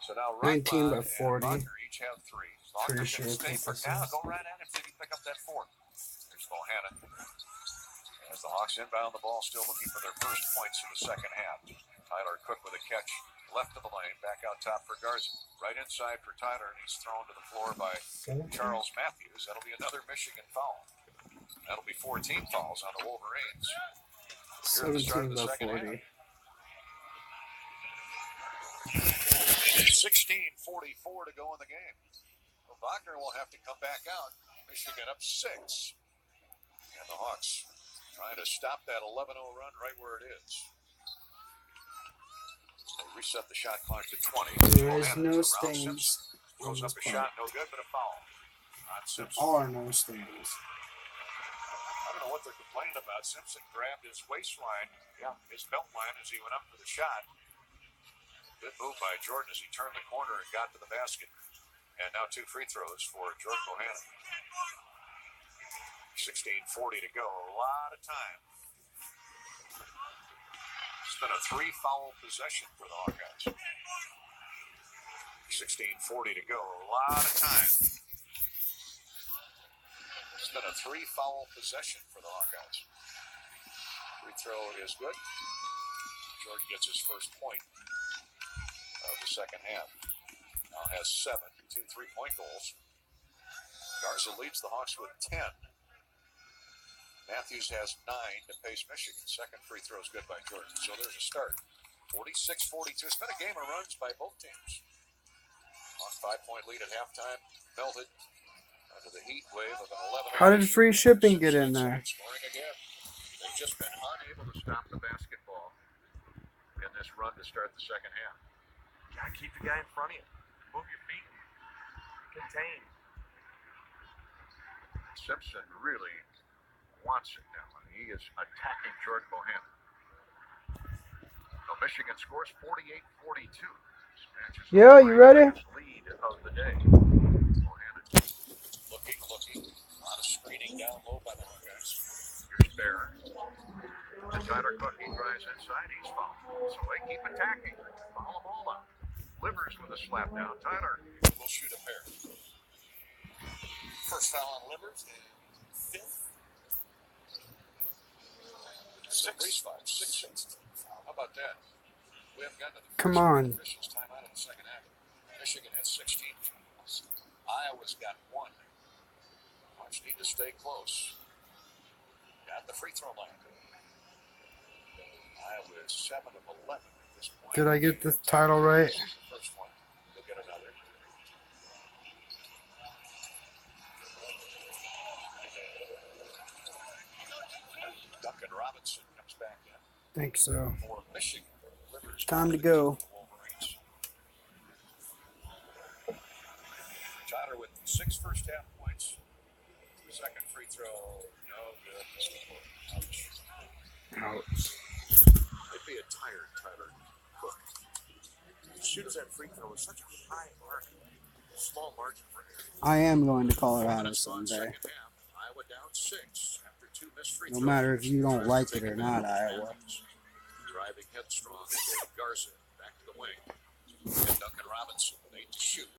So now 19 by 40. Wagner each have three. Pretty Wagner sure can stay for this now. is. Go right at him so he can pick up that fourth. There's Bohannon. As the Hawks inbound the ball, still looking for their first points in the second half. Tyler Cook with a catch left of the lane, back out top for Garza. Right inside for Tyler, and he's thrown to the floor by Charles Matthews. That'll be another Michigan foul. That'll be 14 fouls on the Wolverines. Here at the start of 17 the by second 40. half. 16:44 to go in the game. Well, Wagner will have to come back out. Michigan up 6. And the Hawks trying to stop that 11-0 run right where it is. They reset the shot clock to 20. There is no stains. Goes up a shot, no good, but a foul. On Simpson. There are no stains. I don't know what they're complaining about. Simpson grabbed his waistline, his belt line as he went up for the shot. Good move by Jordan as he turned the corner and got to the basket. And now 2 free throws for Jordan Bohannon. 16:40 to go. A lot of time. It's been a 3-foul possession for the Hawkeyes. 16:40 to go. A lot of time. It's been a 3-foul possession for the Hawkeyes. Free throw is good. Jordan gets his first point of the second half. Now has 7, 2 3-point goals. Garza leads the Hawks with 10. Matthews has 9 to pace Michigan. Second free throw is good by Jordan. So there's a start. 46-42. It's been a game of runs by both teams. Hawks 5-point lead at halftime. Melted under the heat wave of an 11. How did free shipping get in there? Scoring again. They've just been unable to stop the basketball in this run to start the second half. Gotta keep the guy in front of you. Move your feet. Contain. Simpson really wants it now. He is attacking Jordan Bohannon. So Michigan scores 48-42. Yeah, you ready? Lead of the day. Bohannon looking. A lot of screening down low by the Hawkeyes. Here's Barron. And Tyler Cook, he drives inside. He's fouled. So they keep attacking. Foul them all out. Livers with a slap down. Tyler will shoot a pair. First foul on Livers. 5th. 6. How about that? We haven't gotten to the Come on. officials timeout in the second half. Michigan has 16 fouls. Iowa's got 1. Hawks need to stay close. Got the free throw line. Iowa is 7 of 11 at this point. Did I get the title right? First one. They'll get another. Duncan Robinson comes back in. Think so. For Michigan. Time to go. Tyler with 6 first half points. Second free throw, no good. Ouch. It'd be a tired Tyler Cook. He shoots that free throw with such a high margin, small margin for error. I am going to Colorado Second someday. half, Iowa down 6 after 2 missed free No throws. matter if you don't like it or not, Iowa. Driving headstrong, Garza back to the wing. And Duncan Robinson with 8 to shoot.